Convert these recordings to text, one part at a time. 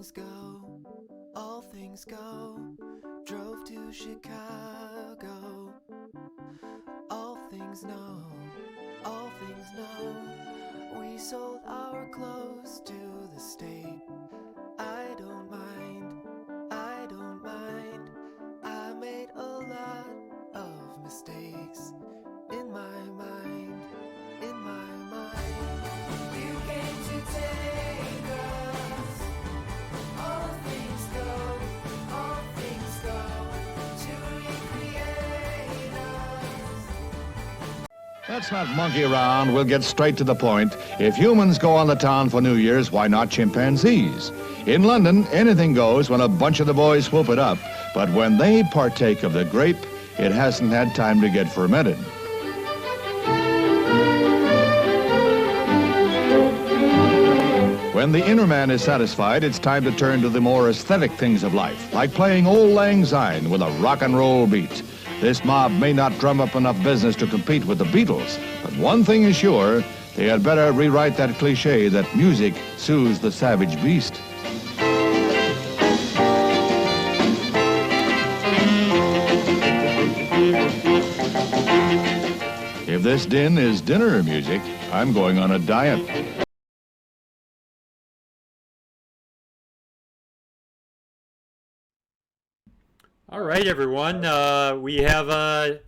things go, all things go. Drove to Chicago. All things know, all things know. We sold our clothes to the state. I don't mind, I don't mind. I made a lot of mistakes in my mind, in my mind. You came to take us. All things go, all things go. To recreate us. Let's not monkey around. We'll get straight to the point. If humans go on the town for New Year's, why not chimpanzees? In London, anything goes when a bunch of the boys whoop it up. But when they partake of the grape, it hasn't had time to get fermented. When the inner man is satisfied, it's time to turn to the more aesthetic things of life, like playing Old Lang Syne with a rock and roll beat. This mob may not drum up enough business to compete with the Beatles, but one thing is sure, they had better rewrite that cliche that music soothes the savage beast. If this din is dinner music, I'm going on a diet. All right, everyone. We have a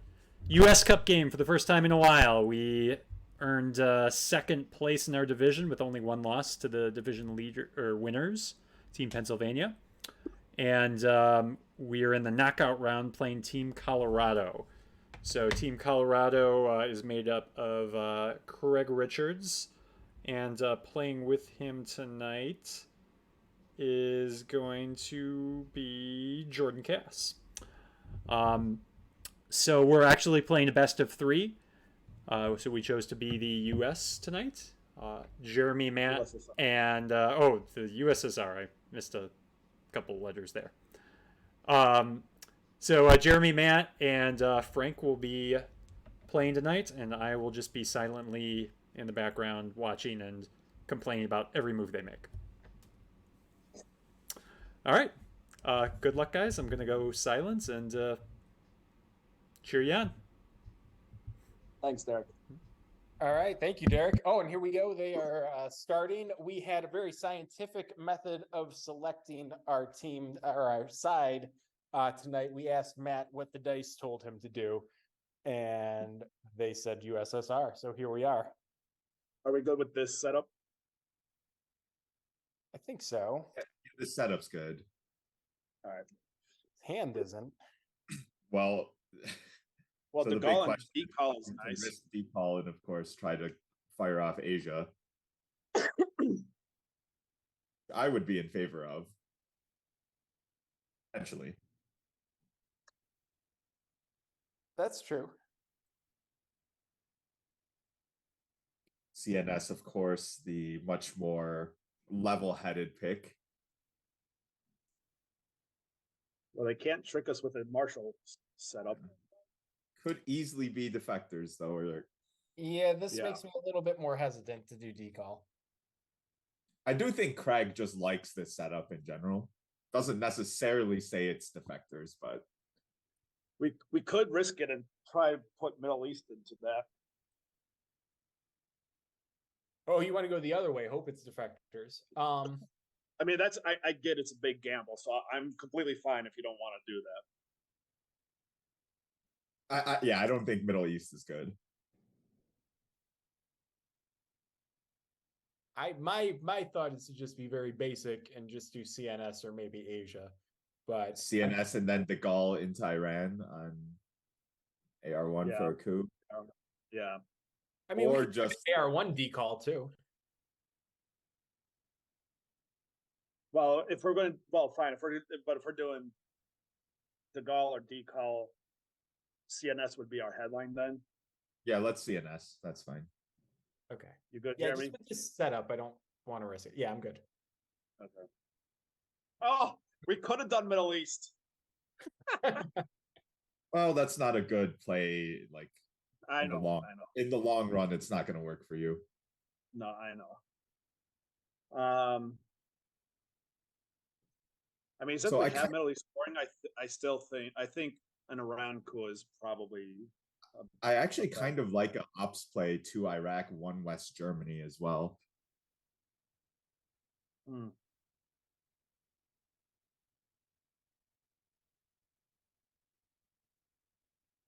U.S. Cup game for the first time in a while. We earned second place in our division with only one loss to the division leader or winners, Team Pennsylvania, and we are in the knockout round playing Team Colorado. So Team Colorado is made up of Craig Richards, and playing with him tonight is going to be Jordan Cass. So we're actually playing a best of three. So we chose to be the U.S. tonight. Jeremy, Matt, USSR. and the USSR. I missed a couple letters there. So Jeremy, Matt, and Frank will be playing tonight, and I will just be silently in the background watching and complaining about every move they make. All right. Good luck, guys. I'm going to go silence and cheer you on. Thanks, Derek. All right, thank you, Derek. Oh, and here we go. They are starting. We had a very scientific method of selecting our team or our side tonight. We asked Matt what the dice told him to do, and they said USSR. So here we are. Are we good with this setup? I think so. The setup's good. All right. Hand isn't. Well, Well, so the the big call and question deep call is to nice. risk deep call and of course try to fire off Asia. I would be in favor of potentially. That's true. CNS, of course, the much more level-headed pick. Well, they can't trick us with a Marshall setup. Could easily be defectors though, or Yeah, this Yeah. makes me a little bit more hesitant to do decall. I do think Craig just likes this setup in general. Doesn't necessarily say it's defectors, but We could risk it and try put Middle East into that. Oh, you want to go the other way? Hope it's defectors. I mean, I get it's a big gamble, so I'm completely fine if you don't want to do that. I don't think Middle East is good. My thought is to just be very basic and just do CNS or maybe Asia, but CNS and then De Gaulle into Iran on AR1 Yeah. for a coup. Yeah. I mean, or we could do just- AR1 decall too. Well, if we're going, well, fine. If we're doing De Gaulle or decall, CNS would be our headline then. Yeah, let's CNS. That's fine. Okay. You good, Yeah, Jeremy? just with this setup, I don't want to risk it. Yeah, I'm good. Okay. Oh, we could have done Middle East. Well, that's not a good play. Like I in the know. long I know. in the long run, it's not going to work for you. No, I know. I mean, since So we I have ca- Middle East scoring, I think an Aramco is probably. I actually Okay. kind of like an ops play, 2 Iraq, 1 West Germany as well. Hmm.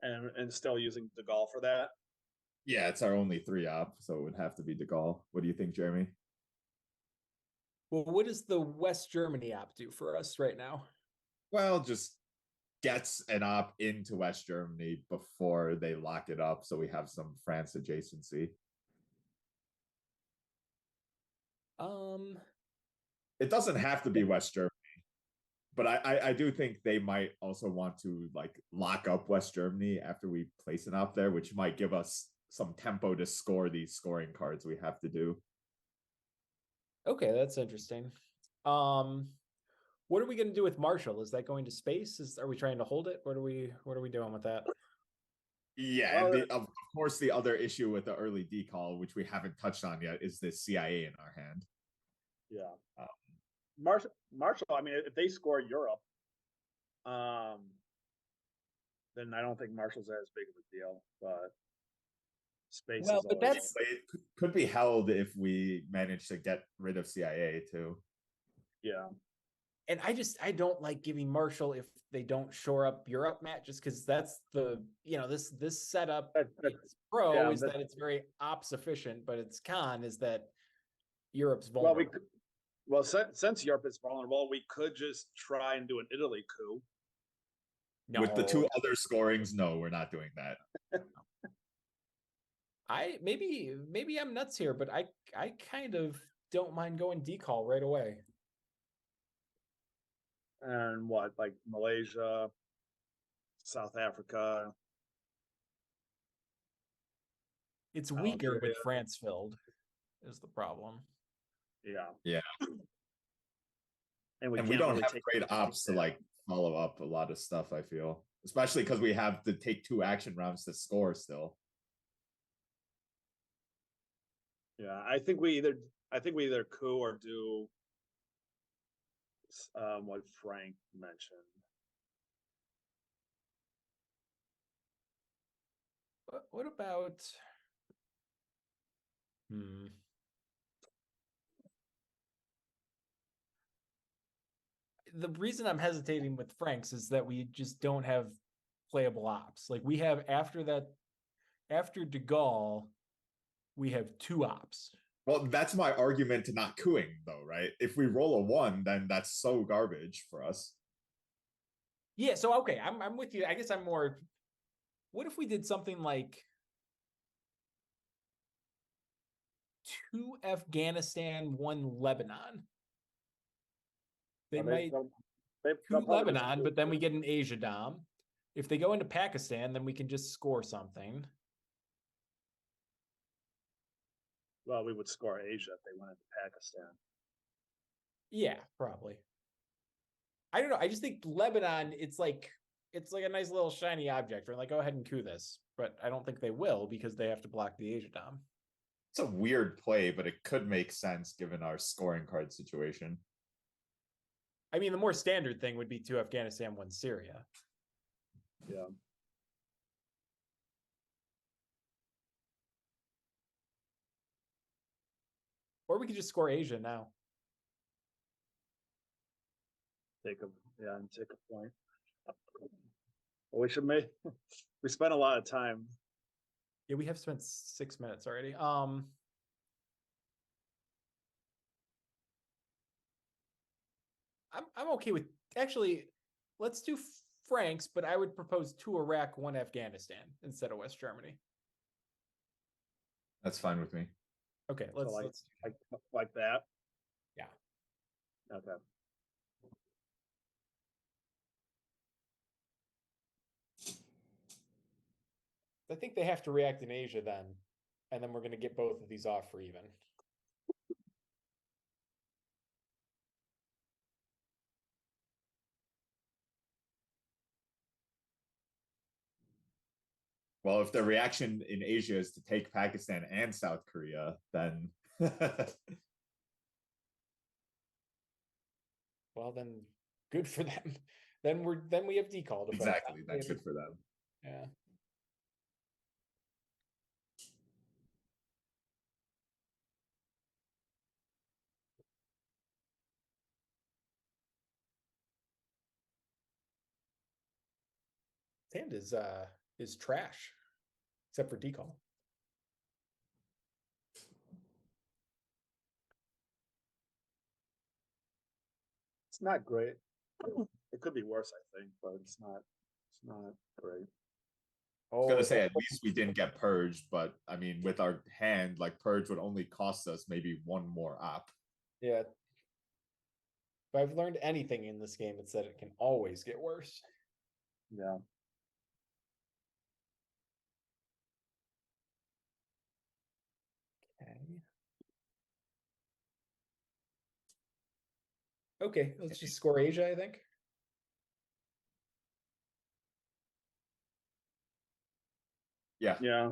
And still using the Gaulle for that. Yeah, it's our only 3 op, so it would have to be De Gaulle. What do you think, Jeremy? Well, what does the West Germany app do for us right now? Well, just gets an op into West Germany before they lock it up, so we have some France adjacency. Um, It doesn't have to be West Germany, but I do think they might also want to like lock up West Germany after we place an op there, which might give us some tempo to score these scoring cards we have to do. okay, that's interesting. What are we going to do with Marshall? Is that going to space? Are we trying to hold it? What are we doing with that? Yeah, Well, and of course the other issue with the early decall, which we haven't touched on yet, is the CIA in our hand. Yeah. Um, Marshall, I mean, if they score Europe, then I don't think Marshall's as big of a deal, but space Well, is but always. that's It could be held if we manage to get rid of CIA too. Yeah. and I don't like giving Marshall if they don't shore up Europe, Matt, just because that's this setup. Its pro yeah, is that it's very ops efficient, but its con is that Europe's vulnerable. Since Europe is vulnerable, we could just try and do an Italy coup. No, With the 2 other scorings, no, we're not doing that. maybe I'm nuts here, but I kind of don't mind going decall right away. And what, like Malaysia, South Africa? It's weaker with Algeria. France filled, is the problem. Yeah. Yeah. And we And can't we don't really have take great ops to like follow up a lot of stuff, I feel. Especially because we have to take 2 action rounds to score still. Yeah, I think we either coup or do what Frank mentioned. What about the reason I'm hesitating with Franks is that we just don't have playable ops. Like we have after De Gaulle, we have 2 ops. Well, that's my argument to not cooing, though, right? If we roll a 1, then that's so garbage for us. Yeah, so okay, I'm with you. I guess I'm more. What if we did something like 2 Afghanistan, 1 Lebanon? They might They'll 2 probably just Lebanon, do but then we it. get an Asia Dom. If they go into Pakistan, then we can just score something. Well, we would score Asia if they went into Pakistan. Yeah, probably. I don't know. I just think Lebanon, it's like a nice little shiny object. We're like, go ahead and coup this, but I don't think they will because they have to block the Asia Dom. It's a weird play, but it could make sense given our scoring card situation. I mean, the more standard thing would be 2 Afghanistan, 1 Syria. Yeah. Or we could just score Asia now. Take a point. Well, we should make. We spent a lot of time. Yeah, we have spent 6 minutes already. I'm okay with actually. Let's do Franks, but I would propose 2 Iraq, 1 Afghanistan instead of West Germany. That's fine with me. Okay, let's like that. Yeah. Okay. I think they have to react in Asia then, and then we're going to get both of these off for even. Well, if the reaction in Asia is to take Pakistan and South Korea, then Well, then good for them. Then we have decall to focus on. Exactly. That's good for them. Yeah. Hand is trash, except for decall. It's not great. It could be worse, I think, but it's not great. I was Oh, gonna say at least we didn't get purged, but I mean, with our hand, like purge would only cost us maybe one more op. yeah. If I've learned anything in this game, it's that it can always get worse. Yeah. Okay, let's just score Asia, I think. Yeah. Yeah.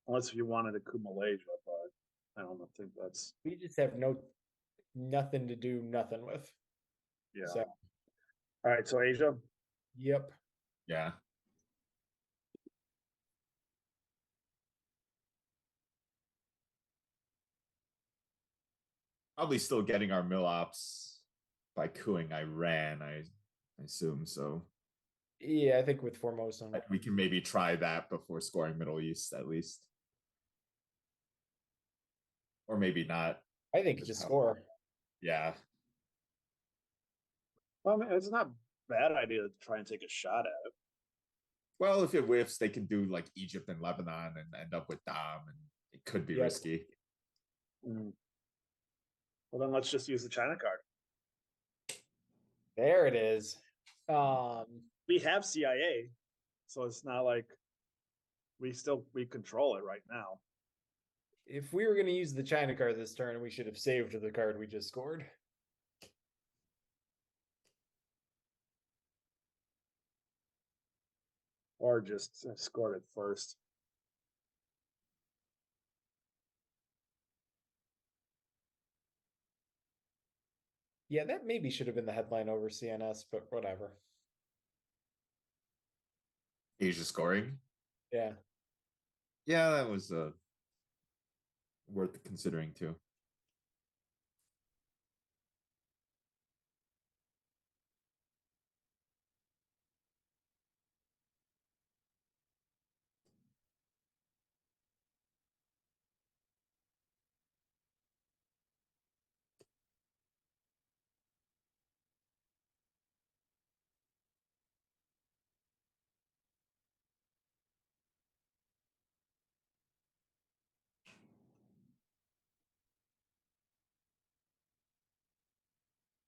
Unless you wanted to coup Malaysia, but I don't think that's We just have nothing to do nothing with. yeah. So, All right, so Asia. yep. Yeah. Probably still getting our mill ops by cooing Iran, I assume. So Yeah, I think with Formosa. we can maybe try that before scoring Middle East at least. Or maybe not. I think just score. Yeah. Well, I mean, it's not a bad idea to try and take a shot at it. Well, if it whiffs, they can do like Egypt and Lebanon and end up with Dom, and it could be Yep. risky. Well, then let's just use the China card. There it is. We have CIA, so it's not like we control it right now. If we were going to use the China card this turn, we should have saved the card we just scored. Or just scored it first. Yeah, that maybe should have been the headline over CNS, but whatever. Asia scoring. Yeah. Yeah, that was worth considering too.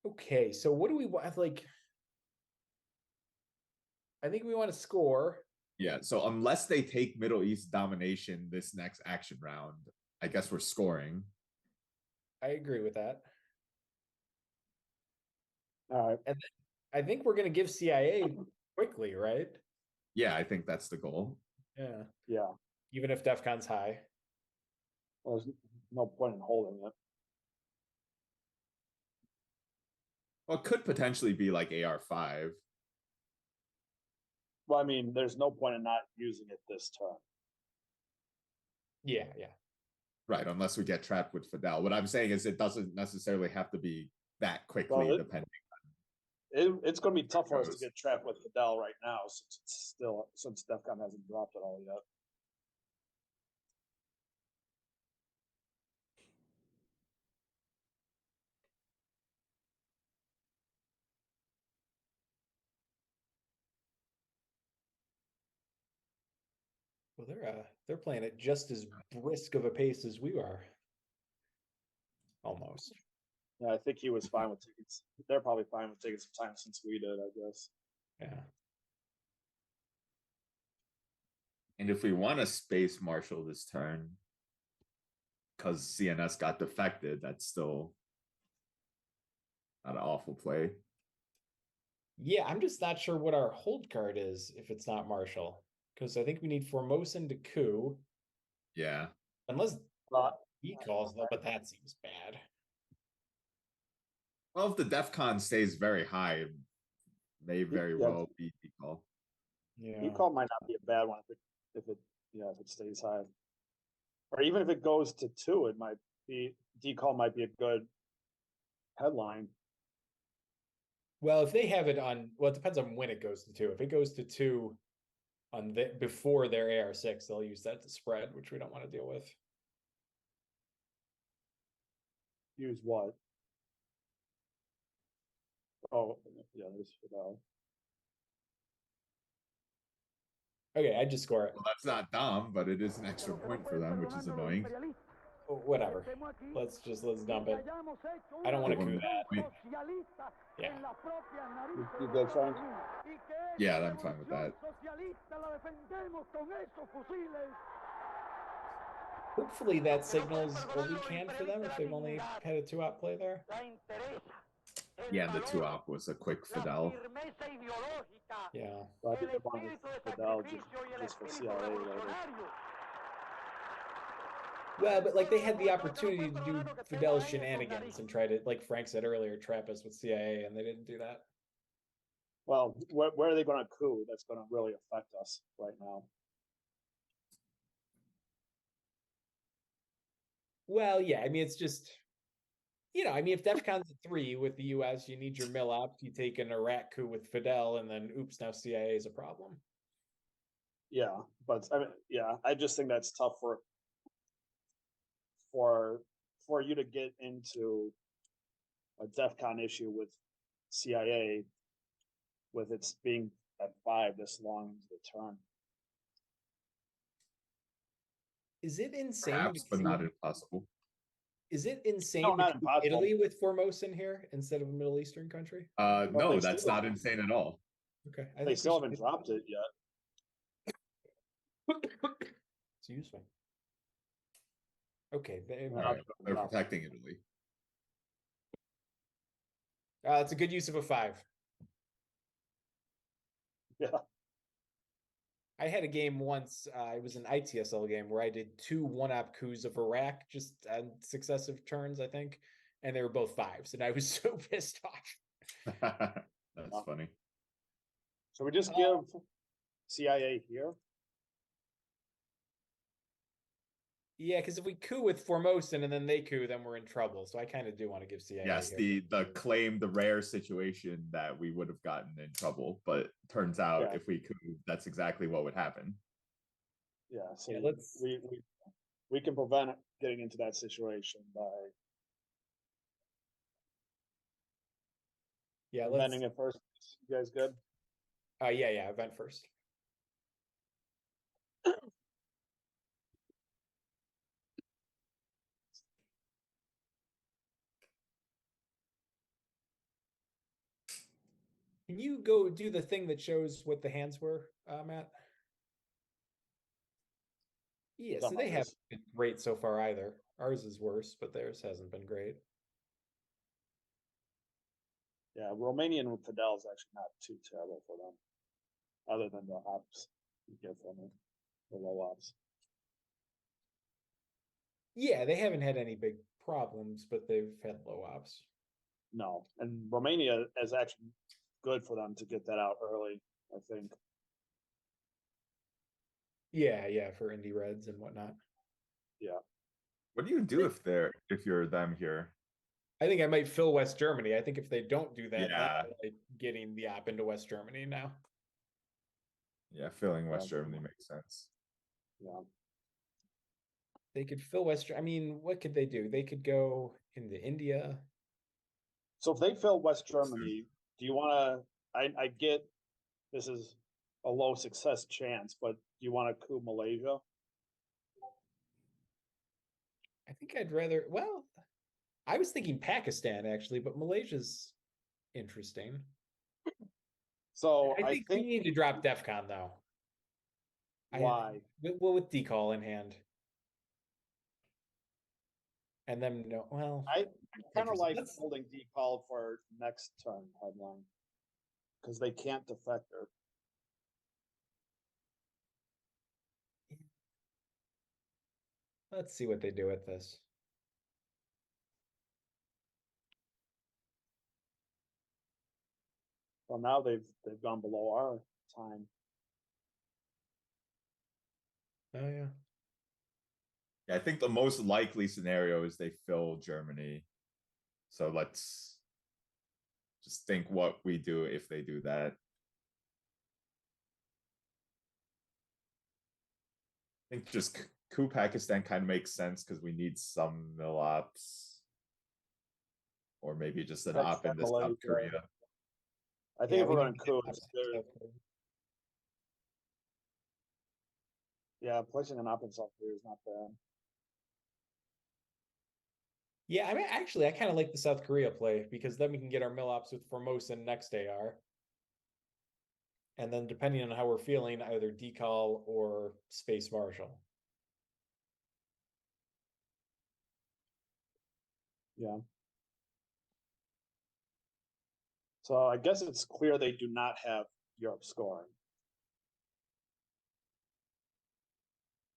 Okay, so what do we want? Like, I think we want to score. Yeah, so unless they take Middle East domination this next action round, I guess we're scoring. I agree with that. All right. And I think we're going to give CIA quickly, right? Yeah, I think that's the goal. Yeah. Yeah. Even if DEFCON's high. Well, there's no point in holding it. Well, it could potentially be like AR5. Well, I mean, there's no point in not using it this turn. Yeah. Right, unless we get trapped with Fidel. What I'm saying is it doesn't necessarily have to be that quickly, Well, depending. It's going to be tough for us to get trapped with Fidel right now, since DEFCON hasn't dropped it all yet. Well, they're playing it just as brisk of a pace as we are. Almost. Yeah, I think he was fine with taking. They're probably fine with taking some time since we did, I guess. Yeah. And if we want to space marshal this turn, because CNS got defected, that's still not an awful play. Yeah, I'm just not sure what our hold card is if it's not Marshall. Because I think we need Formosan to coup. Yeah. Unless he calls though, but that seems bad. Well, if the DEF CON stays very high, it may very Yeah. well be decal. Yeah. Decall might not be a bad one if it stays high. Or even if it goes to 2, it might be, decall might be a good headline. Well, if they have it on, well, it depends on when it goes to 2. If it goes to 2 on the before their AR6, they'll use that to spread, which we don't want to deal with. Use what? Oh, yeah, there's Fidel. Okay, I just score it. Well, that's not dumb, but it is an extra point for them, which is annoying. Oh, whatever. Let's dump it. I don't want to Give coup them that. the point. Yeah. You good, Frank? Yeah, I'm fine with that. Hopefully that signals what we can for them if they've only had a 2-out play there. Yeah, and the 2-op was a quick Fidel. Yeah. So I think they wanted Fidel just for CIA later. Well, but like they had the opportunity to do Fidel's shenanigans and try to, like Frank said earlier, trap us with CIA, and they didn't do that. Well, where are they going to coup? That's going to really affect us right now. Well, yeah, I mean, it's just, I mean, if DEFCON's at 3 with the US, you need your mill up. You take an Iraq coup with Fidel, and then oops, now CIA is a problem. Yeah, but I mean, yeah, I just think that's tough for you to get into a DEFCON issue with CIA with its being at 5 this long into the turn. Is it insane? Perhaps, but not impossible. Is it insane No, to not keep impossible. Italy with Formosa in here instead of a Middle Eastern country? No, they that's still- not insane at all. Okay, I They think we still should haven't dropped it yet. Excuse me. Okay, All right, they're protecting Italy. it's a good use of a 5. Yeah. I had a game once, it was an ITSL game where I did 2 1-op coups of Iraq just on successive turns, I think, and they were both 5s, and I was so pissed off. That's funny. So we just give CIA here. Yeah, because if we coup with Formosan and then they coup, then we're in trouble. So I kind of do want to give CIA. Yes, here. the rare situation that we would have gotten in trouble, but turns out Yeah. if we could, that's exactly what would happen. Yeah, so Yeah, let's- we can prevent it getting into that situation by Yeah, preventing it first. You guys good? yeah, event first. Can you go do the thing that shows what the hands were, Matt? Yeah, so they haven't been great so far either. Ours is worse, but theirs hasn't been great. Yeah, Romanian with Fidel is actually not too terrible for them, other than the ops you get from it, the low ops. Yeah, they haven't had any big problems, but they've had low ops. No, and Romania is actually good for them to get that out early, I think. Yeah, for indie reds and whatnot. Yeah. What do you do if you're them here? I think I might fill West Germany. I think if they don't do that, Yeah. that's like getting the op into West Germany now. Yeah, filling West Yeah. Germany makes sense. Yeah. They could fill West. I mean, what could they do? They could go into India. So if they fill West Germany, do you want to? I get this is a low success chance, but do you want to coup Malaysia? I think I'd rather. Well, I was thinking Pakistan actually, but Malaysia's interesting. So I think we need to drop DEFCON though. Why? Well, with decall in hand. And then no, well, I kind of like Let's- holding decall for next turn headline because they can't defect her. let's see what they do with this. Well, now they've gone below our time. Oh yeah. Yeah, I think the most likely scenario is they fill Germany. So let's just think what we do if they do that. I think just coup Pakistan kind of makes sense because we need some mil-ops. Or maybe just an op in the South Malaysia. Korea. I think if we we're need on to get coup, ops in South Korea. yeah, placing an op in South Korea is not bad. Yeah, I mean, actually, I kind of like the South Korea play because then we can get our mill-ops with Formosa next AR. And then depending on how we're feeling, either decal or space marshal. Yeah. So I guess it's clear they do not have Europe scoring.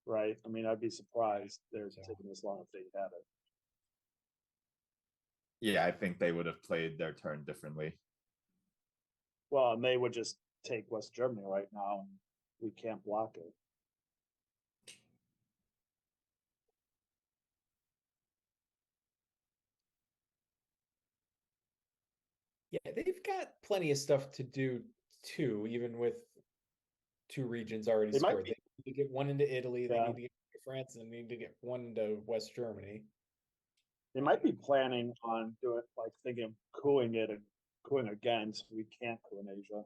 Right? I mean, I'd be surprised they're taking this long if they had it. Yeah, I think they would have played their turn differently. Well, and they would just take West Germany right now, and we can't block it. Yeah, they've got plenty of stuff to do too, even with 2 regions already They might scored. be- They need to get one into Italy, they Yeah. need to get France, and they need to get one into West Germany. They might be planning on doing like thinking of cooling it and cooling again, so we can't coup in Asia.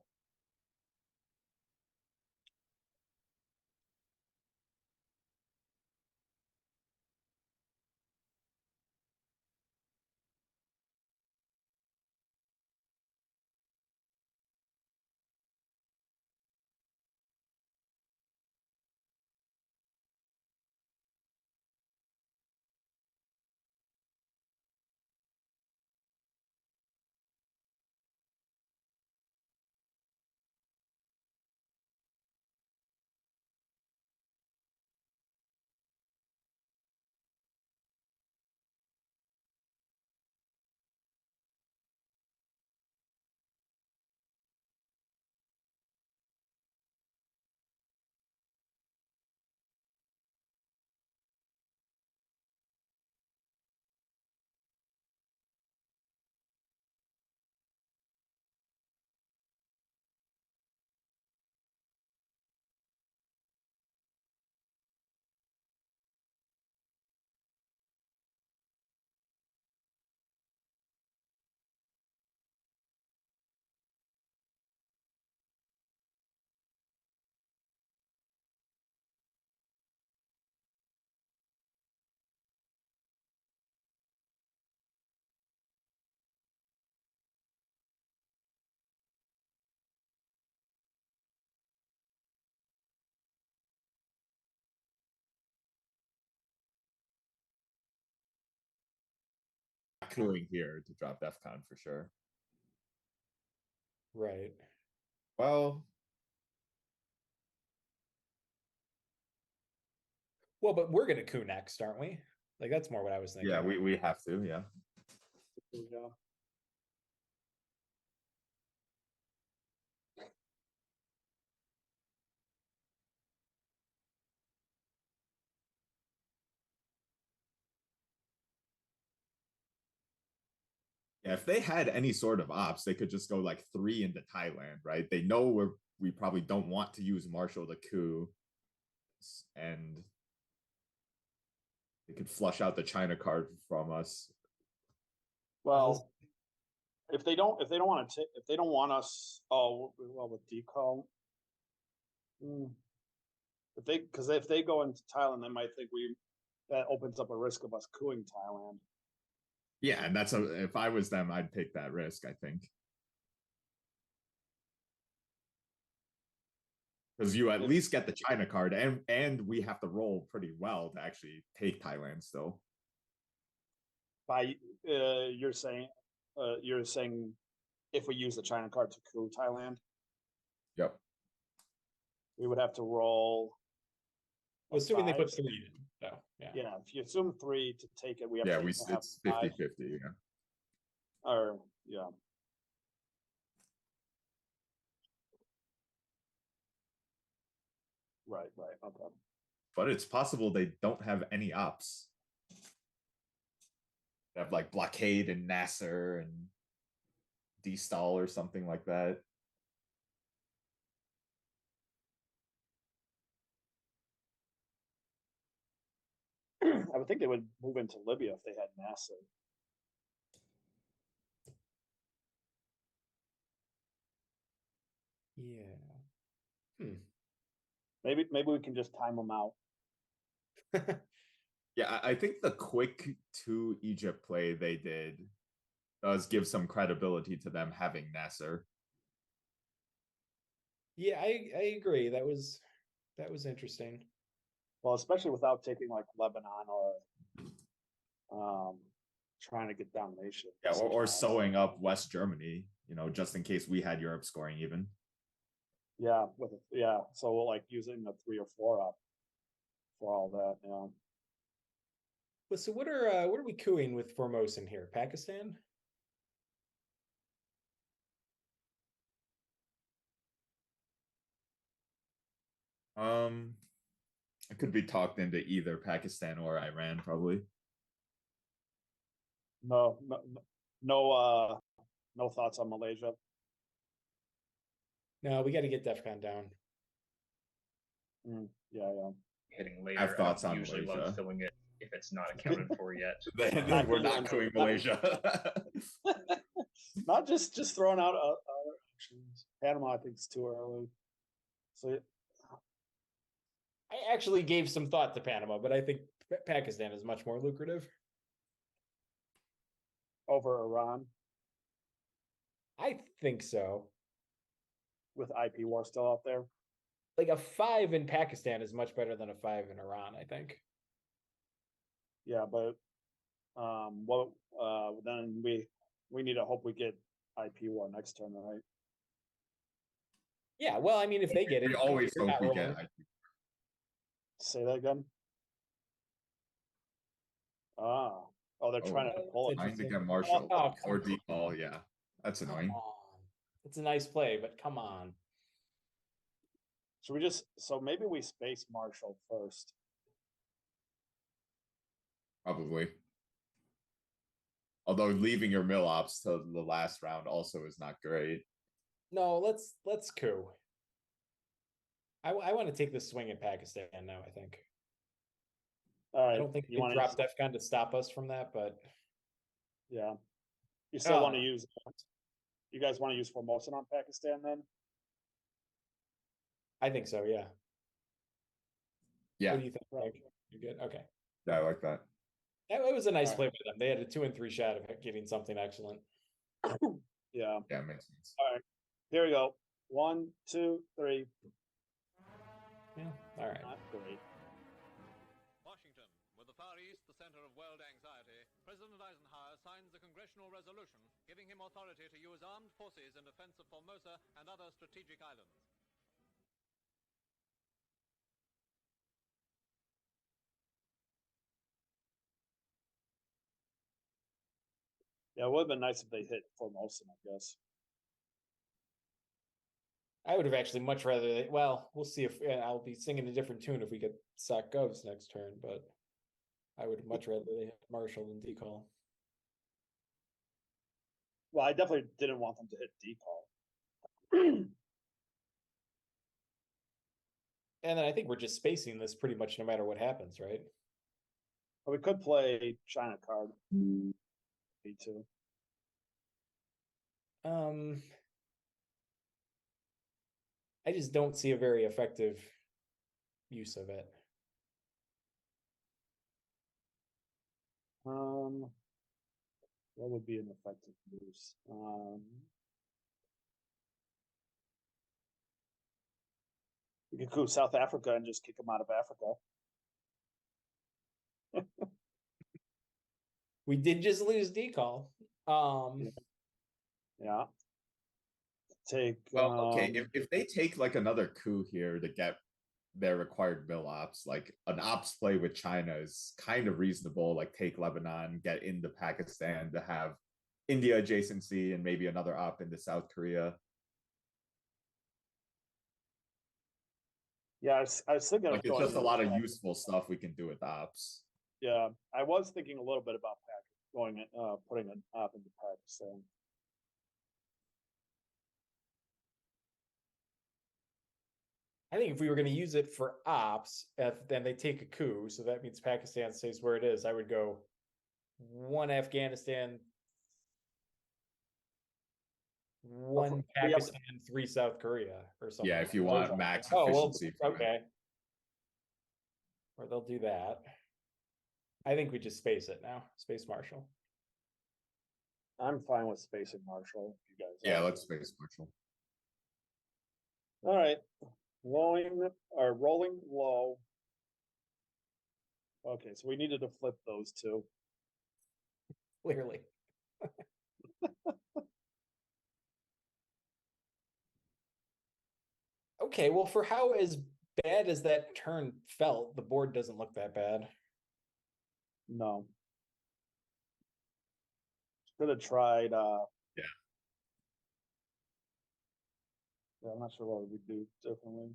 Cooing here to drop DEFCON for sure. Right. Well, Well, but we're gonna coup next, aren't we? Like that's more what I was thinking. yeah, we have to, yeah. Yeah. Yeah, if they had any sort of ops, they could just go like 3 into Thailand, right? They know we probably don't want to use Marshall the coup, and they could flush out the China card from us. Well, if they don't want to if they don't want us, oh well, with decal. If they go into Thailand, they might think that opens up a risk of us cooing Thailand. Yeah, and if I was them, I'd take that risk, I think. Because you at least get the China card, and we have to roll pretty well to actually take Thailand still. By you're saying if we use the China card to coup Thailand, Yep. we would have to roll. Assuming they put 5. 3 in. So yeah. Yeah, if you assume 3 to take it, we have Yeah, to have it's 50-50, yeah. or yeah. Right, okay. But it's possible they don't have any ops. They have like blockade and Nasser and D-stall or something like that. I would think they would move into Libya if they had NASA. Yeah. Maybe we can just time them out. Yeah, I think the quick to Egypt play they did does give some credibility to them having Nasser. Yeah, I agree. That was interesting. Well, especially without taking like Lebanon or trying to get domination. Yeah, or sewing up West Germany, just in case we had Europe scoring even. Yeah, so we'll like using the 3 or 4 up for all that, yeah. But so what are we cooing with Formosan here? Pakistan? It could be talked into either Pakistan or Iran, probably. No thoughts on Malaysia. No, we got to get DEFCON down. Yeah. Hitting later. Have thoughts on usually Malaysia. love filling it if it's not accounted for yet. Then we're not doing Malaysia. Not just throwing out other options. Panama, I think it's too early. So I actually gave some thought to Panama, but I think Pakistan is much more lucrative. over Iran I think so. with IP war still out there. Like a 5 in Pakistan is much better than a 5 in Iran, I think. Yeah, but then we need to hope we get IP war next turn, right? Yeah, well, I mean, if they get it, We always you're hope not we rolling. get. Say that again. They're trying to pull it. Trying to get Marshall Oh, or come D-ball, yeah. That's Come annoying. on. It's a nice play, but come on. Should we maybe we space Marshall first? Probably. Although leaving your mill ops to the last round also is not great. No, let's coup. I want to take the swing at Pakistan now, I think. All right. I don't think you you want can drop DEFCON to stop us from that, but Yeah. You still want to Oh. use? You guys want to use Formosan on Pakistan then? I think so, yeah. Yeah, What do you think, Frank? You good? Okay. yeah, I like that. It was a nice All play for them. They had a 2 and 3 shot of getting something excellent. Yeah. Yeah, it makes sense. All right. Here we go. 1, 2, 3. Yeah. All right. Not great. Washington, with the Far East the center of world anxiety, President Eisenhower signs a congressional resolution giving him authority to use armed forces in defense of Formosa and other strategic islands. Yeah, it would have been nice if they hit Formosan, I guess. I would have actually much rather. Well, we'll see if I'll be singing a different tune if we get Sock Govs next turn, but I would much rather they hit Marshall than Decall. Well, I definitely didn't want them to hit decall. And then I think we're just spacing this pretty much no matter what happens, right? But we could play China card. B2. I just don't see a very effective use of it. What would be an effective use? We could go South Africa and just kick them out of Africa. We did just lose Decall. Yeah. Take. Well, okay, if they take like another coup here to get their required mill ops, like an ops play with China is kind of reasonable. Like take Lebanon, get into Pakistan to have India adjacency and maybe another op into South Korea. Yeah, I was thinking Like of it's going just a lot of with, useful stuff we can do with ops. Yeah, I was thinking a little bit about putting an op into Pakistan. I think if we were going to use it for ops, then they take a coup, so that means Pakistan stays where it is. I would go 1 Afghanistan, 1 we have- Pakistan, 3 South Korea, or something. Yeah, if you want max Oh, well, efficiency. from it. okay. Or they'll do that. I think we just space it now. Space Marshal. I'm fine with spacing Marshall. If you guys. Yeah, are. let's space Marshall. All right, rolling low. Okay, so we needed to flip those two. Clearly. Okay, well, for how as bad as that turn felt, the board doesn't look that bad. No. Should have tried. Yeah. Yeah, I'm not sure what we'd do differently.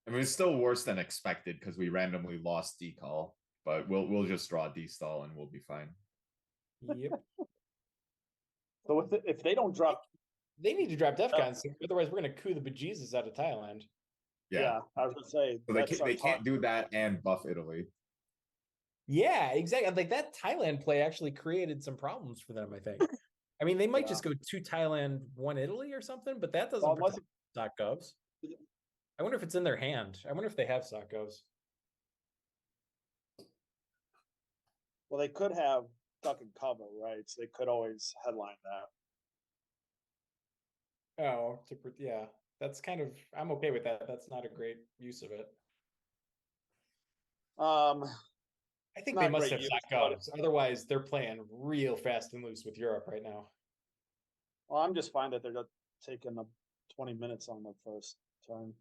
I mean, it's still worse than expected because we randomly lost decall, but we'll just draw D-stall and we'll be fine. Yep. So if they don't drop, They need to drop DEFCON soon, otherwise we're gonna coup the bejesus out of Thailand. Yeah. I was gonna say So they can't do that and buff Italy. Yeah, exactly. Like that Thailand play actually created some problems for them, I think. I mean, they might Yeah. just go 2 Thailand, 1 Italy or something, but that doesn't Well, unless protect stock govs. I wonder if it's in their hand. I wonder if they have stock govs. Well, they could have duck and cover, right? So they could always headline that. Oh, yeah, that's kind of, I'm okay with that. That's not a great use of it. I think they Not must great have use, stock but- govs. Otherwise, they're playing real fast and loose with Europe right now. Well, I'm just fine that they're taking 20 minutes on the first turn.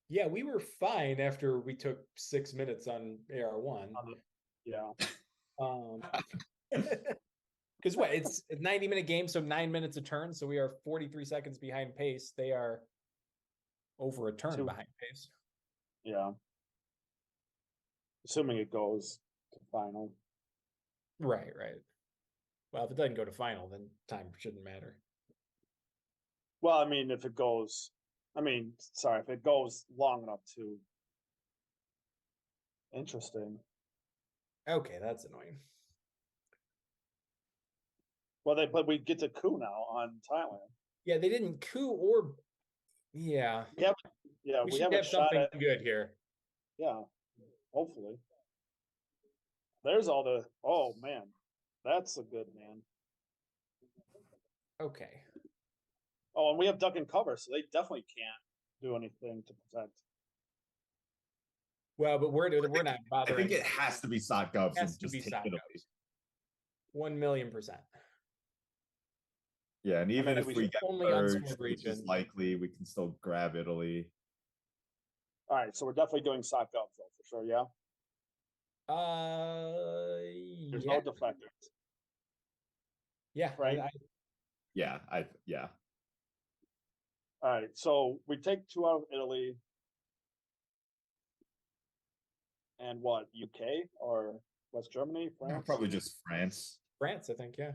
Yeah, we were fine after we took 6 minutes on AR1. Yeah. Because what, it's a 90-minute game, so 9 minutes a turn. So we are 43 seconds behind pace. They are over a turn behind pace. Yeah. Assuming it goes to final. Right. Well, if it doesn't go to final, then time shouldn't matter. Well, I mean, if it goes long enough to. Interesting. Okay, that's annoying. Well, but we get to coup now on Thailand. Yeah, they didn't coup or. Yeah. Yeah, We we should have a have shot something at. good here. Yeah, hopefully. There's all the. Oh man, that's a good man. Okay. Oh, and we have duck and cover, so they definitely can't do anything to protect. Well, but we're not I bothering. think it has to be SOT govs Has and to just be take SOT Italy. govs. 1,000,000%. Yeah, and even mean, if we we should get only merged, unsmooth which is region. likely, we can still grab Italy. All right, so we're definitely doing sock up though, for sure. Yeah, there's Yeah. no defectors. Yeah. Right. Yeah. All right, so we take 2 out of Italy. And what, UK or West Germany, France? Probably just France. France, I think, yeah.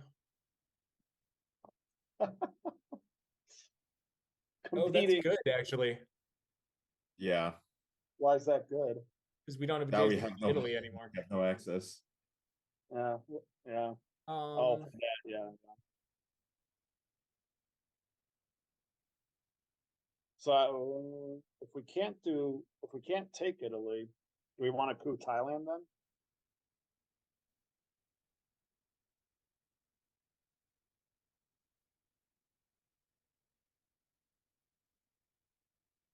Oh, that's Competing. good, actually. Yeah. Why is that good? Because we don't have Now we Jason have in no Italy anymore. We have no access. Yeah. Oh, for that, yeah. So if we can't take Italy, do we want to coup Thailand then?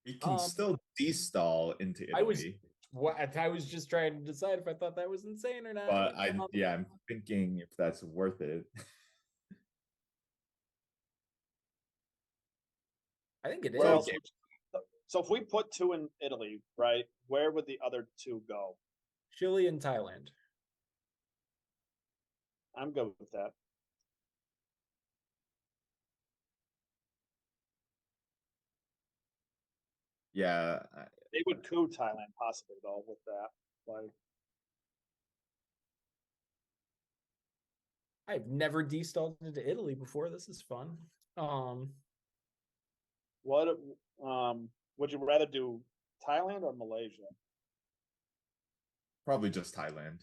We can still de-stall into I was- Italy. I was just trying to decide if I thought that was insane or not. But I'm thinking if that's worth it. I think it is. Where So- else so if we put 2 in Italy, right, where would the other 2 go? Chile and Thailand. I'm good with that. Yeah, They would coup Thailand possibly though with that. Like, I've never destalled into Italy before. This is fun. what would you rather do Thailand or Malaysia probably just Thailand.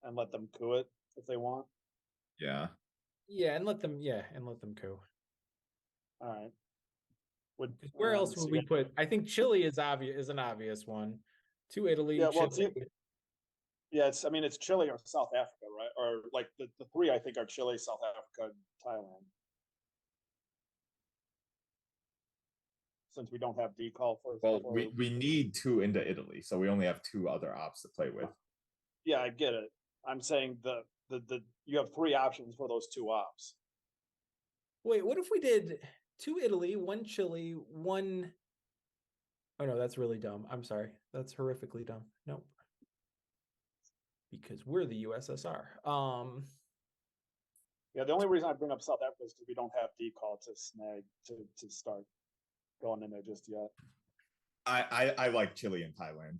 and let them coup it if they want? Yeah. Yeah, and let them coup. All right. Would Where else so would we put? I think Chile is an obvious one. To Italy, Yeah, well, Chile. Yeah, it's I mean it's Chile or South Africa, right? Or like the three I think are Chile, South Africa, and Thailand. Since we don't have decall Well, we need 2 into Italy, so we only have 2 other ops to play with. yeah, I get it. I'm saying the you have 3 options for those 2 ops. Wait, what if we did 2 Italy, 1 Chile, 1? Oh no, that's really dumb. I'm sorry. That's horrifically dumb. Nope. Because we're the USSR. Yeah, the only reason I bring up South Africa is because we don't have decall to snag to start going in there just yet. I like Chile and Thailand.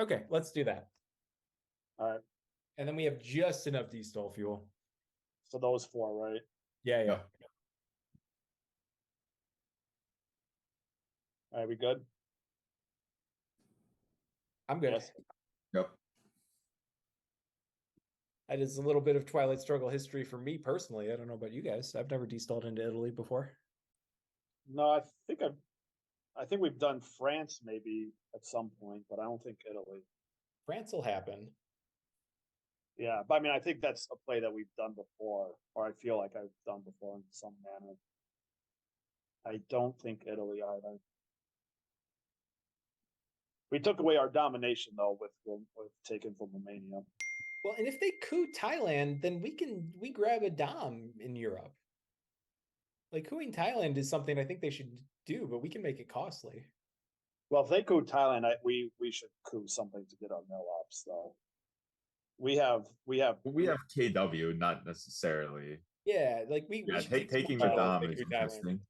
Okay, let's do that. All right. And then we have just enough destall fuel. So those 4, right? Yeah. Yep. All right, we good? I'm good. Yes. Yep. That is a little bit of Twilight Struggle history for me personally. I don't know about you guys. I've never destalled into Italy before. No, I think we've done France maybe at some point, but I don't think Italy. France will happen. Yeah, but I mean, I think that's a play that we've done before, or I feel like I've done before in some manner. I don't think Italy either. We took away our domination though with taking from Romania. Well, and if they coup Thailand, then we grab a dom in Europe. Like cooing Thailand is something I think they should do, but we can make it costly. Well, if they coup Thailand, we should coup something to get our mill ups though. We have KW, not necessarily. Yeah, like we should take taking some the mill dom if they is coup Thailand. interesting.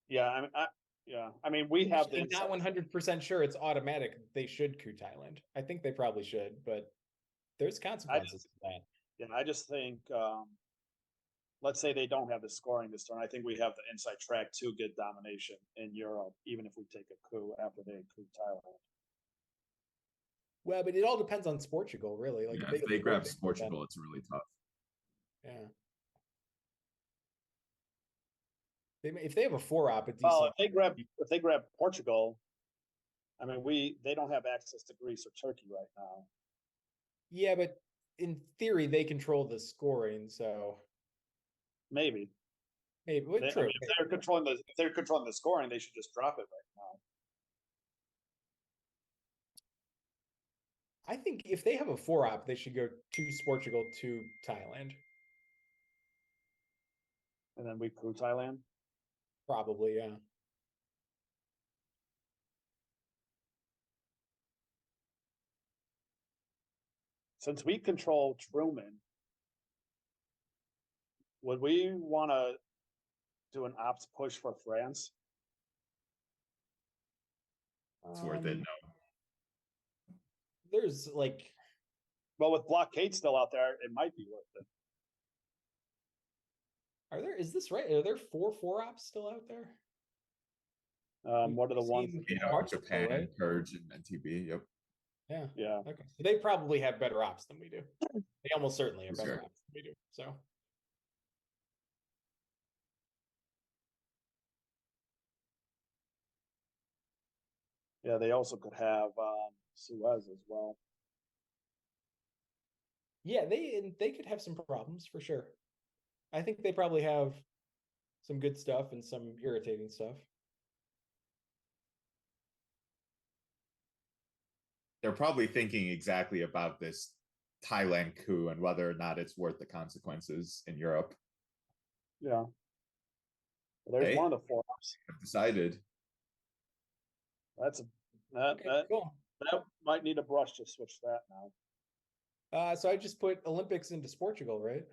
Yeah, I mean, we have the I'm not 100% sure it's automatic. They should coup Thailand. I think they probably should, but there's consequences to that. Yeah, I just think, let's say they don't have the scoring this turn. I think we have the inside track to get domination in Europe, even if we take a coup after they coup Thailand. Well, but it all depends on Portugal, really. Like if they grab Portugal, it's really tough. Yeah. If they have a 4-op, it's well, if they grab Portugal, I mean they don't have access to Greece or Turkey right now. Yeah, but in theory they control the scoring, so maybe. True. I mean, if they're controlling the scoring, they should just drop it right now. I think if they have a 4-op, they should go to Portugal to Thailand. And then we coup Thailand? Probably, yeah. Since we control Truman, would we want to do an ops push for France? It's worth it. No. There's like, well, with blockade still out there, it might be worth it. Is this right? Are there 4-ops still out there? What are the ones? Japan, right? Purge, and NTB. Yep. Yeah. Okay. So they probably have better ops than we do. They almost certainly have better ops than we do. So. Yeah, they also could have Suez as well. Yeah, they could have some problems for sure. I think they probably have some good stuff and some irritating stuff. They're probably thinking exactly about this Thailand coup and whether or not it's worth the consequences in Europe. Yeah. Well, there's one of the 4-ops. I've decided. Cool. That might need a brush to switch that now. So I just put Olympics into Portugal, right?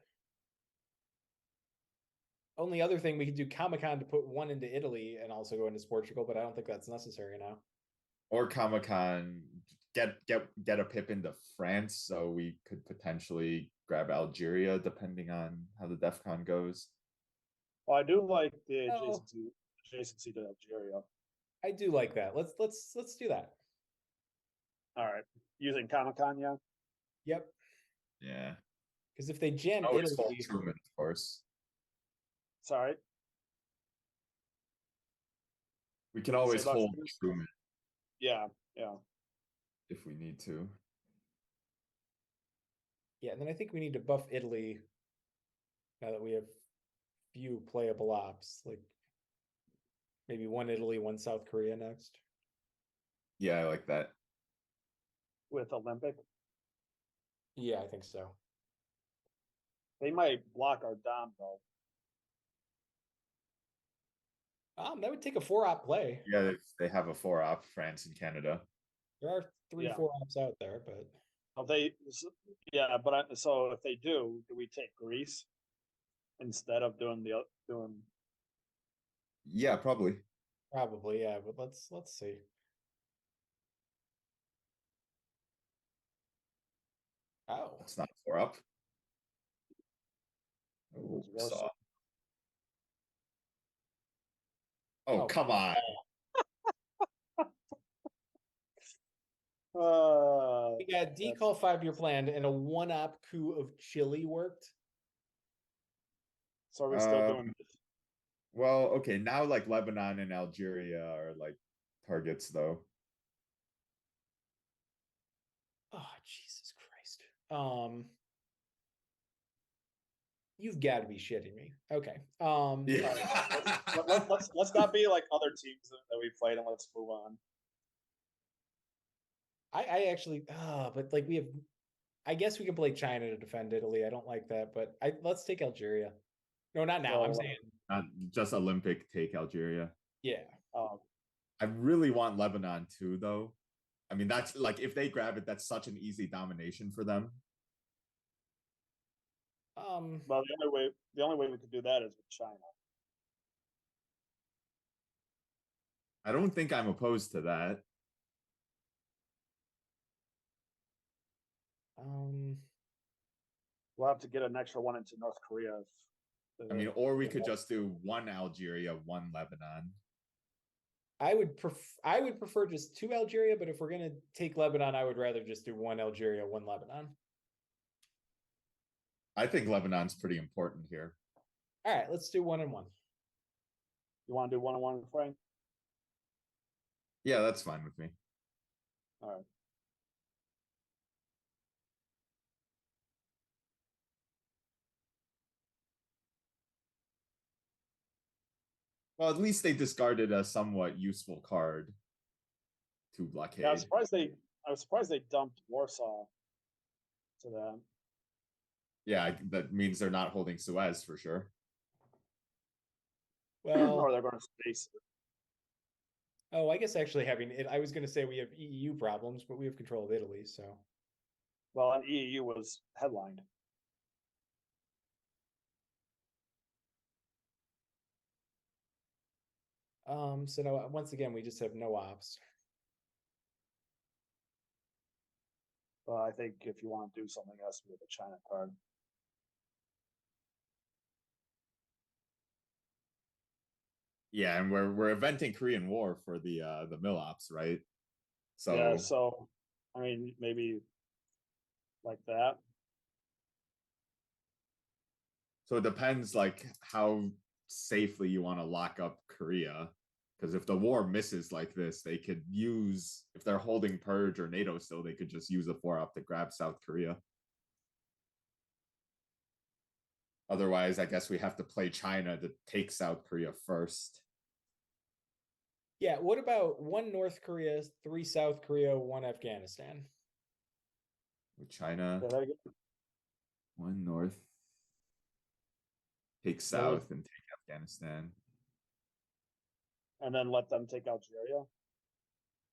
Only other thing, we could do Comic-Con to put one into Italy and also go into Portugal, but I don't think that's necessary now. Or Comic-Con, get a pip into France, so we could potentially grab Algeria depending on how the DEF CON goes. Well, I do like the Oh. adjacency to Algeria. I do like that. Let's do that. All right, using Comic-Con, yeah. Yep. Yeah. Because if they jam Always hold Italy, Truman, of course. Sorry. We can always about hold Truman? Truman Yeah. if we need to. yeah, and then I think we need to buff Italy now that we have few playable ops, like maybe one Italy, one South Korea next. Yeah, I like that. With Olympic, Yeah, I think so. they might block our Dom though. That would take a 4-op play. Yeah, they have a 4-op, France and Canada. There are 3, Yeah. 4-ops out there, but Yeah, but so if they do we take Greece instead of doing doing? Yeah, probably. probably, yeah. But let's see. Oh, It's not 4-up. Oh, It's worse. saw. Oh, Oh. come on. we got decall 5-year plan and a 1-op coup of Chile worked. So are we still doing? Well, okay, now like Lebanon and Algeria are like targets though. Oh, Jesus Christ. You've got to be shitting me. Okay. Yeah. Let's not be like other teams that we played, and let's move on. I actually, but like we have, I guess we can play China to defend Italy. I don't like that, but let's take Algeria. No, not now. I'm Well, saying, Not just Olympic take Algeria. yeah. I really want Lebanon too, though. I mean, that's like if they grab it, that's such an easy domination for them. Well, the only way we could do that is with China. I don't think I'm opposed to that. We'll have to get an extra one into North Korea. I mean, or we could just do one Algeria, one Lebanon. I would prefer just 2 Algeria, but if we're gonna take Lebanon, I would rather just do 1 Algeria, 1 Lebanon. I think Lebanon's pretty important here. All right, let's do 1 and 1. You want to do 1 and 1, Frank? Yeah, that's fine with me. All right. Well, at least they discarded a somewhat useful card to blockade. Yeah, I was surprised they dumped Warsaw to them. Yeah, that means they're not holding Suez for sure. Well, or they're going to space it. oh, I guess actually having it, I was going to say we have EU problems, but we have control of Italy, so. Well, and EU was headlined. So no, once again, we just have no ops. But I think if you want to do something, it has to be with a China card. Yeah, and we're eventing Korean War for the mill ops, right? So Yeah, so I mean maybe like that. So it depends like how safely you want to lock up Korea. Because if the war misses like this, they could use, if they're holding Purge or NATO still, they could just use the 4-op to grab South Korea. Otherwise, I guess we have to play China to take South Korea first. Yeah, what about 1 North Korea, 3 South Korea, 1 Afghanistan? With China, Say that again. 1 North, take South and take Afghanistan. And then let them take Algeria.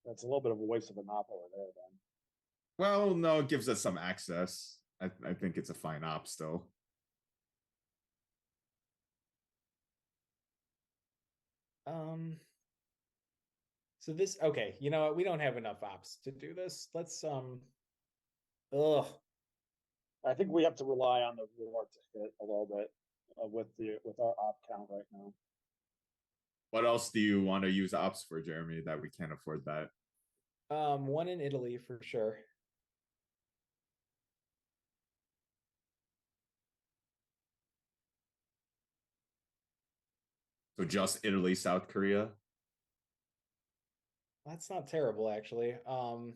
That's a little bit of a waste of an op over there then. Well, no, it gives us some access. I think it's a fine op still. So this, okay, you know what? We don't have enough ops to do this. Let's, ugh. I think we have to rely on the war to hit a little bit with our op count right now. What else do you want to use ops for, Jeremy, that we can't afford that? One in Italy for sure. So just Italy, South Korea? That's not terrible, actually. I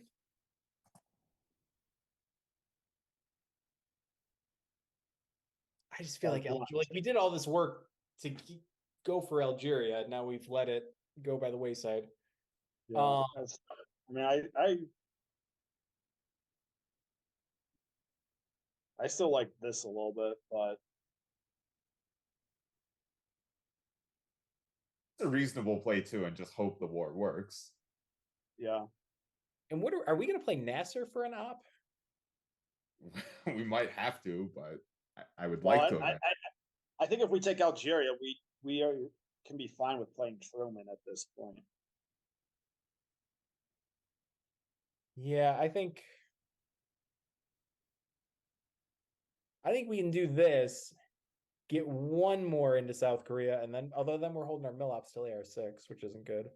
just feel like we did all this work to go for Algeria. Now we've let it go by the wayside. Yeah, I mean, I still like this a little bit, but It's a reasonable play too, and just hope the war works. yeah. And what are we going to play Nasser for an op? We might have to, but I would Well, like to. I think if we take Algeria, we can be fine with playing Truman at this point. Yeah, I think we can do this, get one more into South Korea, and then although then we're holding our mill ops till AR6, which isn't good.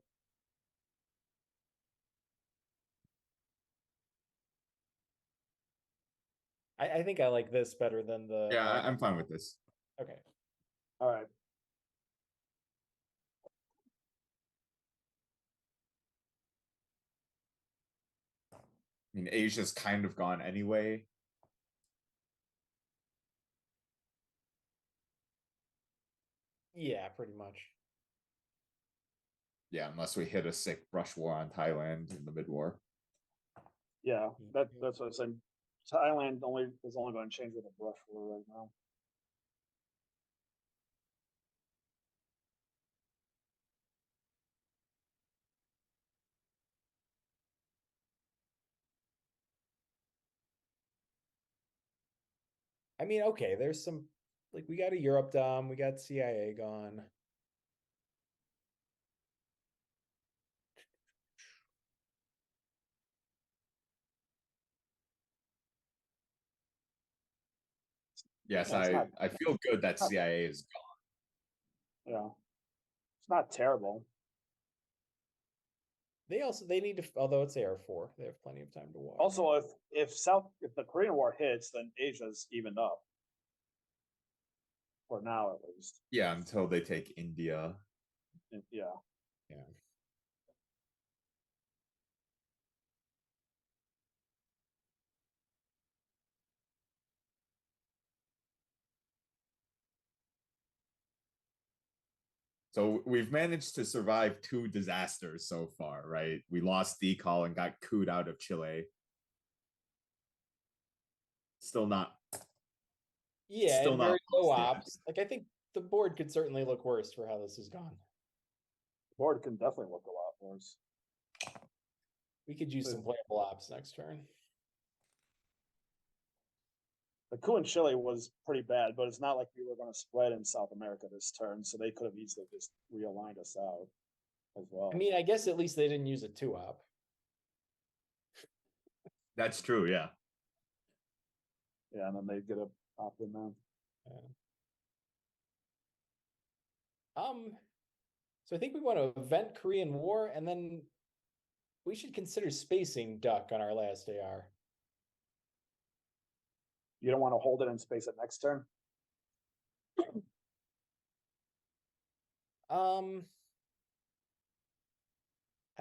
I think I like this better than the Yeah, I'm fine with this. okay. All right. I mean, Asia's kind of gone anyway. Yeah, pretty much. Yeah, unless we hit a sick brush war on Thailand in the mid-war. Yeah, that's what I'm saying. Thailand is only going to change with a brush war right now. I mean, okay, there's some like we got a Europe dom, we got CIA gone. Yes, Yeah, I feel good that CIA is gone. Yeah, it's not terrible. They need to, although it's AR4, they have plenty of time to walk. Also, if the Korean War hits, then Asia's evened up. For now, at least. Yeah, until they take India. Yeah. Yeah. So we've managed to survive 2 disasters so far, right? We lost Decall and got cooed out of Chile. Still not. Yeah, Still and not very low lost yet. ops. Like I think the board could certainly look worse for how this has gone. The board can definitely look a lot worse. We could use some playable ops next turn. The coup in Chile was pretty bad, but it's not like we were going to spread in South America this turn, so they could have easily just realigned us out as well. I mean, I guess at least they didn't use a 2-op. That's true, yeah. Yeah, and then they get a op in there. Yeah. So I think we want to event Korean War, and then we should consider spacing Duck on our last AR. You don't want to hold it and space it next turn? I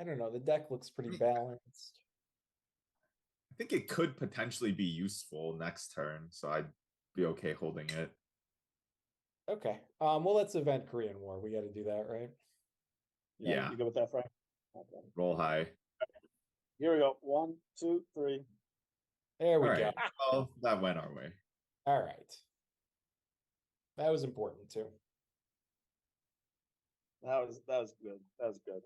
don't know. The deck looks pretty balanced. I think it could potentially be useful next turn, so I'd be okay holding it. Okay. Well, let's event Korean War. We got to do that, right? Yeah. You go with that, Frank? Okay. Roll high. Here we go. 1, 2, 3. There we All go. right. Well, that went our way. All right. That was important too. That was good. That was good.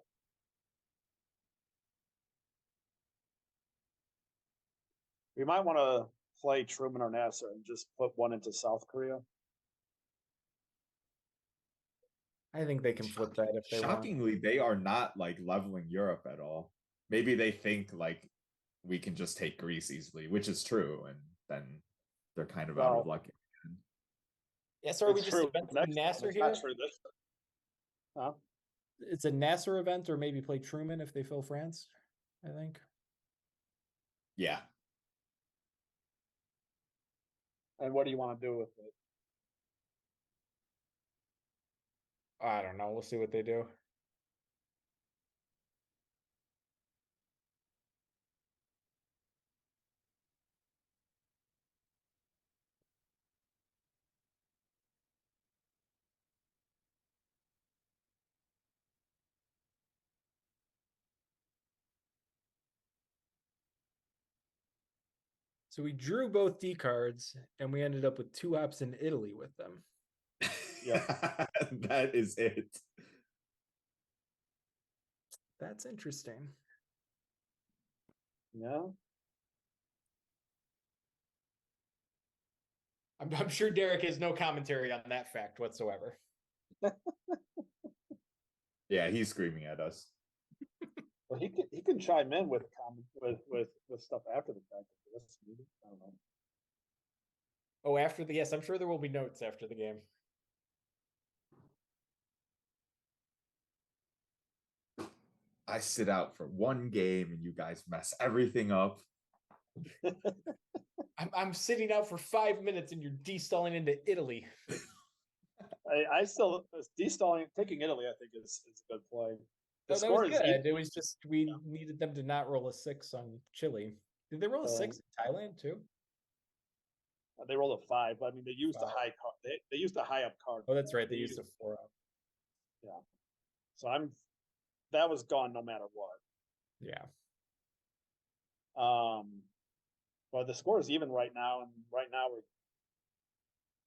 We might want to play Truman or Nasser and just put one into South Korea. I think they can flip that if they want. Shockingly, they are not like leveling Europe at all. Maybe they think like we can just take Greece easily, which is true, and then they're kind of out of Well, luck. Yeah, so are we It's just true inventing next time, Nasser it's not here? true this time. Huh? It's a Nasser event, or maybe play Truman if they fill France, I think. Yeah. And what do you want to do with it? I don't know. We'll see what they do. So we drew both D cards, and we ended up with 2 ops in Italy with them. That is it. That's interesting. Yeah. I'm sure Derek has no commentary on that fact whatsoever. Yeah, he's screaming at us. Well, he can chime in with stuff after the fact. I don't know. Oh, after the yes, I'm sure there will be notes after the game. I sit out for one game and you guys mess everything up. I'm sitting out for 5 minutes and you're de-stalling into Italy. I still de-stalling taking Italy. I think is a good play. The No, that score was is good. It was just we needed them to not roll a 6 on Chile. Did they roll a 6 in Thailand too? They rolled a 5, but I mean they used a 5. high card. They used a high up card. Oh, that's right. They used a 4 up. Yeah. So that was gone no matter what. Yeah. But the score is even right now, and right now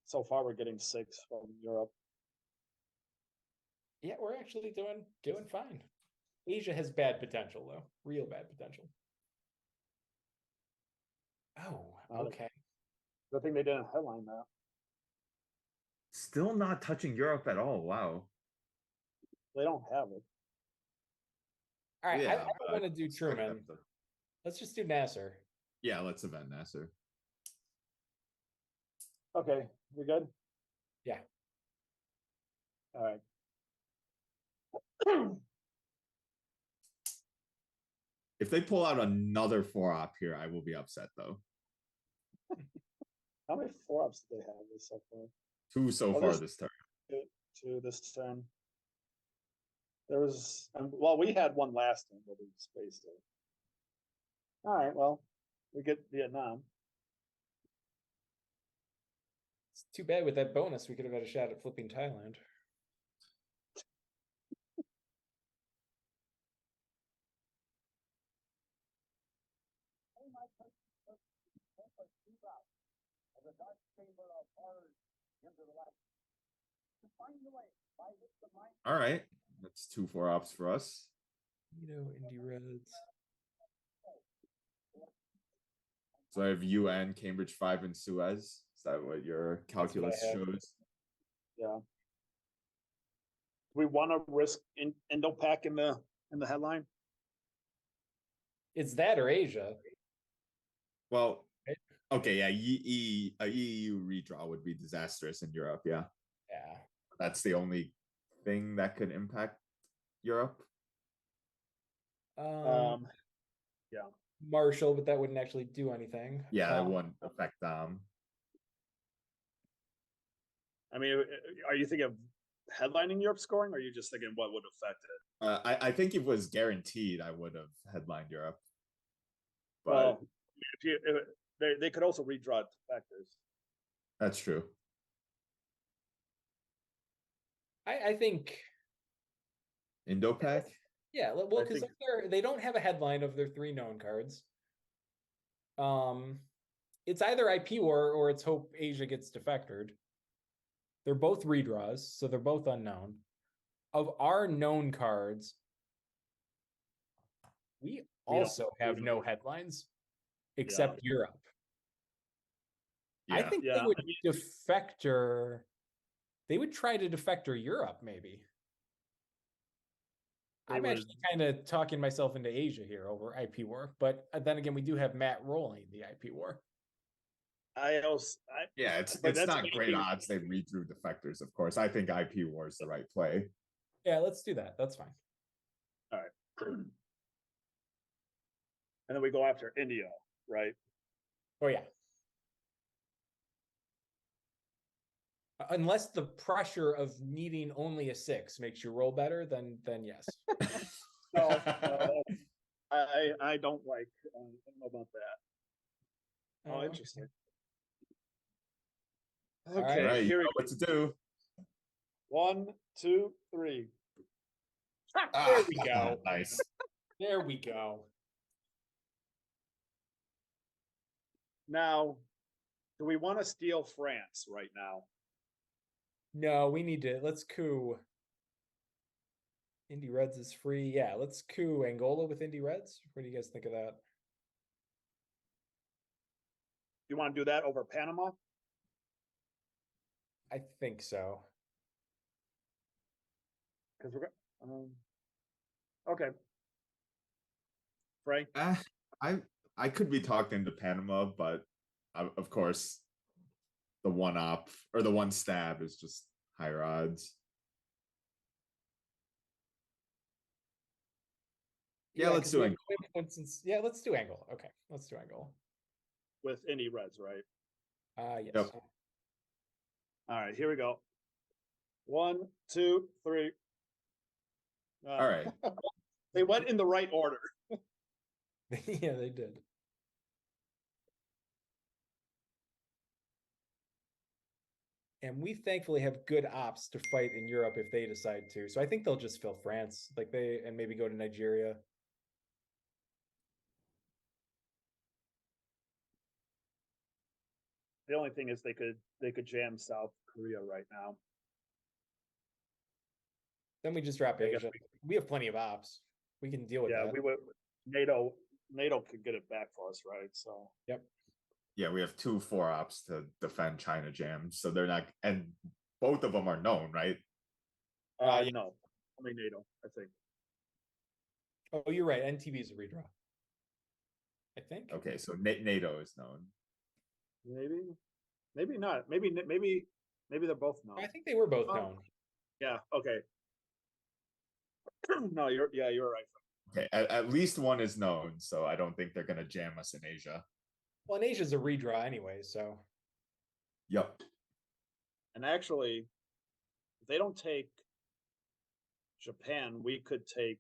so far we're getting 6 from Europe. Yeah, we're actually doing fine. Asia has bad potential though. Real bad potential. Oh, okay. Good thing they didn't headline that. Still not touching Europe at all. Wow. They don't have it. All right, Yeah, I want to do Truman. Let's just do Nasser. Yeah, let's event Nasser. Okay, we good? Yeah. All right. If they pull out another 4-op here, I will be upset though. How many 4-ups did they have so far? 2 so far this turn. 2 this turn. There was, well, we had one last time, but we spaced it. All right, well, we get Vietnam. It's too bad with that bonus we could have had a shot at flipping Thailand. All right, that's 2 4-ops for us. Indy Reds. So I have UN, Cambridge 5, and Suez. Is that what your calculus have. shows? Yeah. We want to risk Indo-Pac in the headline. It's that or Asia. Well, okay, yeah, a EU redraw would be disastrous in Europe. Yeah, Yeah. that's the only thing that could impact Europe. Yeah. Marshall, but that wouldn't actually do anything. Yeah, that wouldn't affect I mean, are you thinking of headlining Europe scoring, or are you just thinking what would affect it? I think if it was guaranteed, I would have headlined Europe. But Well, they could also redraw defectors. that's true. I think. Indo-Pac? Yeah, well, I because think- they don't have a headline of their 3 known cards. It's either IP War or it's Hope Asia gets defectored. They're both redraws, so they're both unknown. Of our known cards, we also have no headlines except Europe. I Yeah. think Yeah, they would defector. They would try to defector Europe, maybe. I'm would- actually kind of talking myself into Asia here over IP war, but then again, we do have Matt rolling the IP war. Yeah, but it's that's not great gonna be- odds they read through defectors, of course. I think IP war is the right play. Yeah, let's do that. That's fine. And then we go after India, right? Oh yeah. Unless the pressure of needing only a 6 makes you roll better, then yes. No, I don't like. I don't know about that. Oh, okay. interesting. right. Okay, All right, you here know we what to do. 1, 2, 3. There we go. Nice. There we go. Now, do we want to steal France right now? No, we need to. Let's coup. Indy Reds is free. Yeah, let's coup Angola with Indy Reds. What do you guys think of that? You want to do that over Panama? I think so. Because we're okay. Frank, I could be talked into Panama, but of course, the one op or the one stab is just higher odds. Yeah, let's 'cause do we Angola. have Winston's- Yeah, let's do Angola. Okay, let's do Angola. with any Reds, right? Yes. Yep. All right, here we go. 1, 2, 3. All right. They went in the right order. Yeah, they did. And we thankfully have good ops to fight in Europe if they decide to. So I think they'll just fill France, like and maybe go to Nigeria. The only thing is they could jam South Korea right now. Then we just drop I guess Asia. We have plenty of ops. We can deal with Yeah, that. we would. NATO could get it back for us, right? So Yeah, we have 2 4-ops to defend China jams, so they're not, and both of them are known, right? Yeah. no, only NATO, I think. Oh, you're right. NTV is a redraw. I think. Okay, so NATO is known. Maybe not. Maybe they're both known. I think they were both Oh. known. Yeah. Okay. No, you're right. Okay, at least one is known, so I don't think they're gonna jam us in Asia. Well, and Asia's a redraw anyway, so Yep. And actually, if they don't take Japan, we could take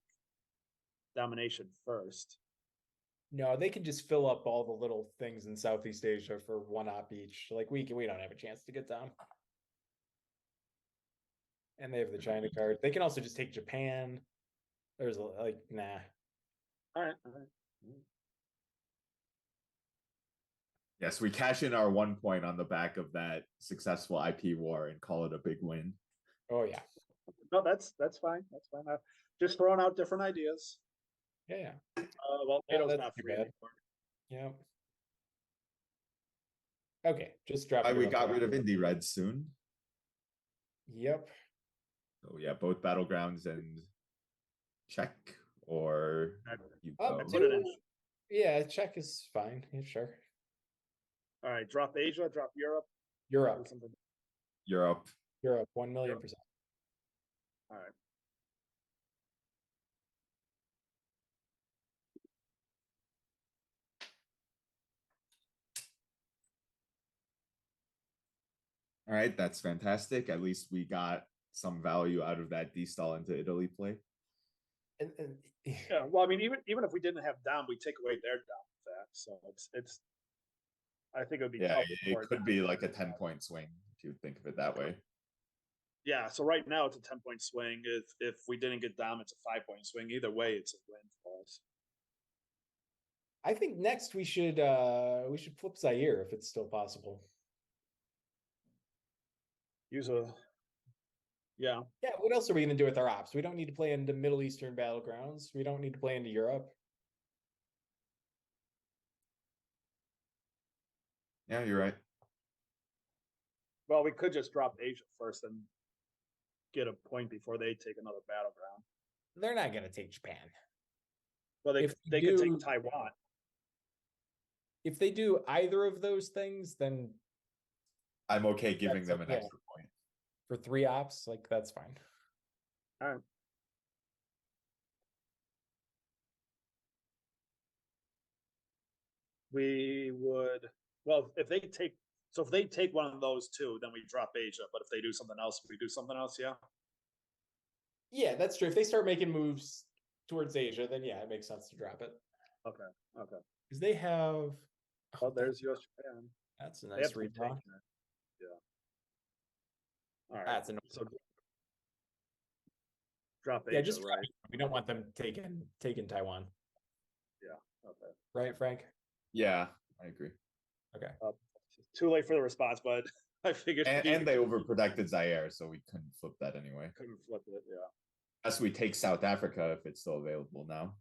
domination first. no, they can just fill up all the little things in Southeast Asia for 1 op each. Like we don't have a chance to get down. And they have the China card. They can also just take Japan. There's like, nah. All right. Yes, we cash in our 1 point on the back of that successful IP war and call it a big win. Oh yeah. No, that's fine. That's fine. Just throwing out different ideas. Yeah. Well, Yeah, NATO's that's not too free bad. anymore. Yeah. Okay, just drop. We Europe got down. rid of Indy Red soon. Yep. So yeah, both battlegrounds and Czech or Up Yugo. Put it in. Yeah, Czech is fine. Yeah, sure. All right, drop Asia, drop Europe. Europe. do something. Europe. Europe, 1,000,000%. All right. All right, that's fantastic. At least we got some value out of that D-stall into Italy play. And Yeah. Well, I mean, even if we didn't have down, we take away their down with that. So it's. I think it would be. Yeah, tough it for could be like a 10-point swing if you think of it that way. Yeah. So right now it's a 10-point swing. If we didn't get down, it's a 5-point swing. Either way, it's a win for us. I think next we should flip Zaire if it's still possible. Use a. Yeah. Yeah, what else are we gonna do with our ops? We don't need to play into Middle Eastern battlegrounds. We don't need to play into Europe. Yeah, you're right. Well, we could just drop Asia first and get a point before they take another battleground. they're not going to take Japan. Well, If they you could do- take Taiwan. If they do either of those things, then I'm okay giving That's them an okay. extra point. for 3 ops, like that's fine. All right. We would, well, if they take one of those two, then we drop Asia. But if they do something else, we do something else. Yeah. Yeah, that's true. If they start making moves towards Asia, then yeah, it makes sense to drop it. Okay. Okay. Because they have. Well, there's US Japan. That's a They nice have to be redraw. taking it. Yeah. All right. That's an So drop Asia, yeah, just drop right? it. We don't want them taking Taiwan, Okay. right, Frank? Yeah, I agree. Okay. Too late for the response, but I figured And they overprotected Zaire, so we couldn't flip that anyway. couldn't flip it. Yeah. Unless we take South Africa if it's still available now.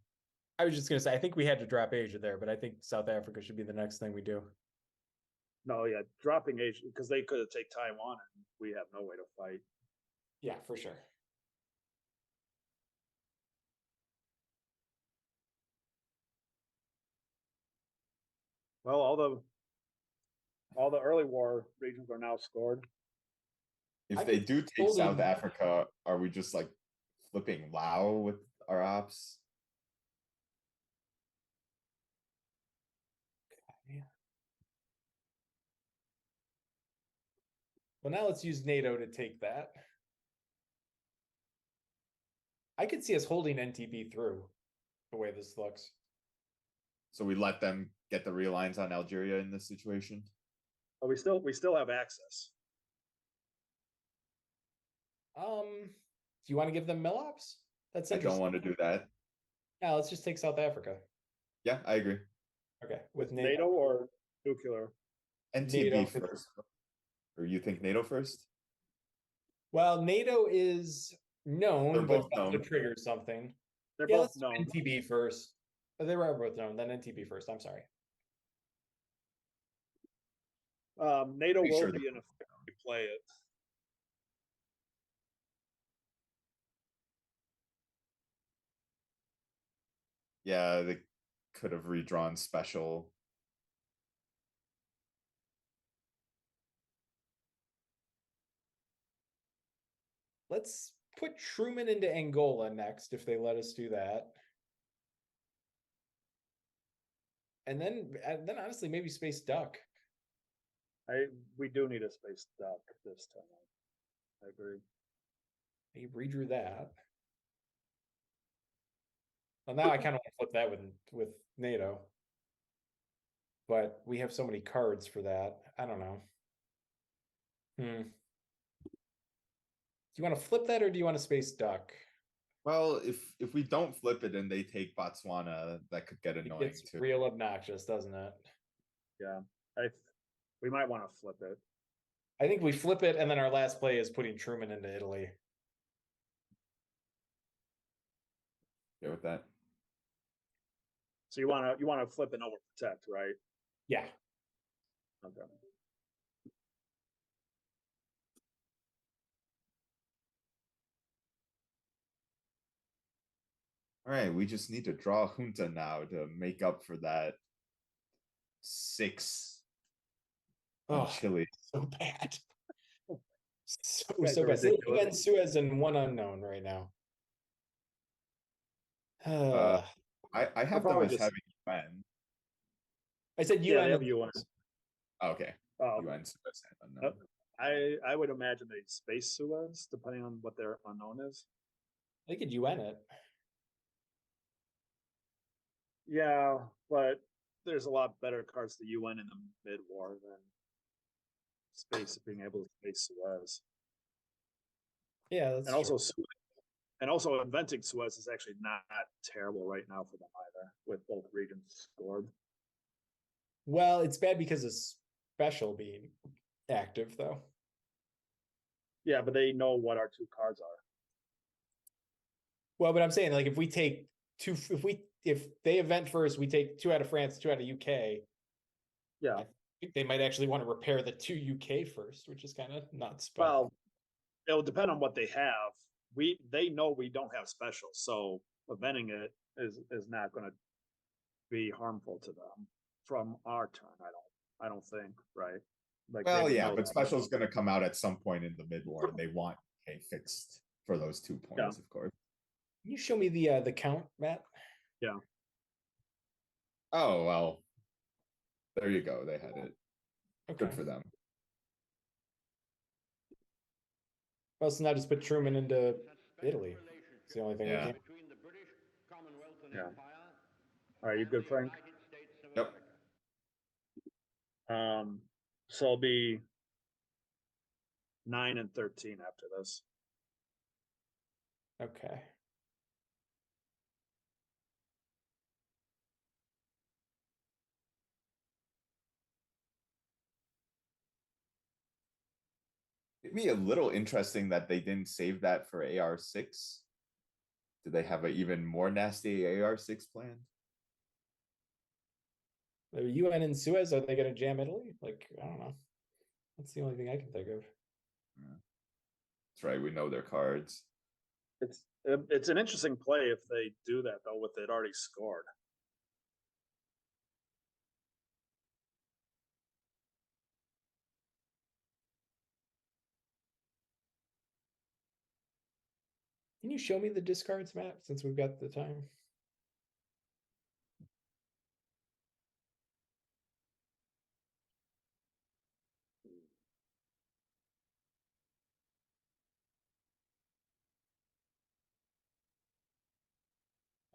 I was just gonna say I think we had to drop Asia there, but I think South Africa should be the next thing we do. No, yeah, dropping Asia because they could have take Taiwan and we have no way to fight. Yeah, for sure. Well, all the early war regions are now scored. If I they could do take totally- South Africa, are we just like flipping Lao with our ops? Well, now let's use NATO to take that. I could see us holding NTB through the way this looks. So we let them get the realigns on Algeria in this situation? But we still have access. Do you want to give them Millops? That's I don't interesting. want to do that. Yeah, let's just take South Africa. Yeah, I agree. Okay, with NATO NATO. or nuclear. NTB NATO. first. Or you think NATO first? Well, NATO is known, They're but both about to known. trigger something. They're Yeah, both let's do known. NTB first. Oh, they were both known, then NTB first. I'm sorry. NATO Pretty will sure be they're in effect when we play it. Yeah, they could have redrawn special. Let's put Truman into Angola next if they let us do that. And then honestly, maybe Space Duck. We do need a space duck this time. I agree. He redrew that. Well, now I kind of want to flip that with NATO. But we have so many cards for that. I don't know. Do you want to flip that or do you want a Space Duck? Well, if we don't flip it and they take Botswana, that could get It annoying gets too. real obnoxious, doesn't it? Yeah. We might want to flip it. I think we flip it and then our last play is putting Truman into Italy. Okay with that. So you want to flip and overprotect, right? Yeah. Okay. All right, we just need to draw Junta now to make up for that 6 on Oh, Chile. so bad. So guys so are bad. They ridiculous. even Suez and one unknown right now. I have them probably as just- having UN. I said Yeah, they UN. have UN. Oh, okay, Oh, UN Suez and unknown. I would imagine they space Suez, depending on what their unknown is. They could UN it. Yeah, but there's a lot better cards to UN in the mid-war than space being able to space Suez. Yeah, that's And also Suez, inventing Suez is actually not terrible right now for them either, with both regions scored. well, it's bad because of special being active though. Yeah, but they know what our two cards are. Well, but I'm saying like if we take two, if they event first, we take 2 out of France, 2 out of UK. Yeah. I think they might actually want to repair the 2 UK first, which is kind of nuts. But Well, it'll depend on what they have, they know we don't have specials, so preventing it is not gonna be harmful to them from our turn, I don't think, right? Like they Well, would yeah, know but that. special's gonna come out at some point in the mid war, and they want a fixed for those 2 points, of course. Can you show me the count, Matt? Yeah, Oh, well. There you go. They had it. Okay. Good for them. Well, so now just put Truman into Italy. It's the only thing Yeah. we can. yeah. Are you good, Frank? Yep. So it'll be 9 and 13 after this. Okay. It'd be a little interesting that they didn't save that for AR6. Do they have an even more nasty AR6 plan? The UN and Suez, are they going to jam Italy? Like, I don't know. That's the only thing I can think of. That's right. We know their cards. It's an interesting play if they do that though, with it already scored. Can you show me the discards, Matt, since we've got the time?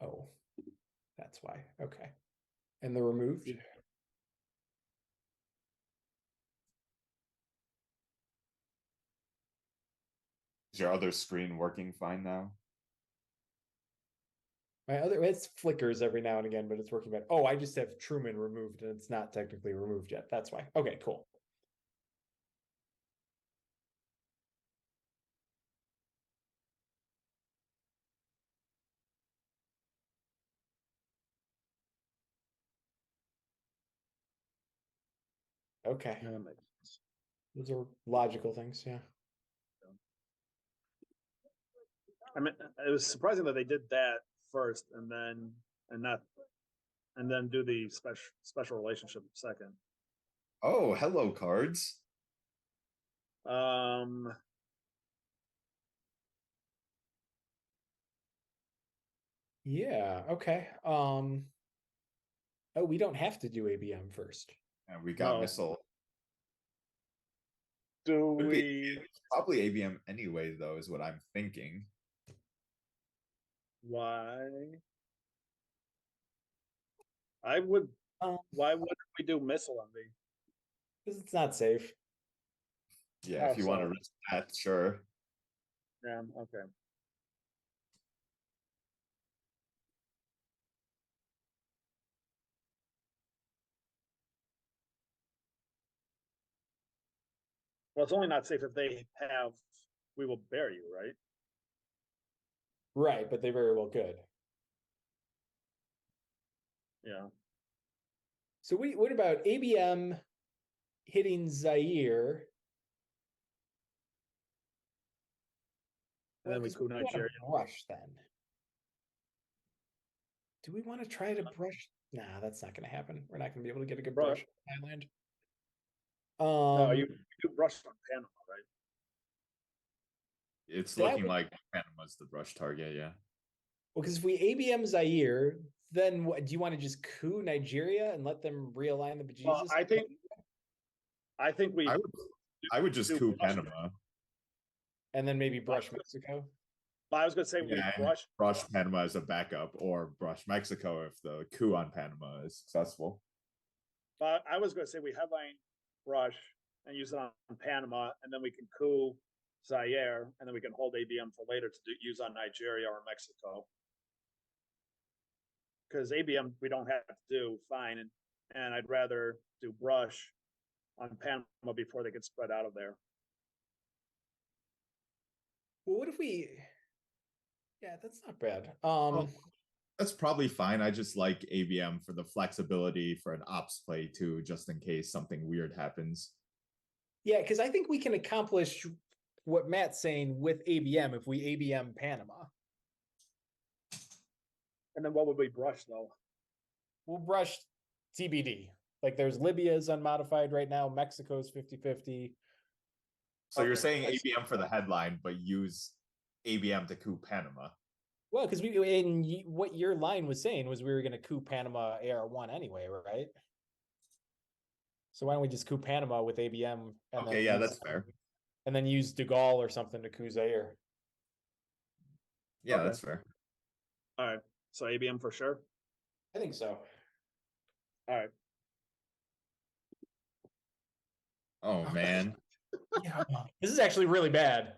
Oh, that's why. Okay. And the removed? Is your other screen working fine now? My other, it flickers every now and again, but it's working better. Oh, I just have Truman removed and it's not technically removed yet. That's why. Okay, cool. Okay. Yeah, that makes sense. Those are logical things, yeah. I mean, it was surprising that they did that first and then do the special relationship second. Oh, hello, cards. Yeah, okay. Oh, we don't have to do ABM first. And we got No. missile. Do Could be- we? Probably ABM anyway, though, is what I'm thinking. Why? I would. Why wouldn't we do missile envy? Because it's not safe. Yeah, if you want to risk that, sure. Yeah. Okay. Well, it's only not safe if they have. We will bear you, right? Right, but they very well could. Yeah. So what about ABM hitting Zaire? And then we 'cause coup wanna Nigeria. brush then. Do we want to try to brush? Nah, that's not going to happen. We're not going to be able to get a good brush in Thailand. No, you do brush on Panama, right? It's That looking would- like Panama's the brush target, yeah. Well, because if we ABM Zaire, then what, do you want to just coup Nigeria and let them realign the bejesus? Well, I think we. I would just do coup brush Panama. And then maybe brush Mexico. I was going to say we Yeah, and brush. brush Panama as a backup, or brush Mexico if the coup on Panama is successful. But I was going to say we headline brush and use it on Panama, and then we can coup Zaire, and then we can hold ABM for later to use on Nigeria or Mexico. Because ABM we don't have to do fine, and I'd rather do brush on Panama before they get spread out of there. Well, what if we? Yeah, that's not bad. That's probably fine. I just like ABM for the flexibility for an ops play too, just in case something weird happens. Yeah, because I think we can accomplish what Matt's saying with ABM, if we ABM Panama, And then what would we brush though? we'll brush TBD. Like there's Libya's unmodified right now, Mexico's 50-50. So you're Okay, saying I see. ABM for the headline, but use ABM to coup Panama. Well, because what your line was saying was we were going to coup Panama AR1 anyway, right? So why don't we just coup Panama with ABM? And Okay, then yeah, use- that's fair. And then use De Gaulle or something to coup Zaire. Yeah, Okay. that's fair. All right, so ABM for sure. I think so. All right, Oh man. Yeah. This is actually really bad.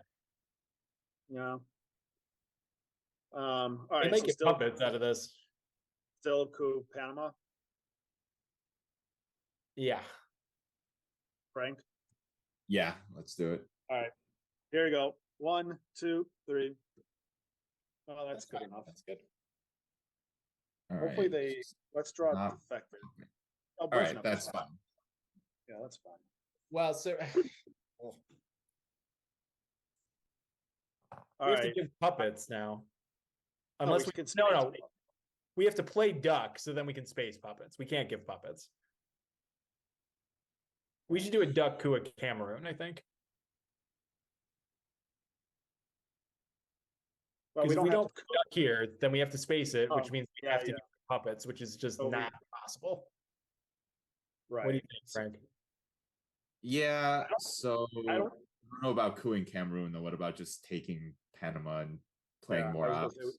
yeah. All They right, might so get still, puppets out of this. still coup Panama, Yeah. Frank. Yeah, let's do it. Here you go. 1, 2, 3. Oh, that's good fine. enough. That's good. All Hopefully right. let's draw a Not- defector. Oh, All Brezhnev right, is that's fine. Yeah, that's fine. Well, so All we have right. to give puppets now. No, Unless we we can no, space no. puppets. We have to play duck, so then we can space puppets. We can't give puppets. We should do a duck coup at Cameroon, I think. Well, Because if we have don't to put duck here, then we have to space it, which Oh, means we yeah, have to yeah. give puppets, which is just So we- not possible. right. What do you think, Frank? Yeah, so I I don't. don't know about cooing Cameroon though. What about just taking Panama and playing Yeah, more I was ops? gonna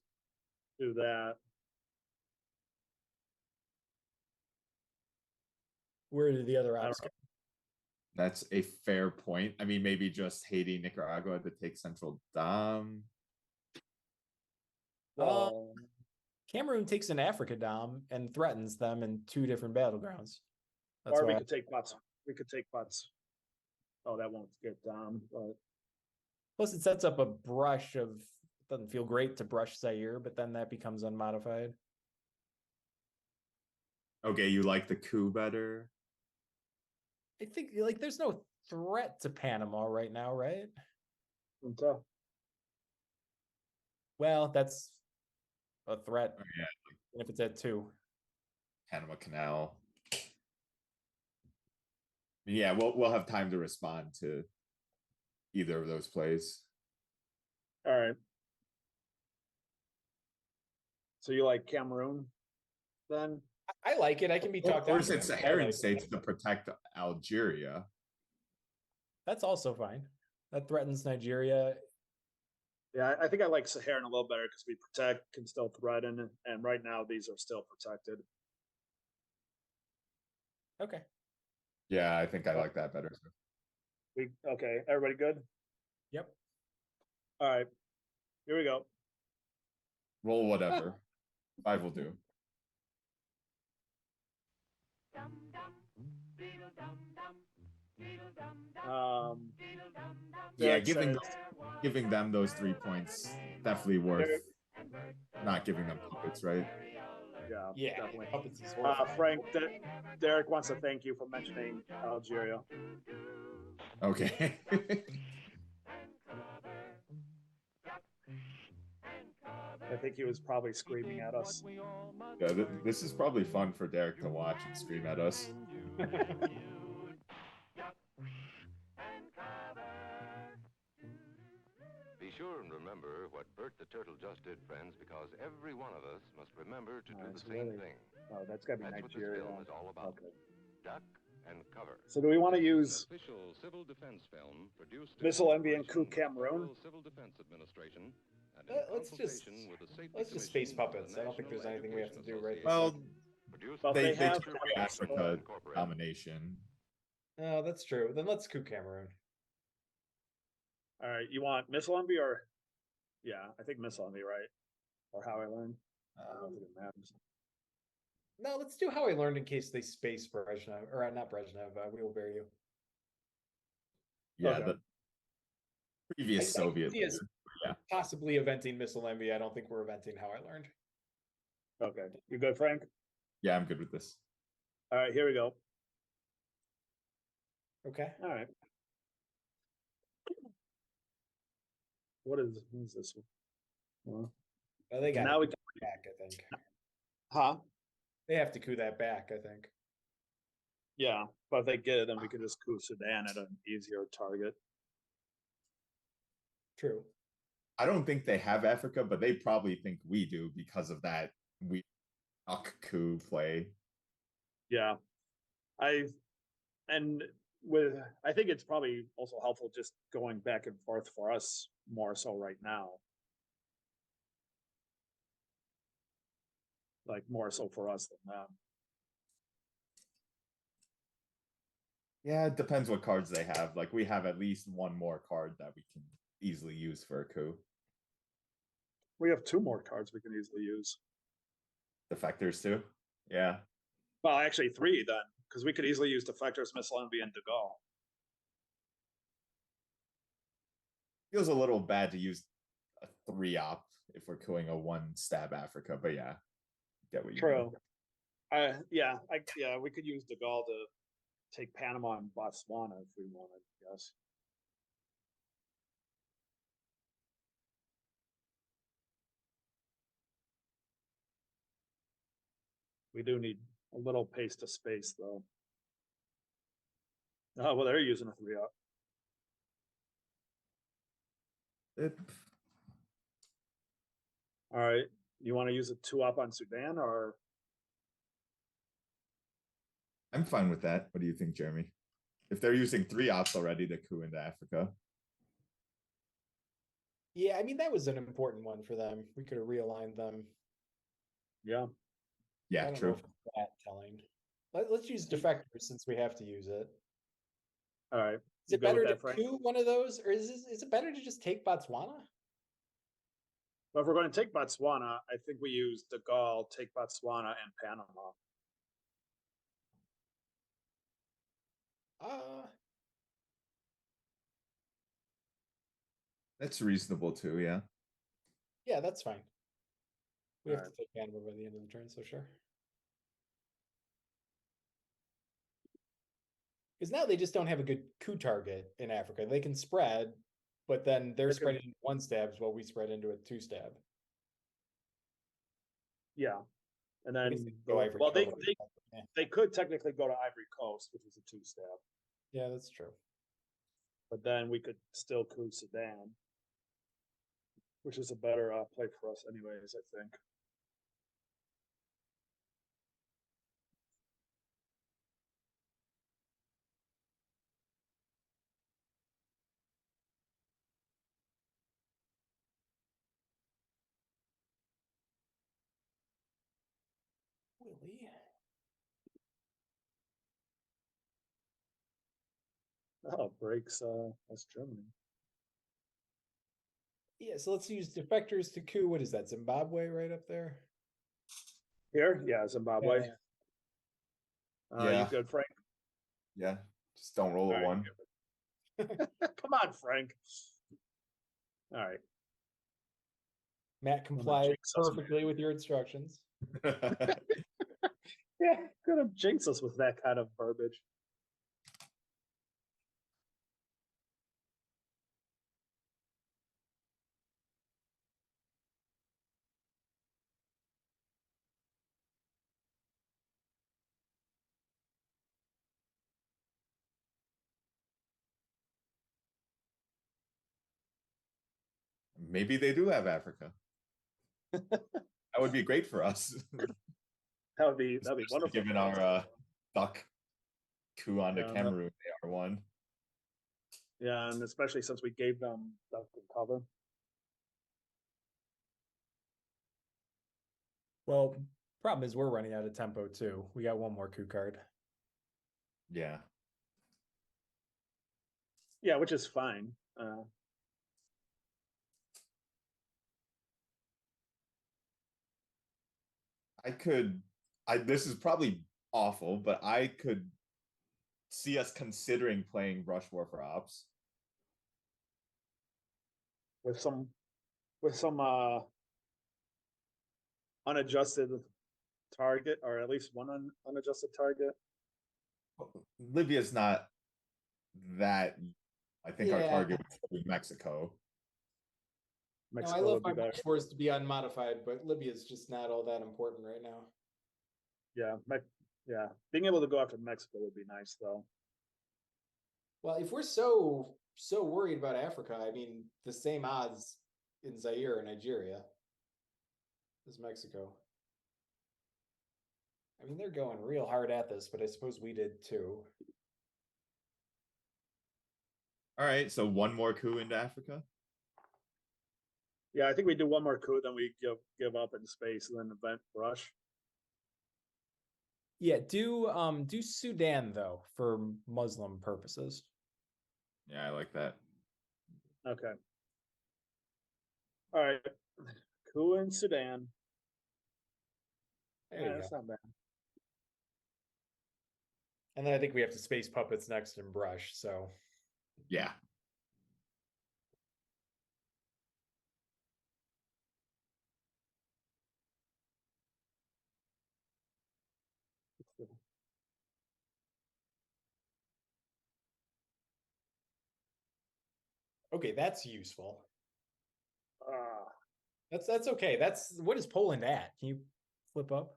do that. Where did the other I don't ops go? That's a fair point. I mean, maybe just Haiti, Nicaragua to take Central Dom. Well, Cameroon takes an Africa Dom and threatens them in 2 different battlegrounds. That's or we why. could take butts. We could take butts. Oh, that won't get down. But Plus, it sets up a brush of. Doesn't feel great to brush Zaire, but then that becomes unmodified. Okay, you like the coup better? I think like there's no threat to Panama right now, right? okay. Well, that's a threat. Oh, yeah, Even if it's at 2. Panama Canal. Yeah, we'll have time to respond to either of those plays. All right. So you like Cameroon then? I like it. I can be talked Or out is of it it. I Saharan like it. states to protect Algeria? That's also fine. That threatens Nigeria. Yeah, I think I like Saharan a little better because we protect, can still threaten, and right now these are still protected. Okay. Yeah, I think I like that better. Okay, everybody good? Yep. All right, here we go. Roll whatever. 5 will do. Yeah, Derek giving says- giving them those 3 points definitely worth not giving them puppets, right? Yeah, Yeah. definitely. Puppets is horrifying. Frank, Derek wants to thank you for mentioning Algeria. Okay. I think he was probably screaming at us. Yeah, this is probably fun for Derek to watch and scream at us. Be sure and remember what Bert the Turtle just did, friends, because every one of us must remember to do It's the same really- thing. Oh, that's gotta be That's what this Nigeria. film is all about. Okay. Duck and cover. So do we want to use Official civil defense film produced Missile Envy and Coup Cameroon? Civil Defense Administration. And Let's just space puppets. I don't think there's anything we have to do right. Well, Well, they they have took away Africa domination. Oh, that's true. Then let's coup Cameroon. All right, you want Missile Envy or? Yeah, I think Missile Envy, right? Or How I Learned. I don't think it matters. No, let's do how I learned in case they space Brezhnev, or not Brezhnev, we will bear you. Yeah, Okay. the previous I Soviet see us leader. Yeah. Possibly eventing Missile Envy. I don't think we're eventing how I learned. Okay, you good, Frank? Yeah, I'm good with this. All right, here we go. Okay. All right. who's this one? Oh, they got Now we it back, I think. Huh? They have to coup that back, I think. Yeah, but if they get it, then we could just coup Sudan at an easier target. True. I don't think they have Africa, but they probably think we do because of that we coup play. Yeah, I think it's probably also helpful just going back and forth for us more so right now. Like more so for us than them. Yeah, it depends what cards they have. Like we have at least one more card that we can easily use for a coup. We have 2 more cards we can easily use. Defectors too. Yeah. Well, actually 3 then, because we could easily use Defectors, Missile Envy, and De Gaulle. Feels a little bad to use a 3-op if we're killing a 1-stab Africa, but yeah, get what you True. Yeah, we could use De Gaulle to take Panama and Botswana if we wanted, I guess. We do need a little pace to space, though. Oh, well, they're using a 3-up. All right. You want to use a 2-up on Sudan, or? I'm fine with that. What do you think, Jeremy? If they're using 3-ops already to coup into Africa. Yeah, I mean, that was an important one for them. We could have realigned them. Yeah. I Yeah, don't know true. if it's that telling. Let's use defectors since we have to use it. All right. Is it better to coup one of those, or is it better to just take Botswana? But if we're going to take Botswana, I think we use De Gaulle, take Botswana, and Panama. That's reasonable too, yeah. Yeah, that's fine. We have Alright. to take Panama by the end of the turn, so sure. Because now they just don't have a good coup target in Africa. They can spread, but then they're spreading into 1 stabs while we spread into a 2 stab. Yeah. And then, Ivory well, Coast. they could technically go to Ivory Coast, which is a 2-stab. Yeah, that's true. But then we could still coup Sudan, which is a better play for us anyways, I think. Willie. Oh, breaks West Germany. Yeah, so let's use defectors to coup. What is that? Zimbabwe right up there? Here? Yeah, Zimbabwe. Yeah. You good, Frank? Yeah. Just don't roll a 1. Come on, Frank. All right. Matt complied perfectly with your instructions. Yeah, could have jinxed us with that kind of verbiage. Maybe they do have Africa. That would be great for us. That'd be wonderful. Given our duck coup onto Cameroon, they are 1. Yeah, and especially since we gave them duck and cover. Well, problem is we're running out of tempo too. We got 1 more coup card. Yeah. Yeah, which is fine. This is probably awful, but I could see us considering playing Rush War for Ops. With some unadjusted target, or at least one unadjusted target. Libya's not that. I think our target would be Mexico. No, I Mexico love would be my better. March Wars to be unmodified, but Libya's just not all that important right now. Yeah, yeah. Being able to go after Mexico would be nice, though. Well, if we're so worried about Africa, I mean, the same odds in Zaire and Nigeria as Mexico. I mean, they're going real hard at this, but I suppose we did too. All right, so one more coup into Africa. Yeah, I think we do one more coup, then we give up in space, and then event rush. Yeah, do Sudan though for Muslim purposes. Yeah, I like that. Okay. All right. Coup in Sudan. There Yeah, you that's go. not bad. And then I think we have to space puppets next and brush. So Yeah. okay, that's useful. Ah, That's okay. That's what is Poland at? Can you flip up?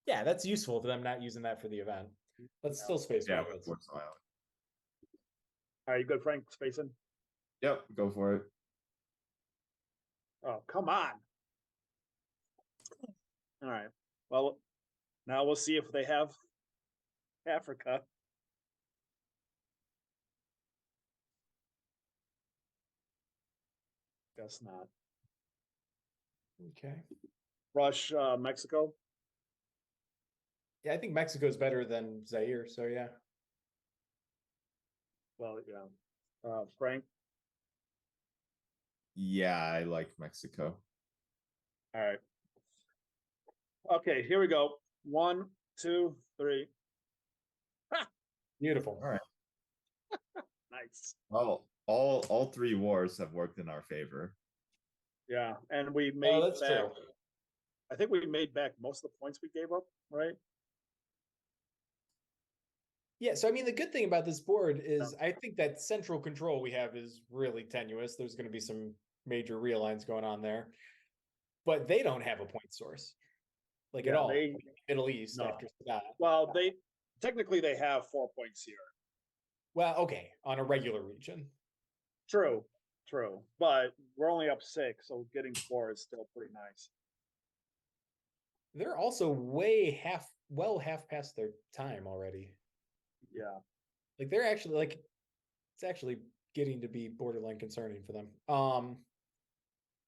Yeah, that's useful to them not using that for the event. Let's still space Yeah, puppets. with Warsaw Island. are you good, Frank? Spacing? Yep, go for it. Oh, come on. All right. Well, now we'll see if they have Africa. Guess not. Okay. Rush, Mexico. Yeah, I think Mexico's better than Zaire. So yeah. Well, yeah. Frank. Yeah, I like Mexico. All right. Okay, here we go. 1, 2, 3. Beautiful. All right. Nice. Well, all three wars have worked in our favor. Yeah, and we made Oh, that's back. true. I think we made back most of the points we gave up, right? Yeah, so I mean, the good thing about this board is I think that central control we have is really tenuous. There's going to be some major realigns going on there, but they don't have a point source, like at Yeah, all. they- Middle East no. after Sadat. Well, they technically they have 4 points here. Well, okay, on a regular region. True, but we're only up 6, so getting 4 is still pretty nice. They're also way half past their time already. Yeah. Like they're actually like it's actually getting to be borderline concerning for them.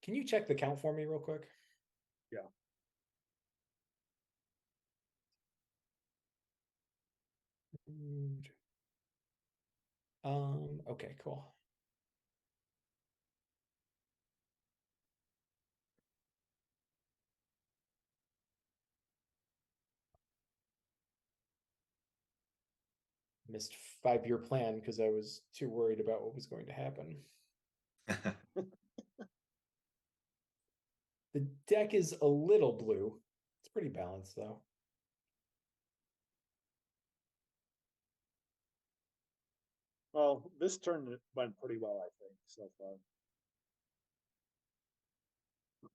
Can you check the count for me real quick? Yeah. Okay, cool. Missed 5-year plan because I was too worried about what was going to happen. The deck is a little blue. It's pretty balanced though. Well, this turn went pretty well, I think, so far.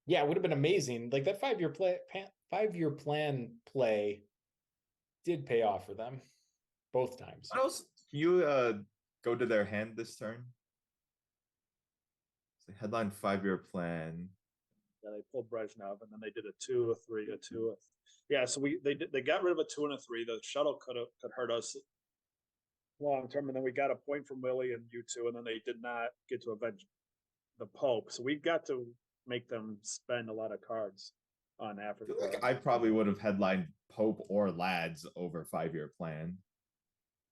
Yeah, it would have been amazing. Like that 5-year plan play did pay off for them both times. What else? Can you go to their hand this turn? So headline 5-year plan. Yeah, they pulled Brezhnev, and then they did a 2, a 3, a 2. Yeah, so they got rid of a 2 and a 3. The shuttle could hurt us long term, and then we got a point from Willie and U2, and then they did not get to avenge the Pope. So we got to make them spend a lot of cards on I Africa. feel like I probably would have headlined Pope or Lads over 5-year plan.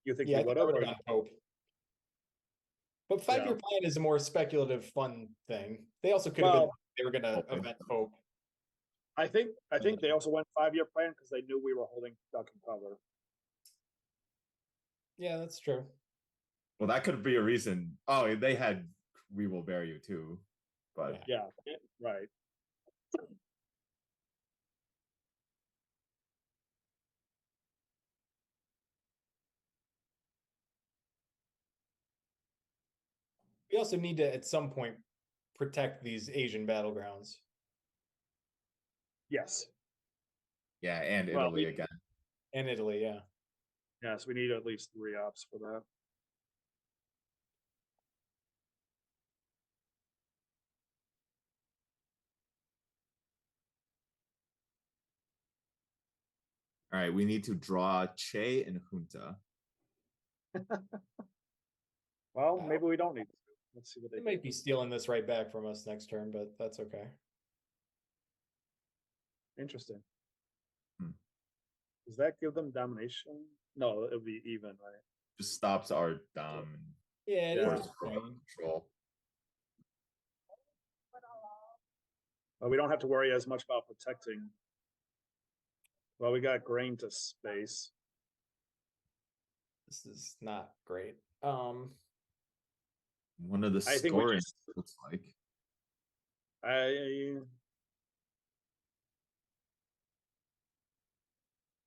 You think Yeah, they I think would I have? would have gone Pope. But 5-year Yeah. plan is a more speculative, fun thing. They also could have been they were going to Okay. event Pope. I think they also went 5-year plan because they knew we were holding duck and cover. Yeah, that's true. Well, that could be a reason. Oh, they had We Will Bear You too. But Yeah. Yeah, right. We also need to, at some point, protect these Asian battlegrounds. Yes. Yeah, and Well, Italy we- again. And Italy, yeah. Yes, we need at least 3 ops for that. All right, we need to draw Che and Junta. Well, maybe we don't need to. Let's see what They they might do. be stealing this right back from us next turn, but that's okay. Interesting. Hmm. Does that give them domination? No, it would be even, right? Just stops our dom Yeah, it Yeah. is and disappointing. control. We don't have to worry as much about protecting. Well, we got grain to space. This is not great. One of the I think we scoring just- looks like.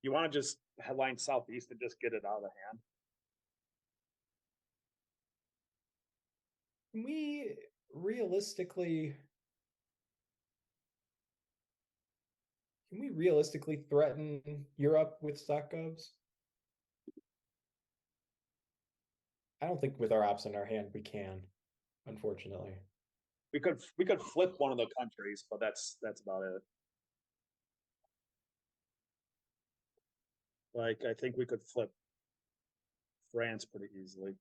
You want to just headline southeast and just get it out of hand. Can we realistically threaten Europe with stock govs? I don't think with our ops in our hand we can, unfortunately. We could flip one of the countries, but that's about it. Like, I think we could flip France pretty easily.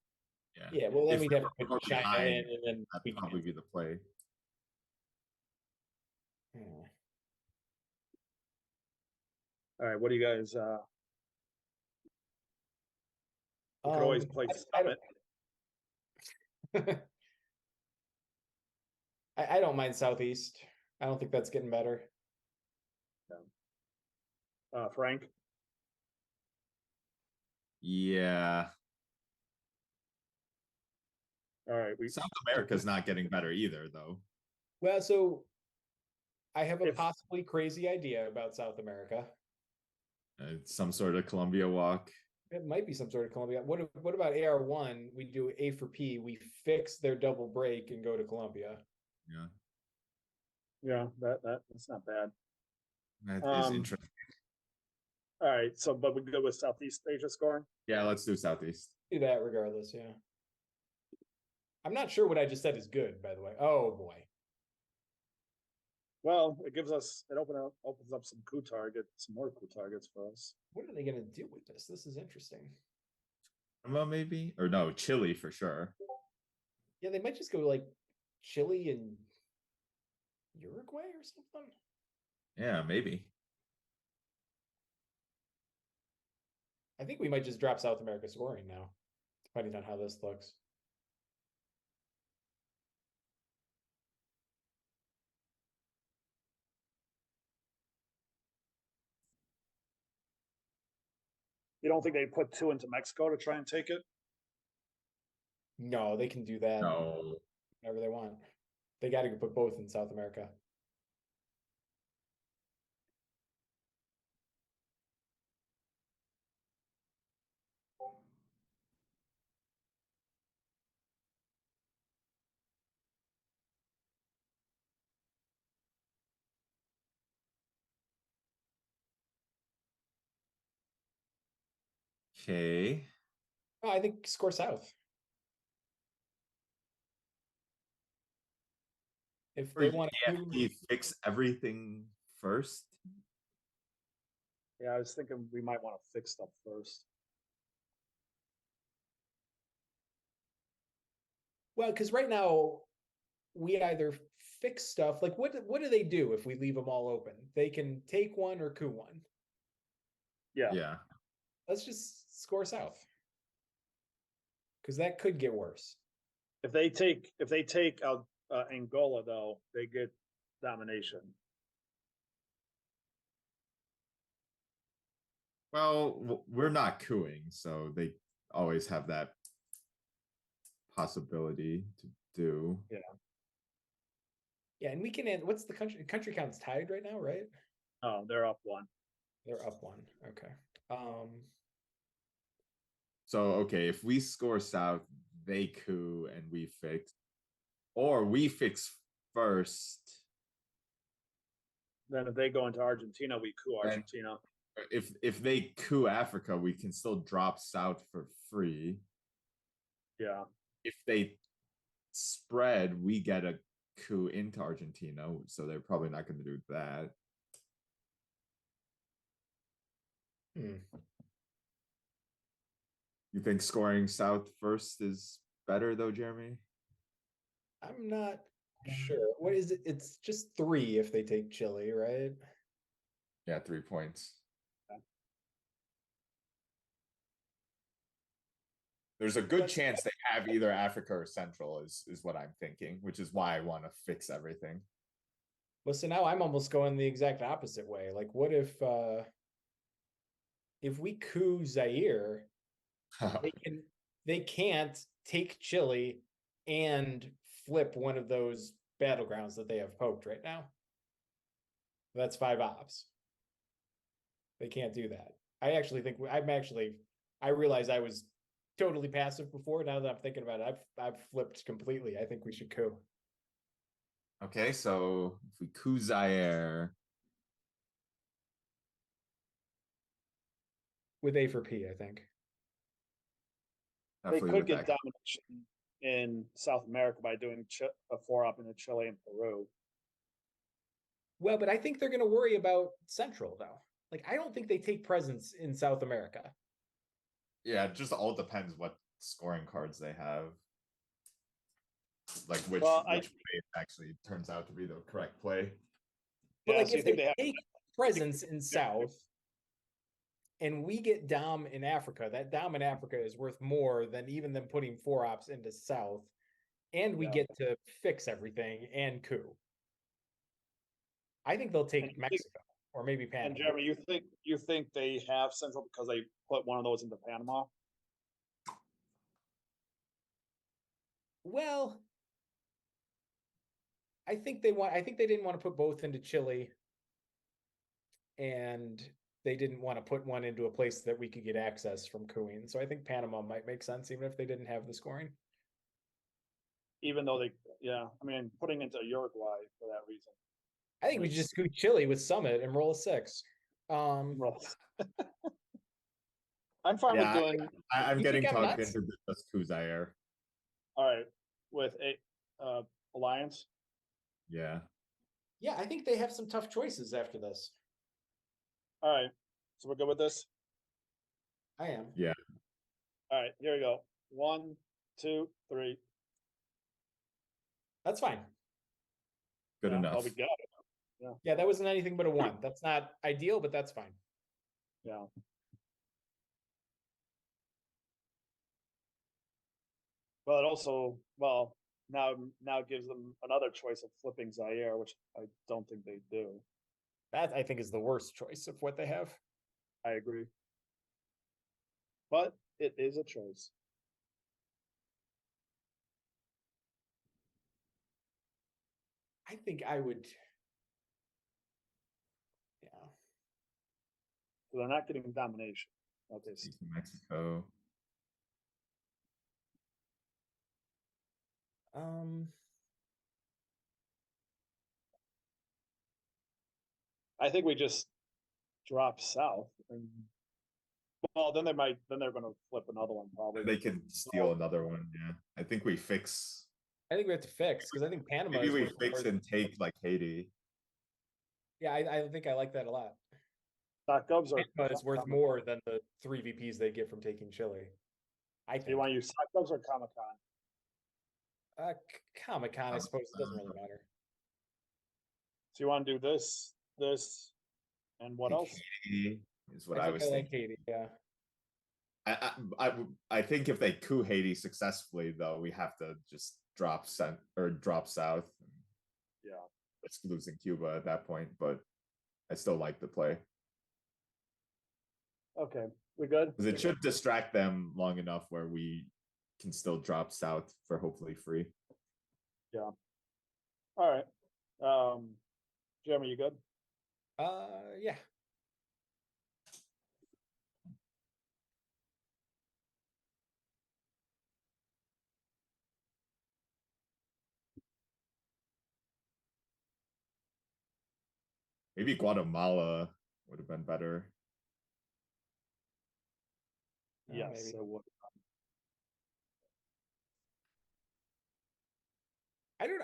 Yeah, well then If we'd have to we're put China behind, in, and then that'd we probably be the play. Hmm. All right, what do you guys? We could always play I Summit. I don't mind Southeast. I don't think that's getting better. Frank. Yeah. All right, we South America's not getting better either, though. Well, so I have a If- possibly crazy idea about South America. Some sort of Columbia walk. It might be some sort of Columbia. What about AR1? We do A for P. We fix their double break and go to Columbia. Yeah, yeah, that's not bad. that is Um, interesting. All right, so but we go with Southeast Asia scoring. Yeah, let's do Southeast. Do that regardless, yeah. I'm not sure what I just said is good, by the way. Oh boy. Well, it opens up some more coup targets for us. What are they gonna do with this? This is interesting. Well, maybe or no, Chile for sure. Yeah, they might just go like Chile and Uruguay or something. Yeah, maybe. I think we might just drop South America scoring now, depending on how this looks. You don't think they put 2 into Mexico to try and take it? No, they can do that No. whenever they want. They got to put both in South America. Okay. Oh, I think score South. If they want to, AFP fix everything first. Yeah, I was thinking we might want to fix stuff first. well, because right now we either fix stuff like what do they do if we leave them all open? They can take one or coup one. Yeah. Yeah. Let's just score South because that could get worse. If they take out Angola though, they get domination. Well, we're not cooing, so they always have that possibility to do. Yeah, and we can end. What's the country count's tied right now, right? Oh, they're up 1. They're up 1. Okay. So okay, if we score South, they coup and we fix, or we fix first. Then if they go into Argentina, we coup Then- Argentina. If they coup Africa, we can still drop south for free. Yeah. If they spread, we get a coup into Argentina, so they're probably not going to do that. You think scoring south first is better though, Jeremy? I'm not sure. What is it? It's just 3 if they take Chile, right? Yeah, 3 points. There's a good chance they have either Africa or Central is what I'm thinking, which is why I want to fix everything. Well, so now I'm almost going the exact opposite way. Like, what if we coup Zaire, they can't take Chile and flip one of those battlegrounds that they have poked right now. That's 5 ops. They can't do that. I actually think I realized I was totally passive before. Now that I'm thinking about it, I've flipped completely. I think we should coup. Okay, so if we coup Zaire, With A for P, I think. They definitely could with get that. domination in South America by doing a 4-up into Chile and Peru. Well, but I think they're going to worry about Central, though. Like, I don't think they take presence in South America. Yeah, it just all depends what scoring cards they have. Like which Well, way it actually turns out to be the correct play. But Yeah, like, so you if think they they have- take presence in South, and we get Dom in Africa, that Dom in Africa is worth more than even them putting 4 ops into South, and we Yeah. get to fix everything and coup. I think they'll And take you think- Mexico or maybe Panama. And Jeremy, you think they have Central because they put one of those into Panama? Well, I think they didn't want to put both into Chile, and they didn't want to put one into a place that we could get access from cooing. So I think Panama might make sense even if they didn't have the scoring. Even though I mean, putting into Uruguay for that reason. I think we just go Chile with Summit and roll a 6. Well, I'm fine Yeah, with doing I'm You getting think I'm talked nuts? into just coup Zaire. all right with a alliance. Yeah. Yeah, I think they have some tough choices after this. All right, so we're good with this. I am. All right, here we go. 1, 2, 3. That's fine. Good Yeah, enough. Oh, we got it. Yeah, that wasn't anything but a 1. That's not ideal, but that's fine. Yeah. Well, it also now gives them another choice of flipping Zaire, which I don't think they do. That I think is the worst choice of what they have. I agree, but it is a choice. I think I would. Yeah. So they're not getting domination. Okay, so Mexico. I think we just drop south, and well, then they're going to flip another one probably. They can steal another one. Yeah, I think we fix. I think we have to fix because I think Panama. Maybe is we worth fix more- and take like Haiti. Yeah, I think I like that a lot. Stock Cubs are. Panama is worth more than the 3 VPs they get from taking Chile. I Do you think. want to use Stock Cubs or Comic Con? Comic-Con, I suppose it doesn't really matter. So you want to do this, and what Take else? Haiti is what I think was like thinking. Haiti, yeah. I think if they coup Haiti successfully, though, we have to just drop south. Yeah. It's losing Cuba at that point, but I still like the play Okay, we good? because it should distract them long enough where we can still drop south for hopefully free. All right. Jeremy, you good? Yeah. Maybe Guatemala would have been better. Yes, maybe. it would.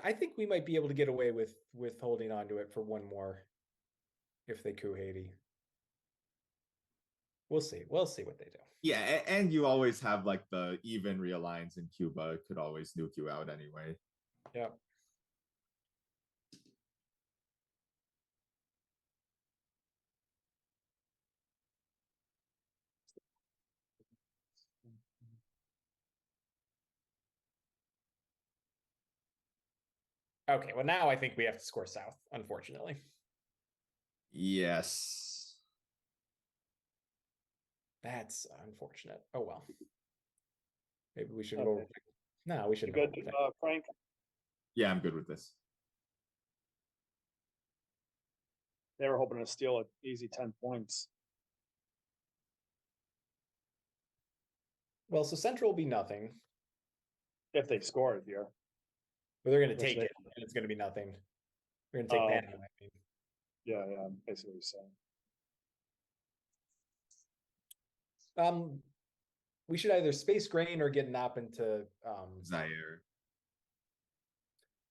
I think we might be able to get away with holding on to it for one more if they coup Haiti. We'll see. We'll see what they do. Yeah, and you always have like the even realigns in Cuba. It could always nuke you out anyway. Yeah. Okay, well now I think we have to score south, unfortunately. Yes. That's unfortunate. Oh well. Maybe we should Okay. go. No, we should You go. good, Frank? Yeah, I'm good with this. They were hoping to steal an easy 10 points. Well, so Central will be nothing, If they scored here. but they're going to Which take they- it, and it's going to be nothing. They're going to take Oh, Panama. I mean. Yeah, basically what you're saying. We should either space grain or get Nop into Zaire.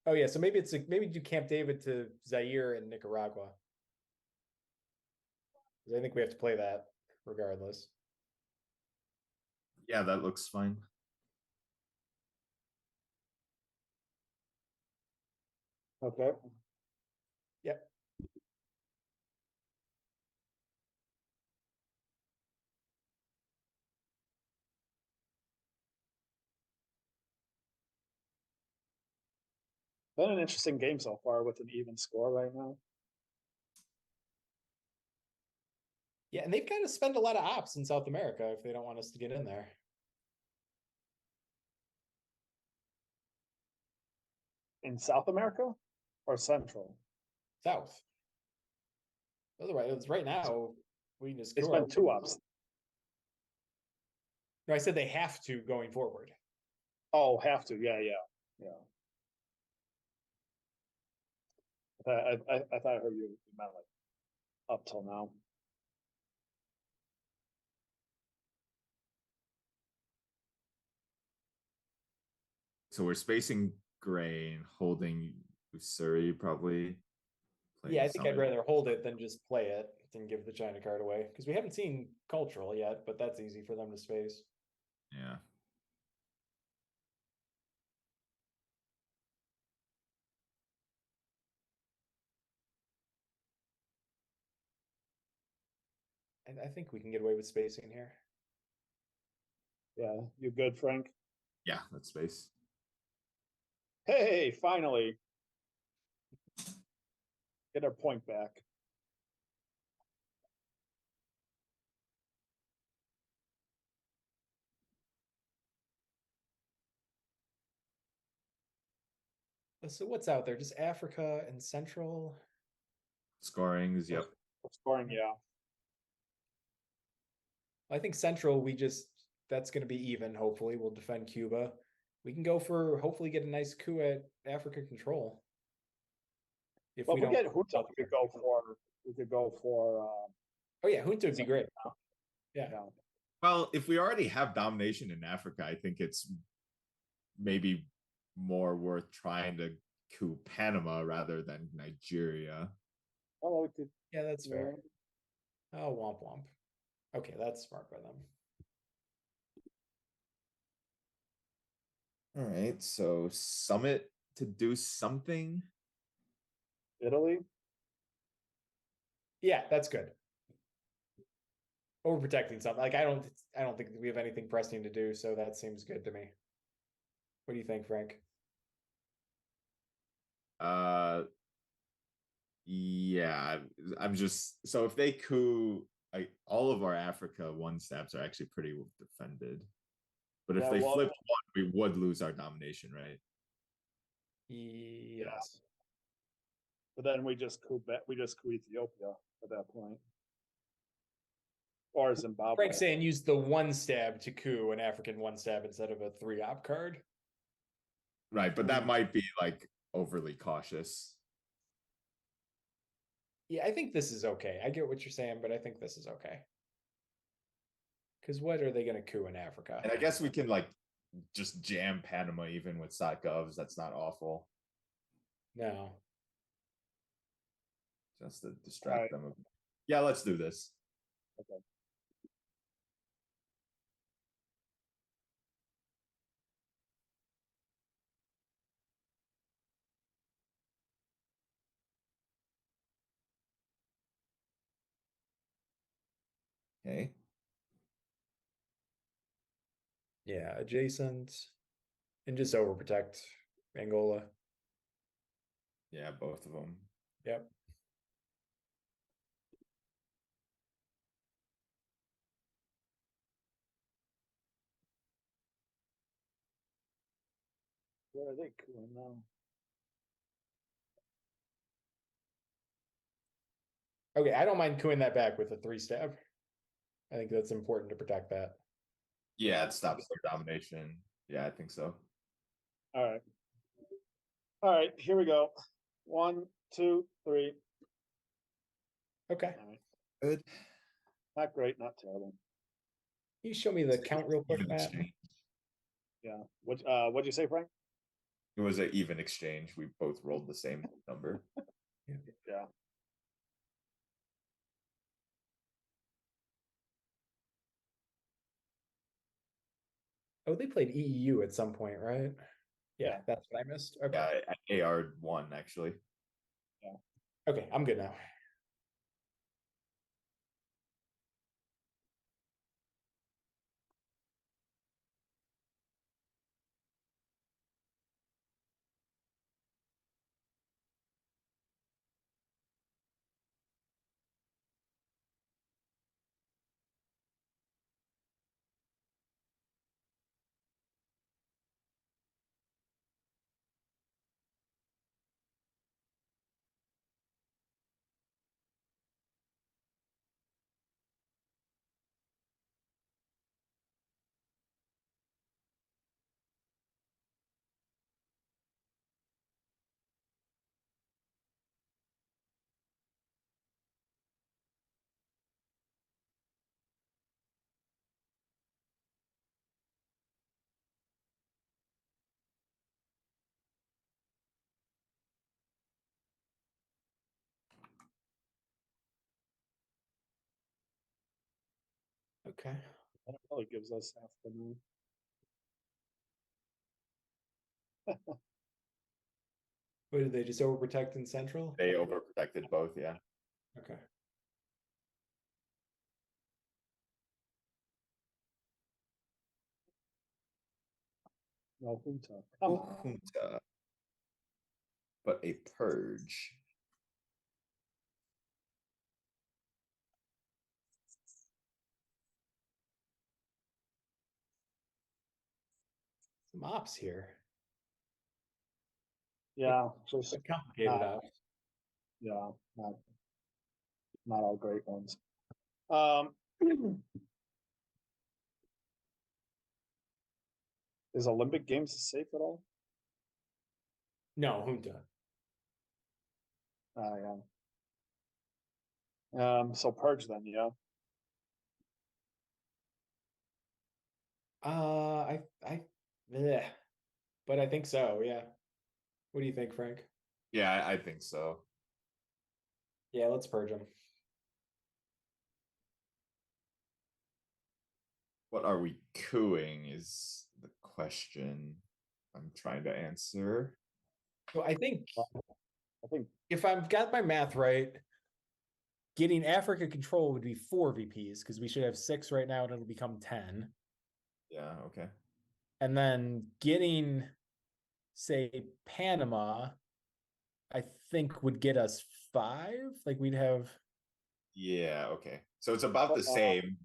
Oh yeah, so maybe maybe do Camp David to Zaire and Nicaragua. 'Cause I think we have to play that regardless. Yeah, that looks fine. Okay. Yep. Been an interesting game so far with an even score right now. Yeah, and they've got to spend a lot of ops in South America if they don't want us to get in there. In South America or Central? South. Otherwise, right now we can just They go spent out. 2 ups. No, I said they have to going forward. Oh, have to. Yeah. I thought I heard you meant like up till now. So we're spacing grain, holding Surrey probably. Yeah, I think I'd Summit. rather hold it than just play it than give the China card away because we haven't seen cultural yet, but that's easy for them to space. Yeah. I think we can get away with spacing here. Yeah, you good, Frank? Yeah, that's space. Hey, finally. Get our point back. So what's out there? Just Africa and Central. Scorings, yep. Scoring, yeah. I think Central, that's going to be even. Hopefully, we'll defend Cuba. We can go for hopefully get a nice coup at Africa control. If But we we don't, get Junta, we could go for. oh yeah, Junta would be great. Yeah. Yeah. Well, if we already have domination in Africa, I think it's maybe more worth trying to coup Panama rather than Nigeria. Oh, we could. Yeah, that's fair. Oh, womp womp. Okay, that's smart by them. All right, so Summit to do something. Italy. Yeah, that's good. Overprotecting something. Like I don't think we have anything pressing to do, so that seems good to me. What do you think, Frank? Yeah, I'm just so if they coup, all of our Africa one stabs are actually pretty well defended. But if Yeah, they well- flipped one, we would lose our domination, right? Yes. But then we just coup Ethiopia at that point. Or Zimbabwe. Frank's saying use the one stab to coup an African one stab instead of a 3-op card. Right, but that might be like overly cautious. Yeah, I think this is okay. I get what you're saying, but I think this is okay. Because what are they going to coup in Africa? And I guess we can like just jam Panama even with .govs. That's not awful. No. Just to distract Alright. them. Yeah, let's do this. Okay. Okay. Yeah, adjacent. And just overprotect Angola. Yeah, both of them. Yep. Where are they cooling now? Okay, I don't mind cooing that back with a 3-stab. I think that's important to protect that. Yeah, it stops their domination. Yeah, I think so. Alright. Alright, here we go. 1, 2, 3. Okay. Alright. Good. Not great, not terrible. Can you show me the count real quick, Even Matt? exchange. Yeah. What'd you say, Frank? It was an even exchange. We both rolled the same number. Yeah. Oh, they played EEU at some point, right? Yeah, Yeah. that's what I missed. Okay. Yeah, AR1 actually. Okay, I'm good now. Okay. That probably gives us half the moon. What did they just overprotect in Central? They overprotected both, yeah. Okay. No junta. Come No on. junta, but a purge. Some ops here. Yeah, just Some complicated not, ops. yeah, not all great ones. Is Olympic Games safe at all? No, junta. Yeah. So purge then, yeah. Yeah. But I think so, yeah. What do you think, Frank? Yeah, I think so. Yeah, let's purge them. What are we cooing is the question I'm trying to answer. So I think think if I've got my math right, getting Africa control would be 4 VPs because we should have 6 right now and it'll become 10. Yeah, okay. And then getting, say, Panama, I think would get us 5. Like we'd have, Yeah, okay. So it's about the same.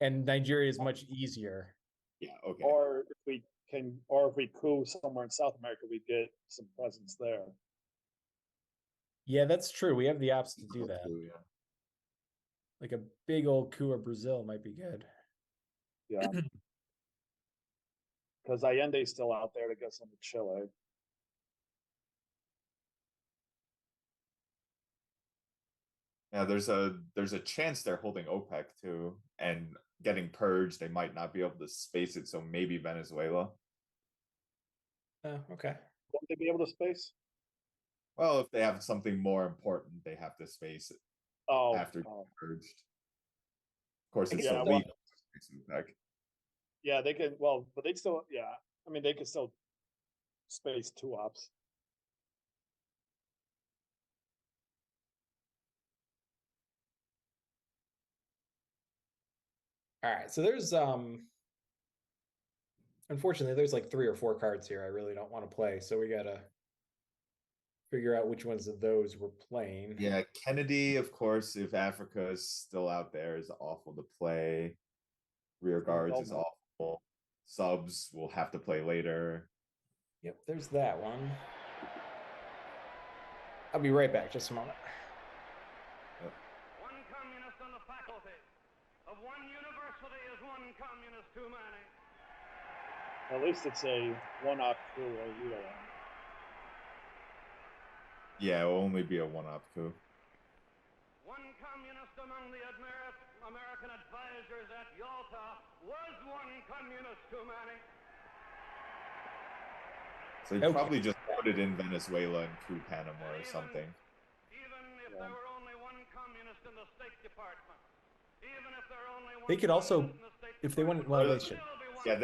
and Nigeria is much easier. Yeah, okay. or if we coup somewhere in South America, we get some presence there. Yeah, that's true. We have the ops to do that. Yeah. Like a big old coup of Brazil might be good. Yeah. Because Allende's still out there to get some to Chile. Yeah, there's a chance they're holding OPEC too, and getting purged. They might not be able to space it, so maybe Venezuela. Okay. Won't they be able to space? Well, if they have something more important, they have to space it Oh, after oh. purged. Of course, it's Yeah, illegal. Yeah, they can. Well, but they'd still. Yeah, I mean, they could still space 2 ops. All right, so there's unfortunately there's like 3 or 4 cards here I really don't want to play, so we gotta figure out which ones of those we're playing. Yeah, Kennedy, of course, if Africa is still out there, is awful to play. Rear guards is awful. Subs will have to play later. Yep, there's that one. I'll be right back, just a moment. One communist on the faculty of one university is one communist too many. At least it's a 1-op crew or zero. Yeah, it will only be a 1-op coup. One communist among the American advisors at Yalta was one communist too many. So you probably just put it in Venezuela and coup Panama or something. Even if there were only one communist in the State Department, even if there were only one They could also, if they want, well, they should. Yeah,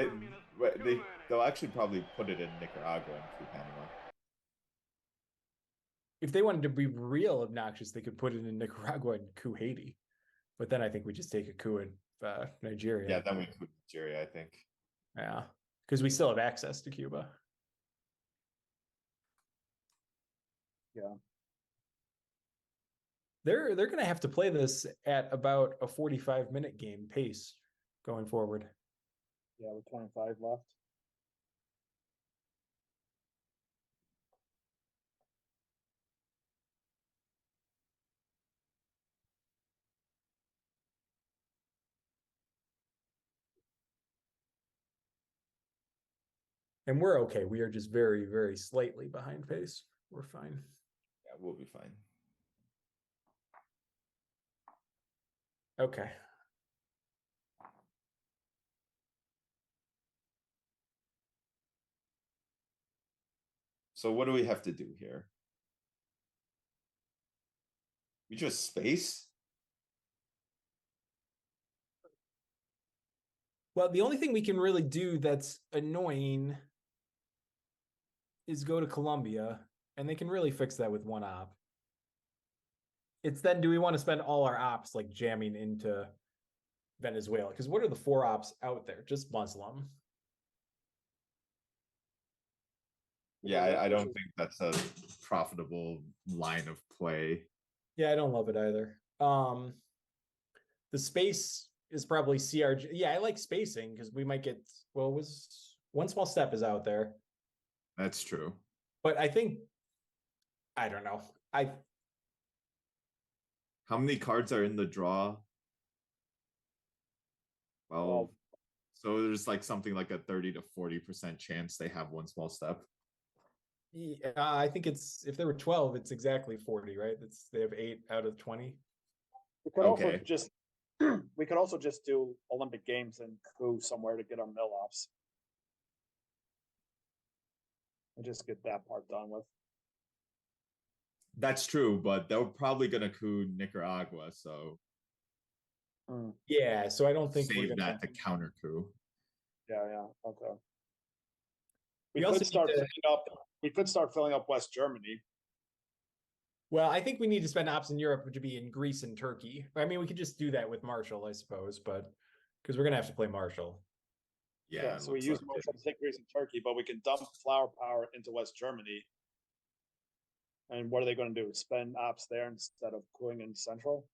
they'll actually probably put it in Nicaragua and coup Panama. If they wanted to be real obnoxious, they could put it in Nicaragua and coup Haiti. But then I think we just take a coup in Nigeria. Yeah, then we coup Nigeria, I think. Yeah, because we still have access to Cuba. Yeah. They're going to have to play this at about a 45-minute game pace going forward. Yeah, with 25 left. And we're okay. We are just very, very slightly behind pace. We're fine. Yeah, we'll be fine. Okay. So what do we have to do here? We just space? Well, the only thing we can really do that's annoying is go to Colombia, and they can really fix that with 1-op. It's then, do we want to spend all our ops like jamming into Venezuela? Because what are the 4 ops out there? Just Muslim. Yeah, I don't think that's a profitable line of play. Yeah, I don't love it either. The space is probably CRG. Yeah, I like spacing because we might get, well, was One Small Step is out there. That's true. But I think, I don't know. How many cards are in the draw? Well, so there's like something like a 30 to 40% chance they have One Small Step. Yeah, I think it's, if there were 12, it's exactly 40, right? They have 8 out of 20. We could also just we could also just do Olympic Games and coup somewhere to get our mill ops. And just get that part done with. That's true, but they're probably gonna coup Nicaragua, so yeah. So I don't think save that to counter coup. Yeah, okay. We could start filling up West Germany. Well, I think we need to spend ops in Europe to be in Greece and Turkey. I mean, we could just do that with Marshall, I suppose, but because we're gonna have to play Marshall. Yeah, so we use Marshall to take Greece and Turkey, but we can dump flower power into West Germany. And what are they going to do? Spend ops there instead of cooling in Central?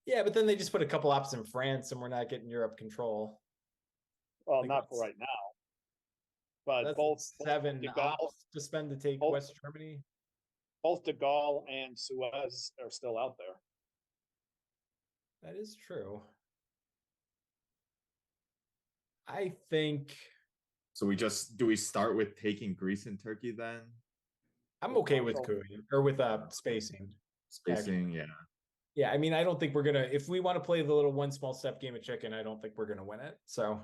Yeah, but then they just put a couple ops in France, and we're not getting Europe control. Well, not for right now. But that's both 7 ops to spend to take West Germany. Both De Gaulle and Suez are still out there. That is true. I think. So do we start with taking Greece and Turkey then? I'm okay with cooing or with spacing. spacing. Yeah. Yeah, I mean, I don't think we're gonna. If we want to play the little one small step game of chicken, I don't think we're gonna win it. So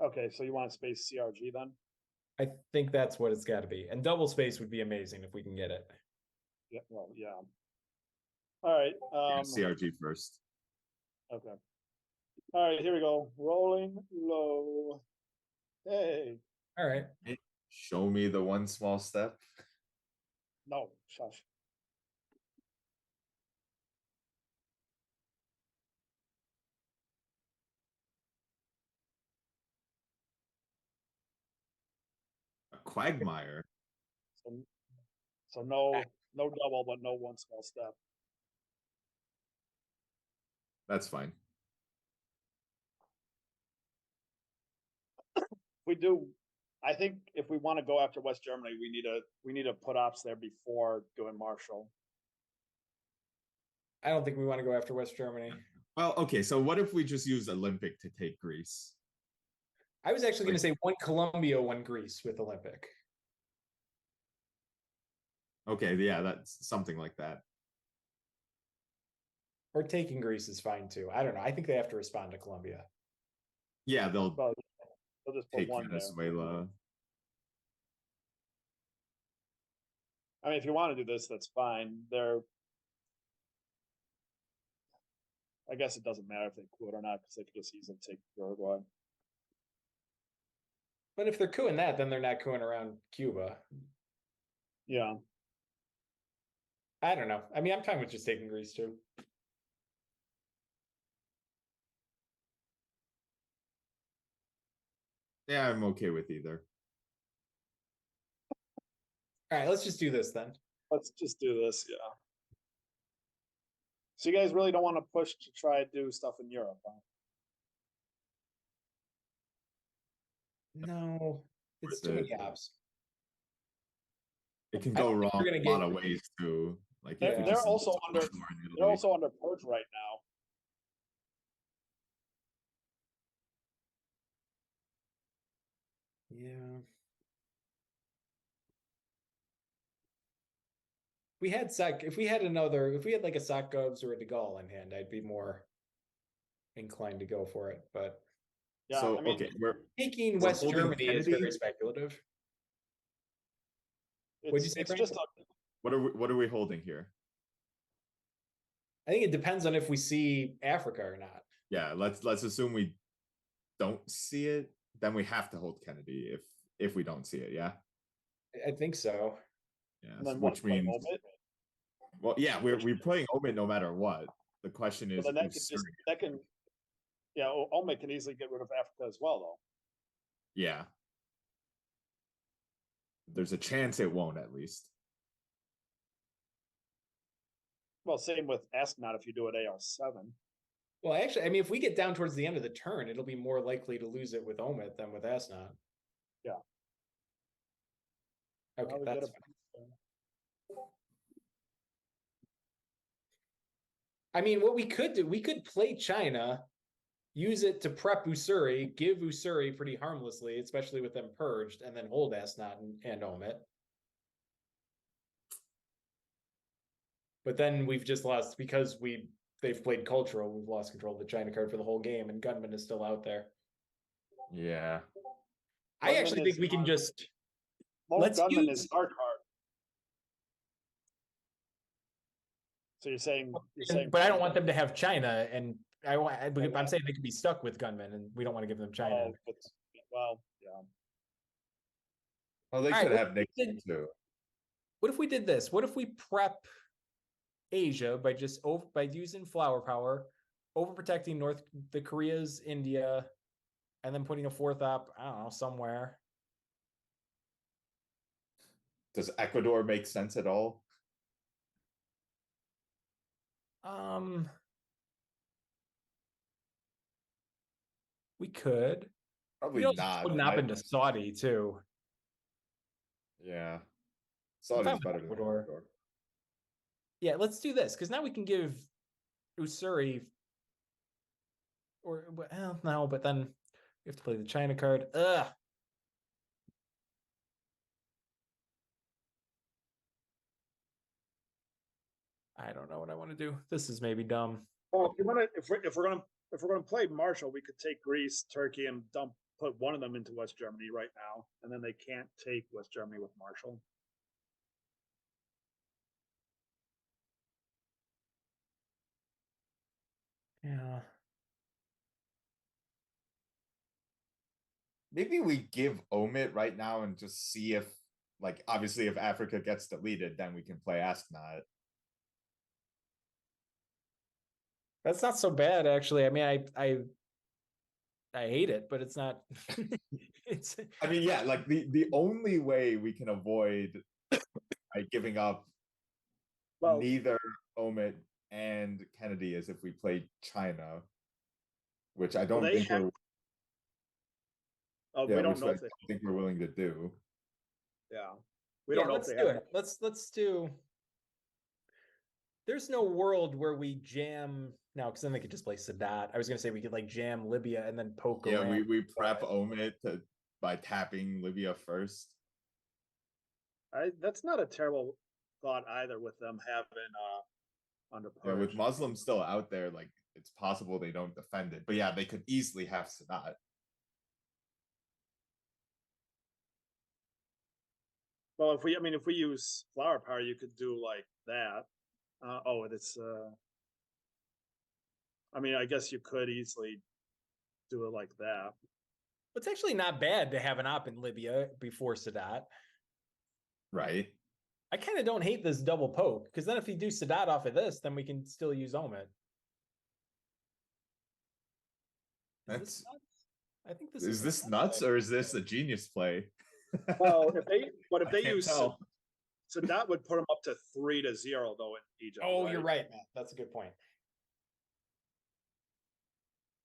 Okay, so you want to space CRG then? I think that's what it's got to be. And double space would be amazing if we can get it. Yeah, well, yeah. All right, Yeah, CRG first. okay. All right, here we go. Rolling low. Hey, All right. Show me the one small step. no, shush. A quagmire. So no double, but no one small step. That's fine. We do. I think if we want to go after West Germany, we need to put ops there before doing Marshall. I don't think we want to go after West Germany. Well, okay. So what if we just use Olympic to take Greece? I was actually going to say one Colombia, one Greece with Olympic. Okay, yeah, that's something like that. Or taking Greece is fine too. I don't know. I think they have to respond to Colombia. Yeah, they'll Well, they'll just put take one there. Venezuela. I mean, if you want to do this, that's fine. I guess it doesn't matter if they quit or not because they could just easily take Uruguay. But if they're cooing that, then they're not cooing around Cuba. Yeah. I don't know. I mean, I'm fine with just taking Greece too. Yeah, I'm okay with either. All right, let's just do this then. Let's just do this. Yeah. So you guys really don't want to push to try to do stuff in Europe, huh? No, it's too many ops. It can I go don't think wrong we're gonna a lot get- of ways too. Like They're, if we they're just also under explore in they're Italy. also under purge right now. Yeah. We had Sac. If we had like a Sac Govs or a De Gaulle in hand, I'd be more inclined to go for it. But Yeah, So I mean, okay, we're taking We're West holding Germany is Kennedy? very speculative. it's, What'd you say, it's Frank? just a, what are we holding here? I think it depends on if we see Africa or not. Yeah, let's assume we don't see it, then we have to hold Kennedy if we don't see it, yeah. I think so. Yeah, and then what, which play means Omid? well, yeah, we're playing Omen no matter what. The question But is then who's that can yeah, Omid can easily get rid of Africa as well, though. yeah. There's a chance it won't, at least. Well, same with Ascot if you do it AR7. Well, actually, I mean, if we get down towards the end of the turn, it'll be more likely to lose it with Omid than with Asnot. Yeah. Okay, Well, we that's get fine. I mean, what we could do, we could play China, use it to prep Usuri, give Usuri pretty harmlessly, especially with them purged, and then hold Asnot and Omid. But then we've just lost because they've played cultural. We've lost control of the China card for the whole game, and Gunman is still out there. Yeah. I Gunman actually think is we can not- just Most Let's Gunman use- is our card. So you're saying, but I don't want them to have China, and I'm saying they could be stuck with Gunman, and we don't want to give them China. Oh, well, yeah. Well, they All could right, have Nixon too. What if we did this? What if we prep Asia by using flower power, overprotecting the Koreas, India, and then putting a fourth up, I don't know, somewhere. Does Ecuador make sense at all? We could. Probably We also not. put Nop into Saudi too. Yeah. I'm Saudi's fine with better than Ecuador. Ecuador. Yeah, let's do this because now we can give Usuri. Or well, no, but then we have to play the China card. Ugh. I don't know what I want to do. This is maybe dumb. Well, if we're gonna play Marshall, we could take Greece, Turkey, and put one of them into West Germany right now, and then they can't take West Germany with Marshall. Yeah. Maybe we give Omit right now and just see if, like, obviously if Africa gets deleted, then we can play Ask Not. That's not so bad, actually. I mean, I hate it, but it's not. It's. I mean, yeah, like the only way we can avoid like giving up Well, neither Omit and Kennedy is if we play China, which I don't they think have- we're. we Yeah, don't which know I if they. don't think we're willing to do. Yeah, we Yeah, don't know if let's they do have. it. Let's do. There's no world where we jam now, because then they could just play Sadat. I was gonna say we could like jam Libya and then poke Yeah, Iran. we prep Omit by tapping Libya first. That's not a terrible thought either, with them having under Yeah, with purge. Muslims still out there, like it's possible they don't defend it. But yeah, they could easily have Sadat. Well, if we use flower power, you could do like that. It's. I mean, I guess you could easily do it like that. It's actually not bad to have an op in Libya before Sadat. Right. I kind of don't hate this double poke, because then if you do Sadat off of this, then we can still use Omit. That's. I think this Is this nuts or is this a genius play? Well, if they I can't use tell. so that would put them up to 3-0 though in Egypt. Oh, you're right, Matt. That's a good point.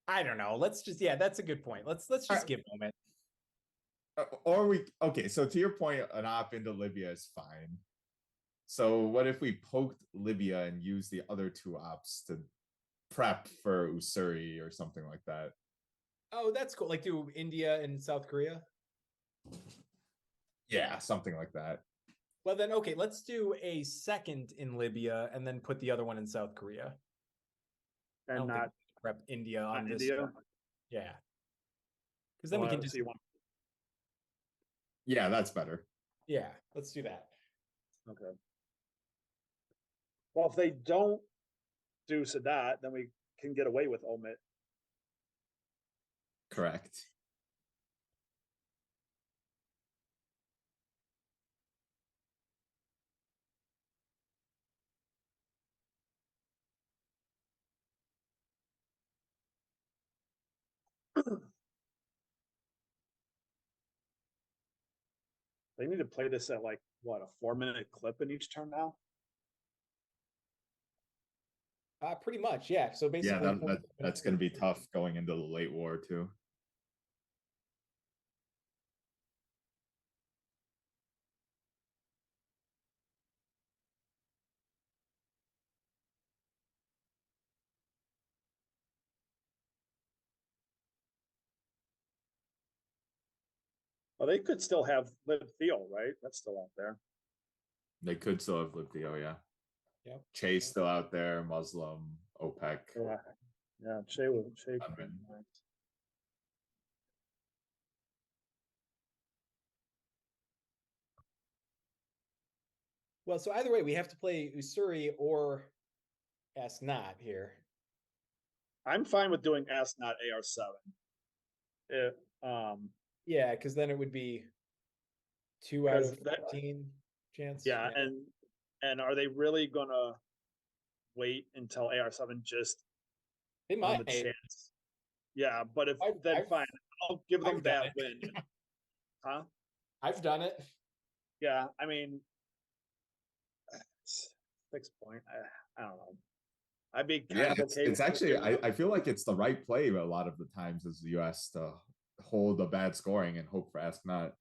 I don't know. Let's just that's a good point. Let's just give Omit. Or we okay. So to your point, an op into Libya is fine. So what if we poked Libya and used the other two ops to prep for Usuri or something like that? Oh, that's cool. Like do India and South Korea? Yeah, something like that. Well, then, okay, let's do a second in Libya and then put the other one in South Korea. And not prep India on this. India. Yeah. Because then we can just. Yeah, that's better. Yeah, let's do that. Okay. Well, if they don't do Sadat, then we can get away with Omit. Correct. They need to play this at like what, a 4-minute clip in each turn now? Pretty much, yeah. So basically, Yeah, that's going to be tough going into the late war too. Well, they could still have Liv Theo, right? That's still out there. They could still have Libya, yeah. Yep. Chase still out there, Muslim, OPEC. Yeah, Che would be Unwritten. nice. Well, so either way, we have to play Usuri or Ask Not here. I'm fine with doing Ask Not AR7. Yeah, because then it would be 2 out 'Cause of that- 15 chance. Yeah, and are they really gonna wait until AR7 just they on might. the chance? Yeah, but if I've- then I've- fine, I'll give them I've done that win. Huh? I've done it. Yeah, I mean, 6 point. I don't know. I'd be kind Yeah, of okay. it's actually I feel like it's the right play a lot of the times as the US to hold a bad scoring and hope for Ask Not.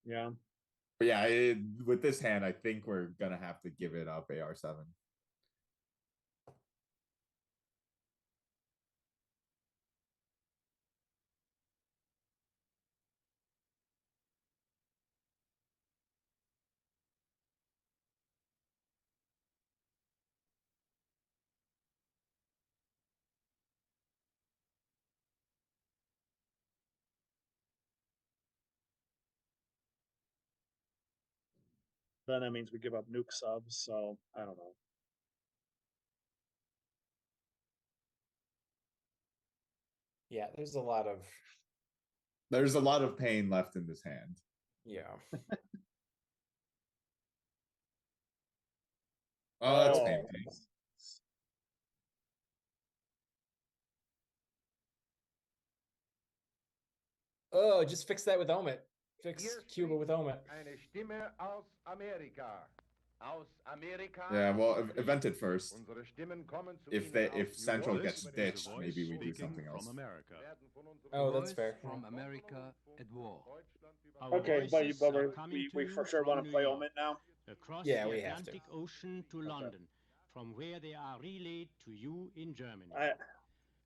Yeah. But yeah, with this hand, I think we're gonna have to give it up AR7. then that means we give up nuke subs. So I don't know. Yeah, there's a lot of There's a lot of pain left in this hand. yeah. Oh, that's Oh. painful. Oh, just fix that with Omit. Fix Cuba with Omit. Eine Stimme aus Amerika. Aus Amerika. Yeah, well, event it first. Unsere Stimmen kommen zu If Ihnen aus if Central New York. gets ditched, maybe we do something else. Oh, that's fair. From America at war. Okay, we for sure want to play Omit now. Across Yeah, the we have to. Atlantic Ocean to London, from where they are relayed to you in Germany.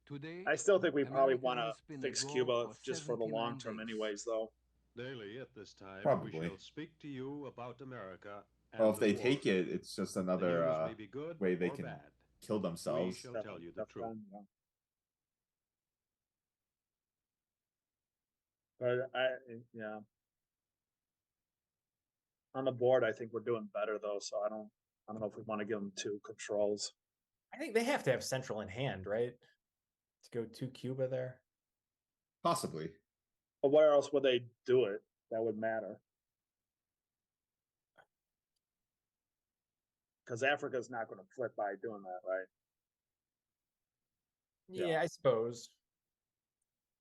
Today, I still think we probably America want has to been fix at war Cuba for just for the 79 long term, days. anyways. Though. Daily at this time, Probably. we shall speak to you about America. Well, if and they the take war. it, it's just The another news may be good way they or can bad. kill We themselves. shall tell you the That's truth. fine, yeah. But yeah. On the board, I think we're doing better though, so I don't know if we want to give them 2 controls. I think they have to have Central in hand, right? To go to Cuba there. Possibly. But where else would they do it? That would matter. Because Africa's not going to flip by doing that, right? Yeah, I suppose.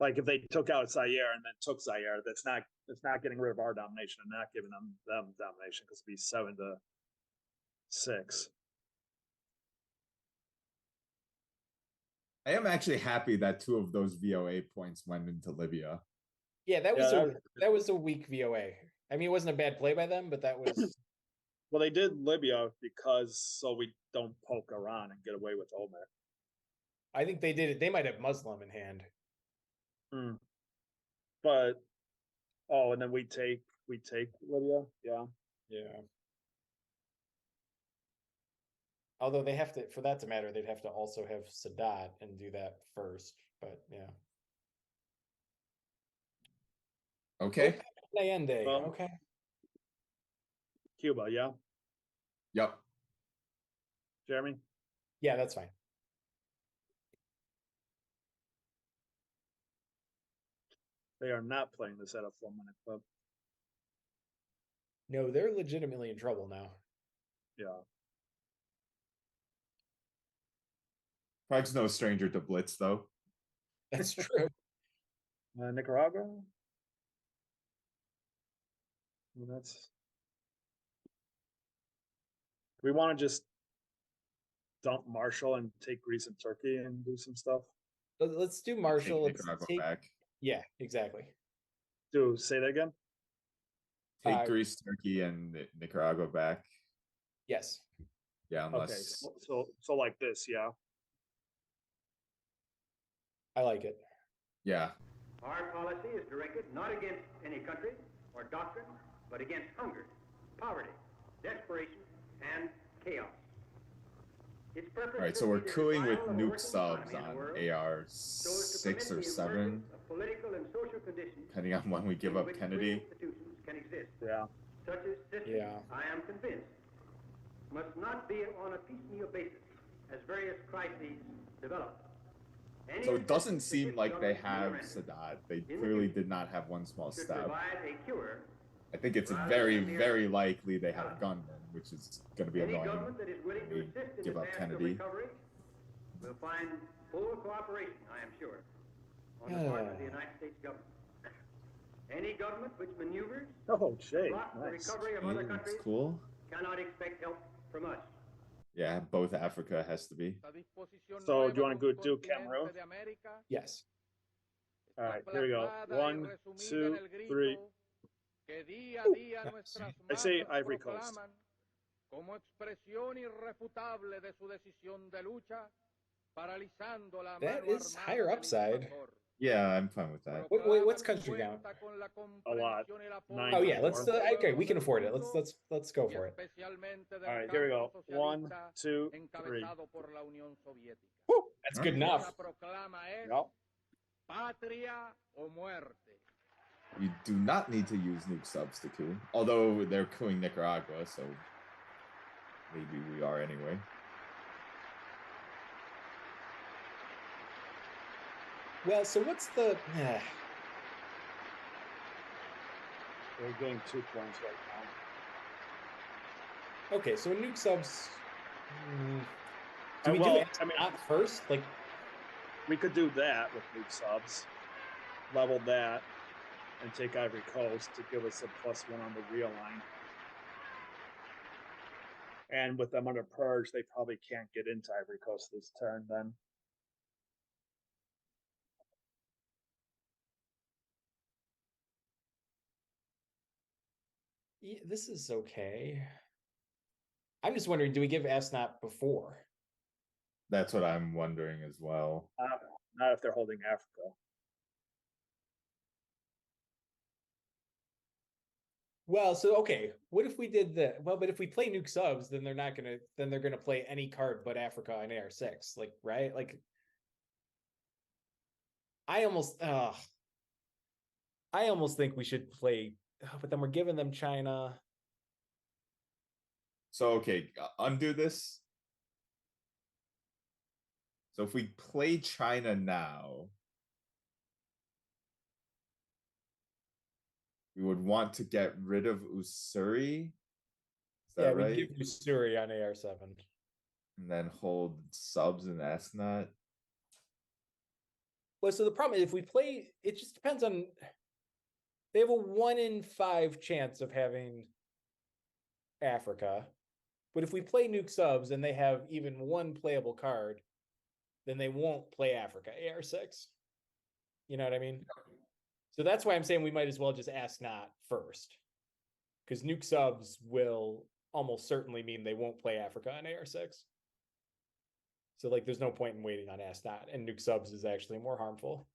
Like if they took out Zaire and then took Zaire, it's not getting rid of our domination and not giving them domination because it'd be 7-6. I am actually happy that 2 of those VOA points went into Libya. Yeah, that was Yeah, that was a weak VOA. I mean, it wasn't a bad play by them, but that was Well, they did Libya because so we don't poke Iran and get away with Omer. I think they did it. They might have Muslim in hand. But and then we take Libya, yeah. Yeah. Although they have to, for that to matter, they'd have to also have Sadat and do that first. But yeah. Okay. Allende. Well, Okay. Cuba, yeah. Yep. Jeremy? Yeah, that's fine. They are not playing this at a 4-minute clip. No, they're legitimately in trouble now. Yeah. Prague's no stranger to blitz, though. That's true. Nicaragua? Well, we want to just dump Marshall and take Greece and Turkey and do some stuff. Let's do Marshall. Take Let's Nicaragua take, back. yeah, exactly. Say that again. Take Greece, Turkey, and Nicaragua back. Yes. Yeah, unless Okay, so like this, yeah. I like it. yeah. Our policy is directed not against any country or doctrine, but against hunger, poverty, desperation, and chaos. Its purpose All right, so should we're be the cooing with survival of a nuke working subs economy in the on world, AR so as to 6 permit or the 7, emergence of political and social conditions depending on when we give in up which free Kennedy. institutions can exist. Yeah. Such a system, Yeah. I am convinced, must not be on a piecemeal basis as various crises develop. Any So it doesn't assistance seem like they government have will render Sadat. They in the clearly future did not have one small should step. provide a cure. I think it's rather very, than mere very likely they have gunmen, which is going to be Any annoying. government that is willing to we assist in give the up task Kennedy. of recovery will find full cooperation, I am sure, on the part of the United States government. Any government which maneuvers Oh, Jay, block the nice. recovery of Okay, other that's countries cool. cannot expect help from us. Yeah, both Africa has to be. So do you want to go do Cameroon? Yes. All right, here we go. 1, 2, 3. I say Ivory Coast. Como expresión irrefutable de su decisión de lucha, paralizando la That mano is armada higher del upside. invasor. Yeah, I'm fine with that. What's country count? A lot. Nine. Oh yeah, let's okay, we can afford it. Let's go for it. All right, here we go. 1, 2, 3. Woo, that's good enough. Yep. Patria o muerte. You do not need to use nuke subs to coup, although they're cooing Nicaragua, so maybe we are anyway. Well, so what's the? We're getting 2 points right now. Okay, so nuke subs. Do we well, do astronaut first? Like, we could do that with nuke subs, level that, and take Ivory Coast to give us a +1 on the realign. And with them under purge, they probably can't get into Ivory Coast this turn then. yeah, this is okay. I'm just wondering, do we give astronaut before? That's what I'm wondering as well. Not if they're holding Africa. Well, so okay, what if we did the but if we play nuke subs, then they're not gonna they're gonna play any card but Africa and AR6, like, right? Like, I almost think we should play, but then we're giving them China. So okay, undo this. So if we play China now, we would want to get rid of Usuri. Is that right? We give Usuri on AR7. And then hold subs and astronaut. Well, so the problem is if we play, it just depends on. They have a 1 in 5 chance of having Africa, but if we play nuke subs and they have even 1 playable card, then they won't play Africa AR6. You know what I mean? So that's why I'm saying we might as well just ask not first, because nuke subs will almost certainly mean they won't play Africa on AR6. So like, there's no point in waiting on ask not, and nuke subs is actually more harmful.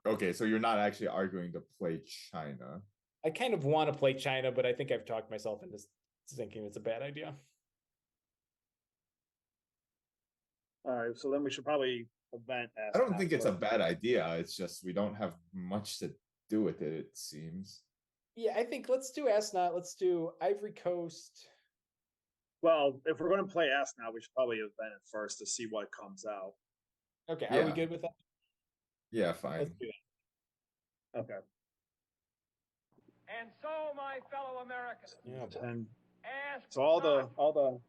Okay, so you're not actually arguing to play China. I kind of want to play China, but I think I've talked myself into thinking it's a bad idea. All right, so then we should probably event. I don't think it's a bad idea. It's just we don't have much to do with it, it seems. Yeah, I think let's do Asnot. Let's do Ivory Coast. Well, if we're going to play Asnot, we should probably event it first to see what comes out. Okay, are we good with that? Yeah, fine. Let's do that. Okay. And so, my fellow Americans, And ask so all the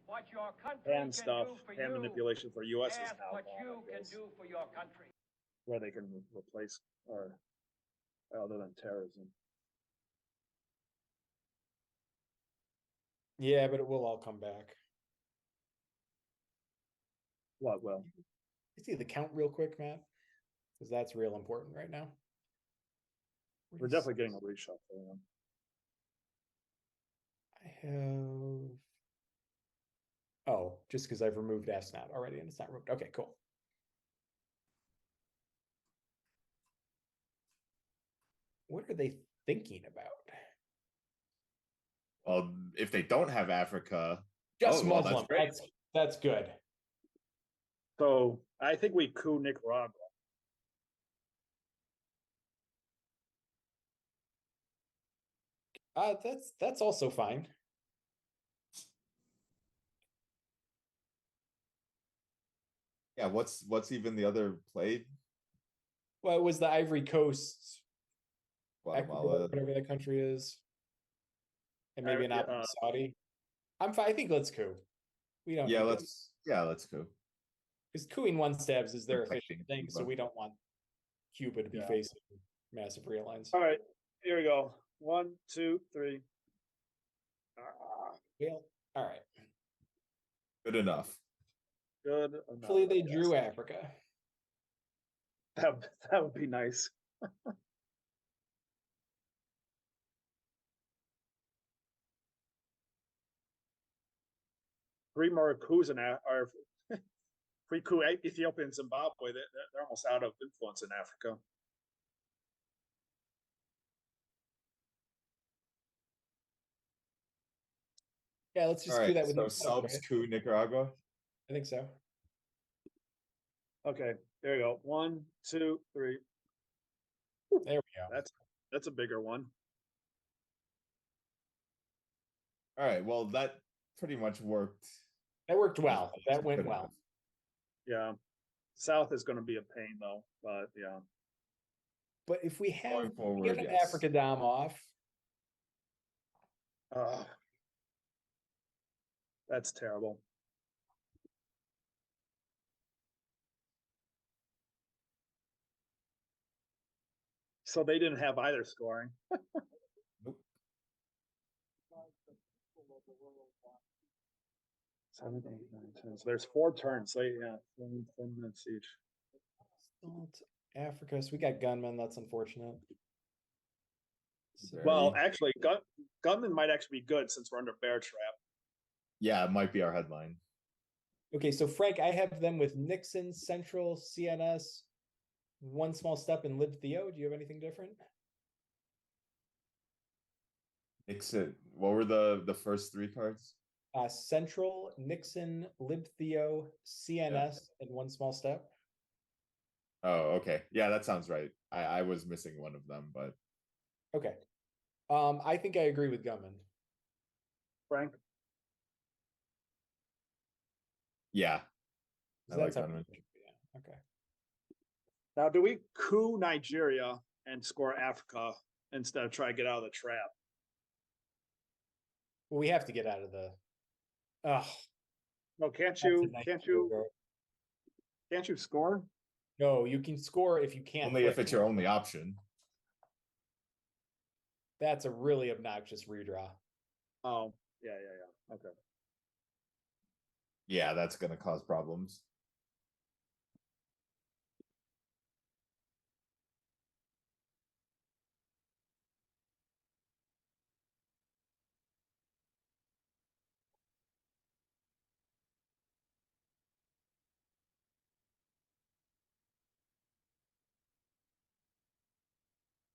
what your country hand stuff, can do for hand you. manipulation for US is Ask now what gone, you I can guess, do for your country. where they can replace or other than terrorism. Yeah, but it will all come back. What will? You see the count real quick, Matt? Because that's real important right now. We're definitely getting a reshuffle. I have. Oh, just because I've removed Asnot already and it's not removed. Okay, cool. What are they thinking about? Well, if they don't have Africa, just Muslim. That's good. So I think we coup Nicaragua. That's also fine. Yeah, what's even the other play? Well, it was the Ivory Coast, Guatemala, whatever that country is, and maybe an Saudi. I'm fine. I think let's coup. We don't. Yeah, let's coup. Because cooing 1 stabs is their official thing, so we don't want Cuba to be facing massive realigns. All right, here we go. 1, 2, 3. Well, all right. Good enough. Good enough. Hopefully they drew Africa. That would be nice. 3 more coups in our pre-coup Ethiopia and Zimbabwe. They're almost out of influence in Africa. Yeah, let's just do that with so subs coup Nicaragua. I think so. Okay, there you go. 1, 2, 3. There we go. That's That's a bigger one. All right. Well, that pretty much worked. That worked well. That went Good well. Yeah. South is going to be a pain though, but yeah. But if we have Going forward, get an yes. Africa Dom off, That's terrible. So they didn't have either scoring. Nope. 7, 8, 9, 10. So there's 4 turns. So yeah, 4 minutes each. Salt, Africa. So we got gunmen. That's unfortunate. Well, actually, Gunman might actually be good since we're under Bear Trap. Yeah, it might be our headline. Okay, so Frank, I have them with Nixon, Central, CNS, One Small Step, and Lib Theo. Do you have anything different? Nixon. What were the first 3 cards? Central, Nixon, Lib Theo, CNS, and One Small Step. Oh, okay. Yeah, that sounds right. I was missing one of them, but Okay. I think I agree with Gunman. Frank? yeah. I like That's how- Gunman. yeah. Okay. Now, do we coup Nigeria and score Africa instead of try to get out of the trap? Well, we have to get out of the. Oh, No, can't that's a you? nice Can't goal, you? bro. Can't you score? No, you can score if you can't. Only if flip it's it. your only option. That's a really obnoxious redraw. Oh, yeah. Okay. Yeah, that's gonna cause problems.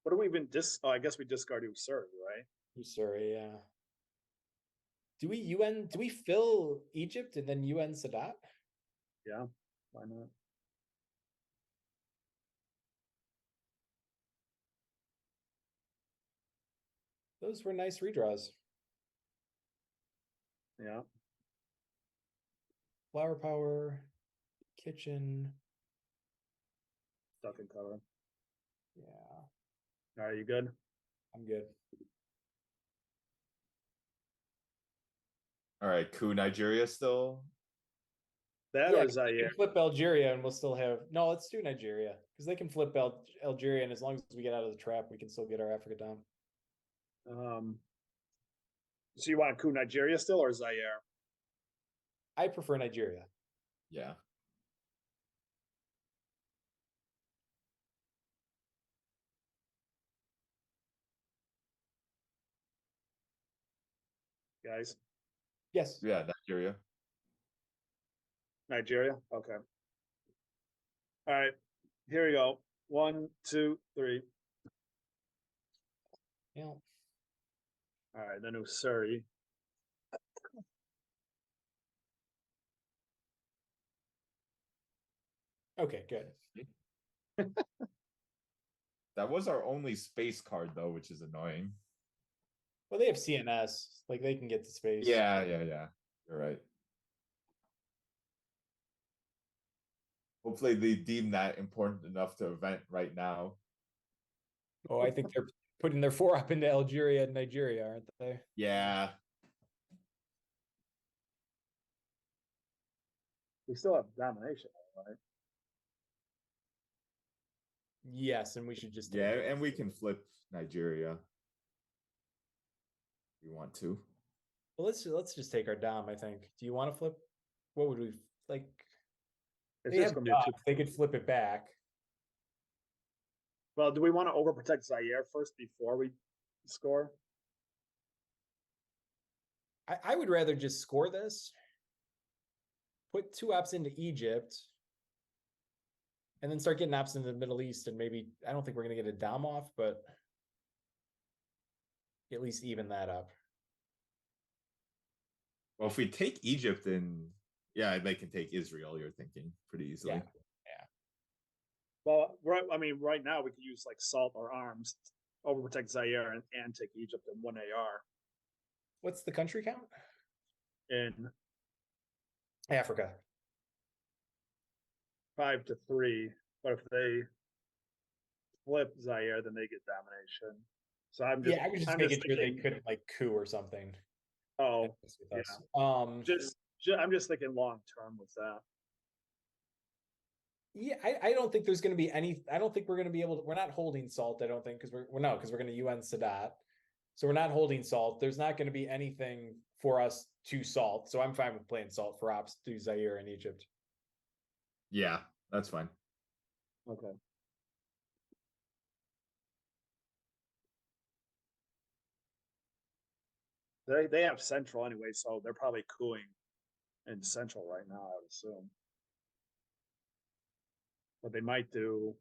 What do we even Oh, I guess we discard Usuri, right? Sorry, yeah. Do we fill Egypt and then UN Sadat? Yeah. Why not? Those were nice redraws. Yeah. Flower Power, Kitchen. Stuck in cover. Yeah, Are you good? I'm good. All right, coup Nigeria still. That Yeah, or 'cause they Zaire? can flip Algeria and we'll still have no. Let's do Nigeria because they can flip Algeria, and as long as we get out of the trap, we can still get our Africa Dom. So you want to coup Nigeria still or Zaire? I prefer Nigeria. Yeah. Guys? Yes. Yeah, Nigeria. Nigeria? Okay. All right. Here we go. 1, 2, 3. Yeah. All right. Then Usuri. Okay, good. That was our only space card though, which is annoying. Well, they have CNS. Like they can get to space. Yeah. You're right. Hopefully they deem that important enough to event right now. Oh, I think they're putting their 4 up into Algeria and Nigeria, aren't they? Yeah. We still have domination, right? Yes, and we should just Yeah, and we can flip Nigeria. If we want to. Well, let's just take our Dom, I think. Do you want to flip? What would we like? It's They just have gonna be Dom, they could flip it back. Well, do we want to overprotect Zaire first before we score? I would rather just score this. Put 2 ops into Egypt. And then start getting ops into the Middle East, and maybe I don't think we're gonna get a Dom off, but at least even that up. Well, if we take Egypt, then yeah, they can take Israel. You're thinking pretty easily. Yeah. Well, right. I mean, right now we could use like salt or arms overprotect Zaire and take Egypt in 1 AR What's the country count? in Africa. 5-3. But if they flip Zaire, then they get domination. So I'm just I was just I'm making sure thinking, they couldn't like coup or something. Oh, with us. I'm just thinking long term with that. Yeah, I don't think there's going to be any. I don't think we're going to be able to. We're not holding Salt. I don't think because we're going to UN Sadat. So we're not holding Salt. There's not going to be anything for us to Salt. So I'm fine with playing Salt for ops to Zaire and Egypt. Yeah, that's fine. Okay. They have Central anyway, so they're probably cooing in Central right now, I would assume. But they might do.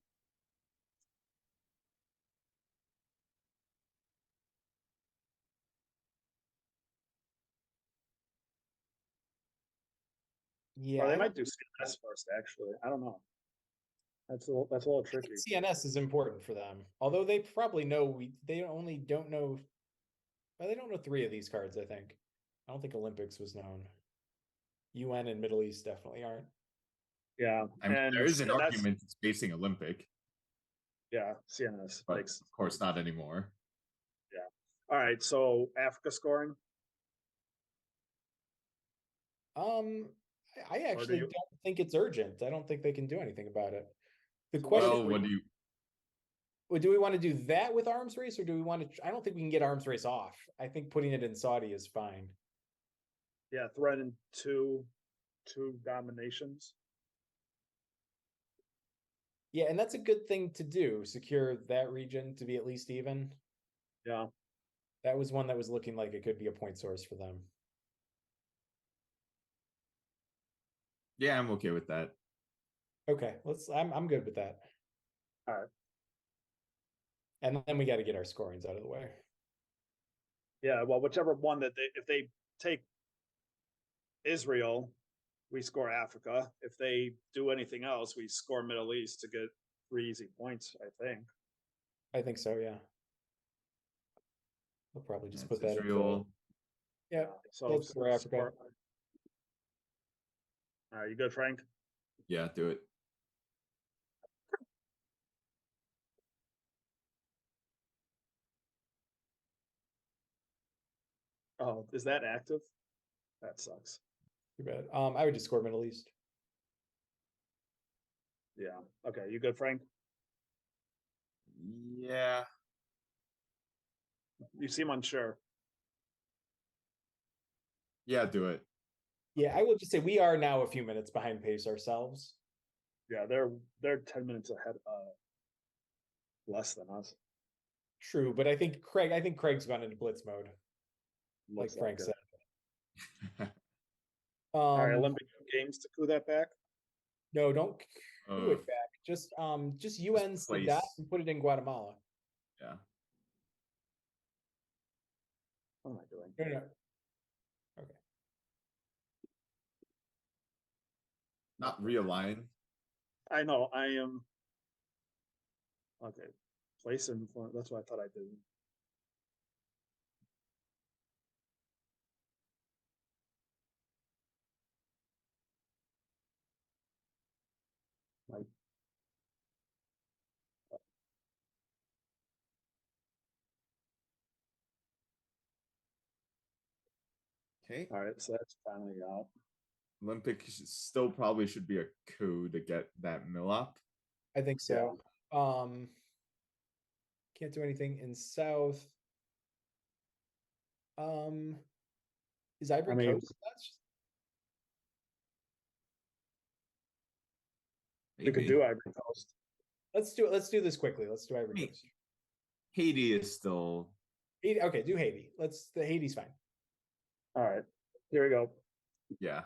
Yeah, Or they might do CNS first, actually. I don't know. That's a little tricky. CNS is important for them, although they probably know they only don't know. Well, they don't know 3 of these cards. I think. I don't think Olympics was known. UN and Middle East definitely aren't. Yeah, I mean, there is an argument it's facing Olympic. Yeah, CNS. But of course not anymore. Yeah. All right, so Africa scoring? I actually don't think it's urgent. I don't think they can do anything about it. The question do we want to do that with arms race or do we want to I don't think we can get arms race off. I think putting it in Saudi is fine. Yeah, threaten two dominations. Yeah, and that's a good thing to do. Secure that region to be at least even. Yeah. That was one that was looking like it could be a point source for them. Yeah, I'm okay with that. Okay, I'm good with that. All right. And then we got to get our scorings out of the way. Yeah, well, whichever one if they take Israel, we score Africa. If they do anything else, we score Middle East to get 3 easy points, I think so, yeah. We'll probably just put that Israel. Yeah, so let's score Africa. All right, you good, Frank? Yeah, do it. Oh, is that active? That sucks. Too bad. I would just score Middle East. Yeah. Okay, you good, Frank? Yeah. You seem unsure. Yeah, do it. Yeah, I will just say we are now a few minutes behind pace ourselves. Yeah, they're 10 minutes ahead, less than us. True, but I think Craig's gone into blitz mode. Looks like Frank it. said. All right, Olympic Games to coup that back? No, don't coup it back. Just UN Sadat and put it in Guatemala. Yeah. What am I doing? No. Okay. Not realign. I know, I am. Okay. Place in front. That's what I thought I did. Okay. All right, so that's finally out. Olympic still probably should be a coup to get that mill up. I think so. Yeah. Can't do anything in South. Is Ivory Coast? You could do Ivory Coast. Let's do it. Let's do this quickly. Let's do Ivory Coast. Haiti is still. Haiti, okay, do Haiti. The Haiti's fine. All right, here we go. Yeah.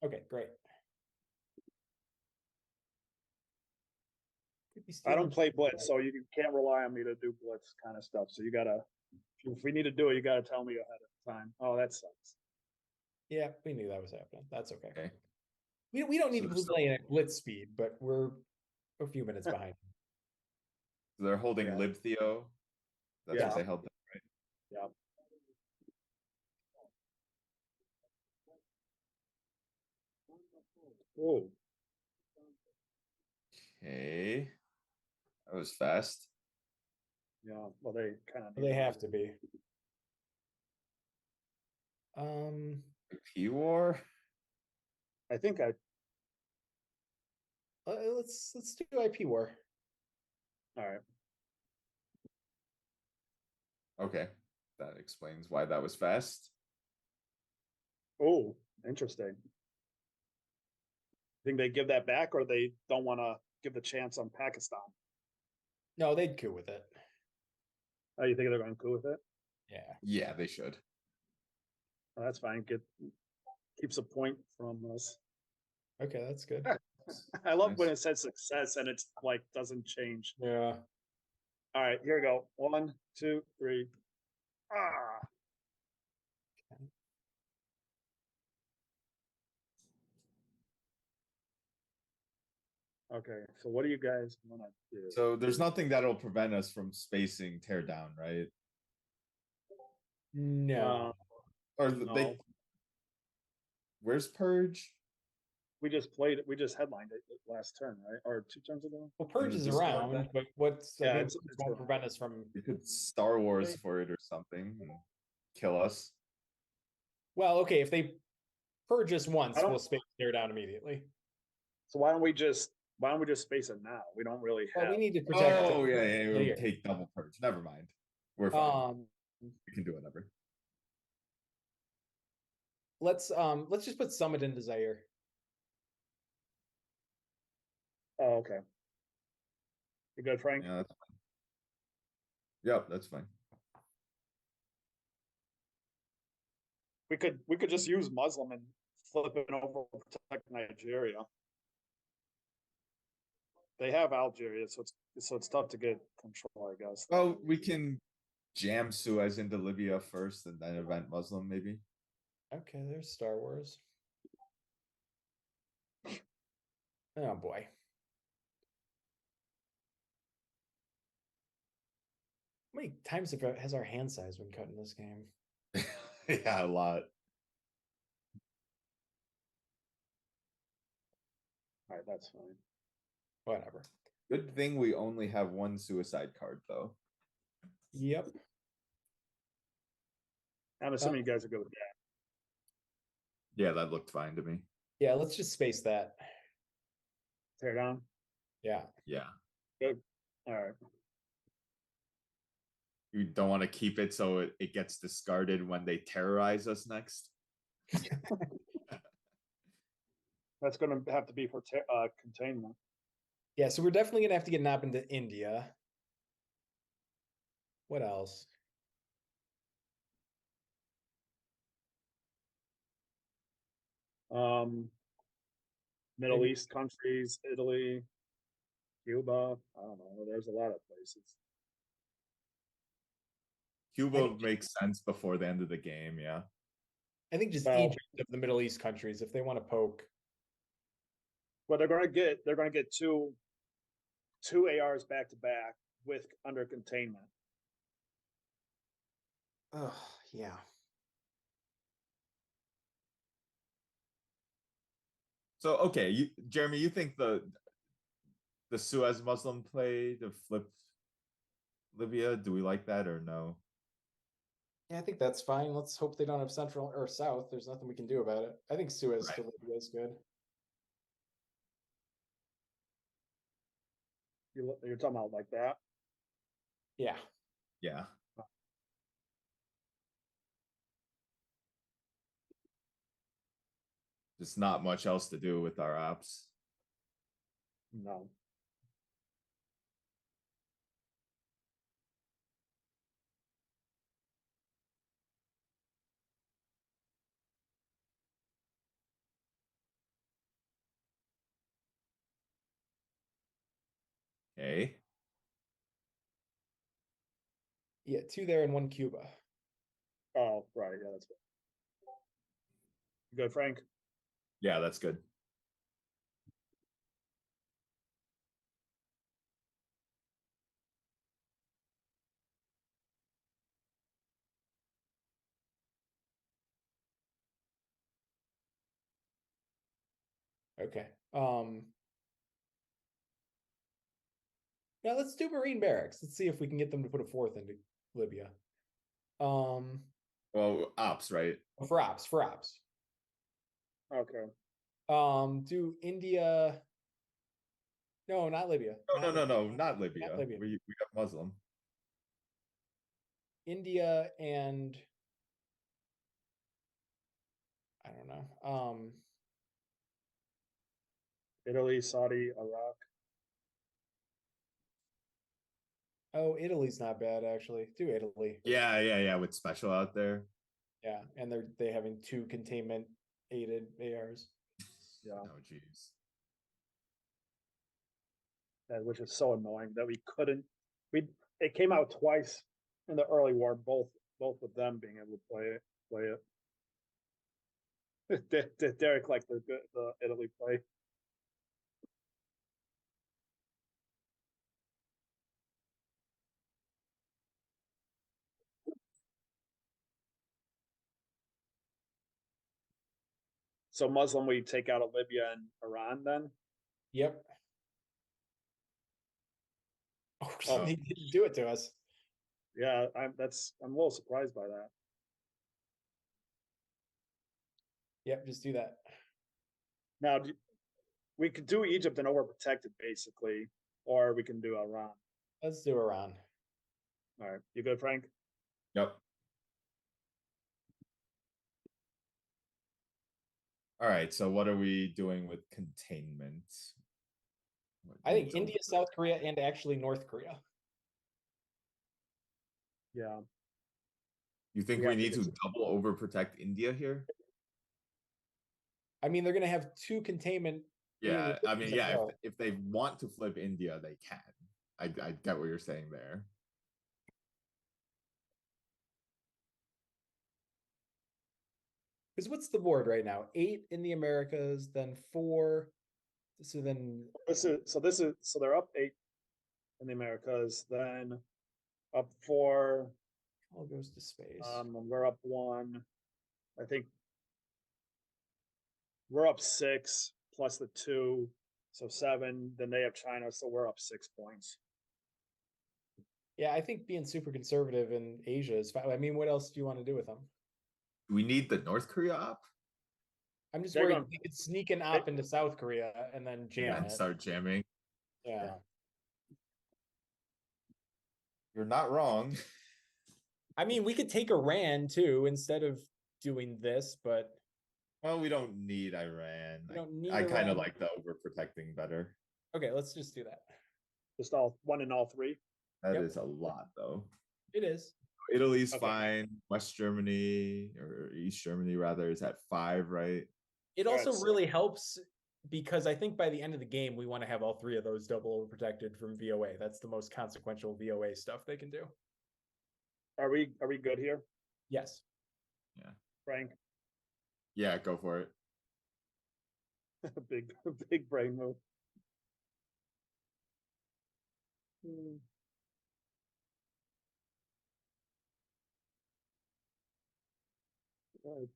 Okay, great. I don't play blitz, so you can't rely on me to do blitz kind of stuff. So you gotta, if we need to do it, you gotta tell me ahead of time. Oh, that sucks. Yeah, we knew that was happening. That's okay. We don't need to play at blitz speed, but we're a few minutes behind. They're holding Libtheo. That's Yeah. what they held them, right? Yeah. Oh, Okay. That was fast. yeah. Well, they kind of. They have to be. P-War? I think I. Let's do IP war. All right. Okay. That explains why that was fast. Oh, interesting. Think they give that back, or they don't want to give the chance on Pakistan? No, they'd coup with it. Oh, you think they're going to go with it? Yeah. Yeah, they should. Oh, that's fine. Keeps a point from us. Okay, that's good. I love Nice. when it says success and it's like doesn't change. Yeah. All right, here we go. 1, 2, 3. Ah. Okay, so what do you guys want to do? So there's nothing that'll prevent us from spacing tear down, right? No. Or No. they. Where's Purge? We just played it. We just headlined it last turn, right? Or 2 turns ago. Well, Purge In is the Discord around, then? but what's Yeah, I think it's won't around. prevent us from. You could Star Wars Okay. for it or something and kill us. Well, okay, if they purge us once, I don't- we'll space tear down immediately. So why don't we just space it now? We don't really have. Well, we need to protect. Oh yeah, it would here. take double purge. Never mind. We're fine. We can do whatever. Let's just put Summit into Zaire. Oh, okay. You good, Frank? Yeah, that's fine. Yep, that's fine. We could just use Muslim and flip it over to protect Nigeria. They have Algeria, so it's tough to get control, I guess. Well, we can jam Suez into Libya first and then event Muslim, maybe. Okay, there's Star Wars. Oh boy. How many times has our hand size been cut in this game? Yeah, a lot. All right, that's fine. Whatever. Good thing we only have one suicide card, though. Yep. I'm assuming you guys are good with that. Yeah, that looked fine to me. Yeah, let's just space that. Tear down. Yeah. Yeah. Good. All right. You don't want to keep it so it gets discarded when they terrorize us next. That's going to have to be for containment. Yeah, so we're definitely gonna have to get Nap into India. What else? Middle East countries, Italy, Cuba. I don't know. There's a lot of places. Cuba makes sense before the end of the game, yeah. I think just Well- Egypt of the Middle East countries, if they want to poke. But they're going to get two ARs back to back with under containment. Oh, yeah. So okay, Jeremy, you think the Suez Muslim play to flip Libya? Do we like that or no? Yeah, I think that's fine. Let's hope they don't have Central or South. There's nothing we can do about it. I think Suez to Libya is good. You're talking about like that? Yeah. Yeah. There's not much else to do with our ops. No. Okay. Yeah, 2 there and 1 Cuba. Oh, right. Yeah, that's good. Good, Frank. Yeah, that's good. Okay. Now let's do Marine barracks. Let's see if we can get them to put a fourth into Libya. Well, ops, right? For ops. Okay. Do India. No, not Libya. No, not Libya. Not Libya. We got Muslim. India and I don't know. Italy, Saudi, Iraq. Oh, Italy's not bad actually. Do Italy. Yeah. With special out there. Yeah, and they having 2 containment aided ARs. Yeah. Oh, jeez. Which is so annoying that we couldn't. It came out twice in the early war, both of them being able to play it. Derek liked the Italy play. So Muslim, we take out of Libya and Iran then? Yep. Oh, they didn't do it to us. Yeah, I'm a little surprised by that. Yep, just do that. Now, we could do Egypt and overprotected basically, or we can do Iran. Let's do Iran. All right, you good, Frank? Yep. All right, so what are we doing with containment? I think India, South Korea, and actually North Korea. Yeah. You think we need to double overprotect India here? I mean, they're going to have 2 containment. Yeah, I mean, yeah, if they want to flip India, they can. I get what you're saying there. Because what's the board right now? 8 in the Americas, then 4. So then so they're up 8 in the Americas, then up 4. All goes to space. We're up 1. I think we're up 6 plus the 2, so 7. Then they have China, so we're up 6 points. Yeah, I think being super conservative in Asia is fine. I mean, what else do you want to do with them? We need the North Korea op? I'm just worried they could sneak an op into South Korea and then jam it. Start jamming. Yeah. You're not wrong. I mean, we could take Iran too instead of doing this, but well, we don't need Iran. I kind of like the overprotecting better. Okay, let's just do that. Just one in all 3. That is a lot, though. It is. Italy's fine. West Germany or East Germany rather is at 5, right? It also really helps because I think by the end of the game we want to have all 3 of those double overprotected from VOA. That's the most consequential VOA stuff they can do. Are we good here? Yes. Yeah. Frank? Yeah, go for it. big brain move.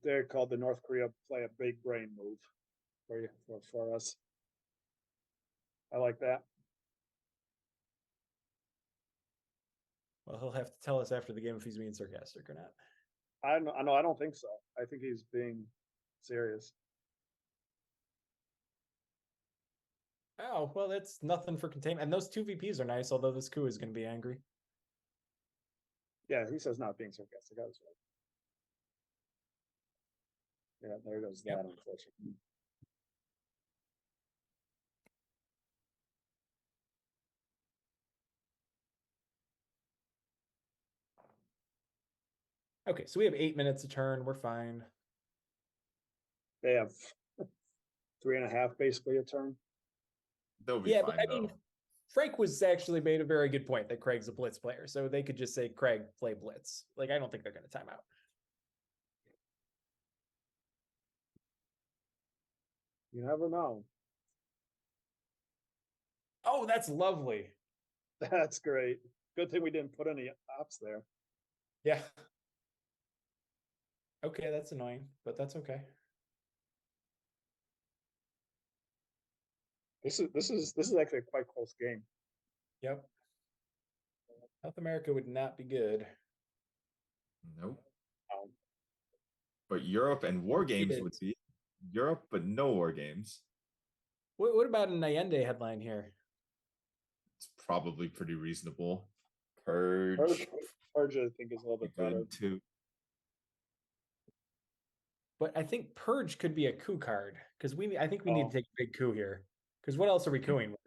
They're called the North Korea play a big brain move for us. I like that. Well, he'll have to tell us after the game if he's being sarcastic or not. I know. I don't think so. I think he's being serious. Oh, well, that's nothing for containment. And those 2 VPs are nice, although this coup is going to be angry. Yeah, he says not being sarcastic. I was right. Yeah, there goes that, unfortunately. Okay, so we have 8 minutes a turn. We're fine. They have 3.5 basically a turn. They'll be fine, but I mean, Frank was actually made a very good point that Craig's a blitz player, so they could just say, Craig, play blitz. Like, I don't think they're going to time out. You never know. Oh, that's lovely. That's great. Good thing we didn't put any ops there. Yeah. Okay, that's annoying, but that's okay. This is actually a quite close game. Yep. South America would not be good. Nope. Um, But Europe and war games would is. be Europe, but no war games. What about an Allende headline here? It's probably pretty reasonable. Purge. Purge, I think, is a little bit better. Good too. But I think Purge could be a coup card because I think we need to take a big coup here. Because what else are we couing with?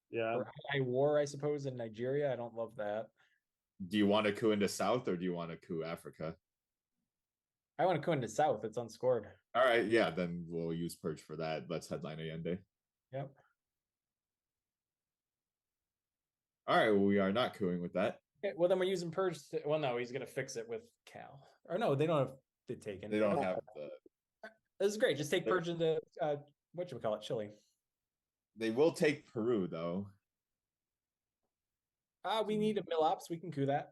Yeah. Or I war, I suppose, in Nigeria. I don't love that. Do you want to coup into South or do you want to coup Africa? I want to coup into South. It's unscored. All right, yeah, then we'll use Purge for that. Let's headline Allende. Yep. All right, well, we are not cooing with that. Okay, well, then we're using Purge. Well, no, he's going to fix it with Cal. Or no, they don't have it taken. They don't have the. This is great. Just take Purge into, whatchamacallit, Chile. They will take Peru, though. We need a mill ops. We can coup that.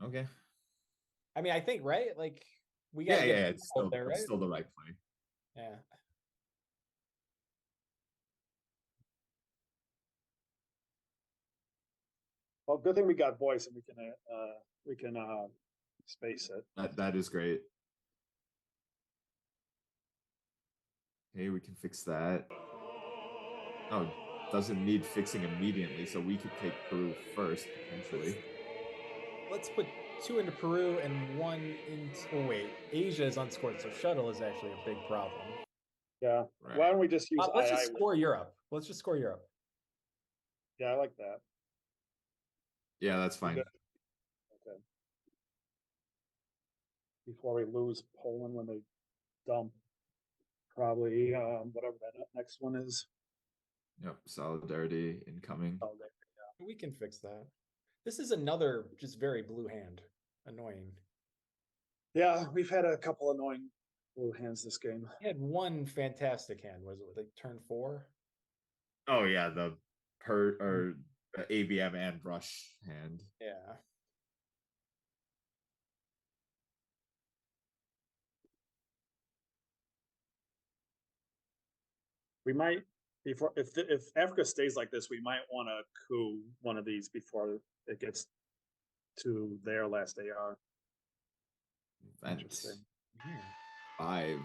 Okay. I mean, I think, right? Like, we got it's still, there, right? it's still the right play. Yeah. Well, good thing we got voice and we can space it. That is great. Hey, we can fix that. Oh, doesn't need fixing immediately, so we could take Peru first, potentially. Let's put 2 into Peru and 1 into... Oh, wait. Asia is unscored, so shuttle is actually a big problem. Yeah. Right. Why don't we just use let's just score Europe. Let's just score Europe. Yeah, I like that. Yeah, that's fine. Okay. Before we lose Poland when they dump probably whatever that next one is. Yep, solidarity incoming. We can fix that. This is another just very blue hand. Annoying. Yeah, we've had a couple annoying blue hands this game. We had one fantastic hand. Was it like turn 4? Oh yeah, the ABM and rush hand. Yeah. We might if Africa stays like this, we might want to coup one of these before it gets to their last AR. Interesting. 5.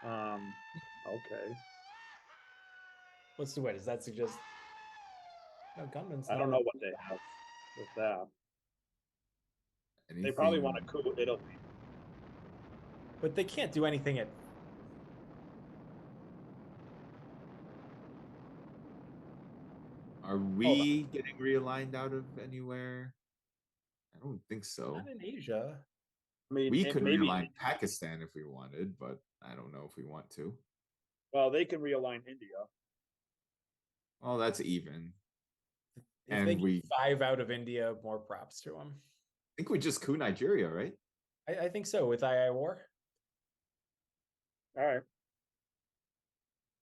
Okay. What's the way? Does that suggest? No, gunman's. I don't know what they have with that. They probably want to coup Italy. But they can't do anything at. Are we getting realigned out of anywhere? I don't think so. Not in Asia. I mean, we could maybe realign Pakistan if we wanted, but I don't know if we want to. Well, they can realign India. Oh, that's even. If and they we 5 out of India, more props to them. I think we just coup Nigeria, right? I think so with II War. All right.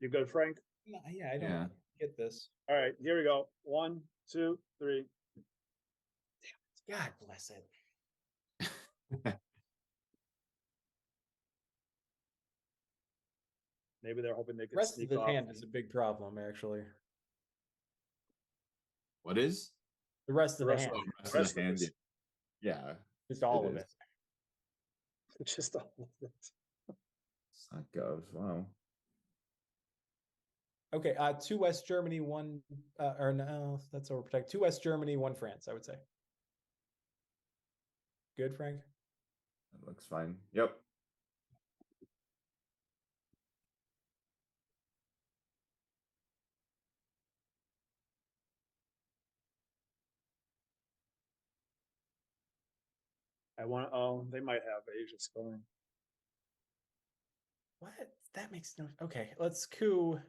You good, Frank? No, yeah, I don't get this. All right, here we go. 1, 2, 3. God bless it. Maybe they're hoping they could Rest of sneak the off. hand is a big problem, actually. What is? The rest of the hand. Rest of the hand. Yeah. Just all of it. Just all of it. It's not Govs. Wow. Okay, 2 West Germany, 1 or no, that's overprotect. 2 West Germany, 1 France, I would say. Good, Frank? That looks fine. Yep. They might have Asia scoring. What? That makes no. Okay, let's coup.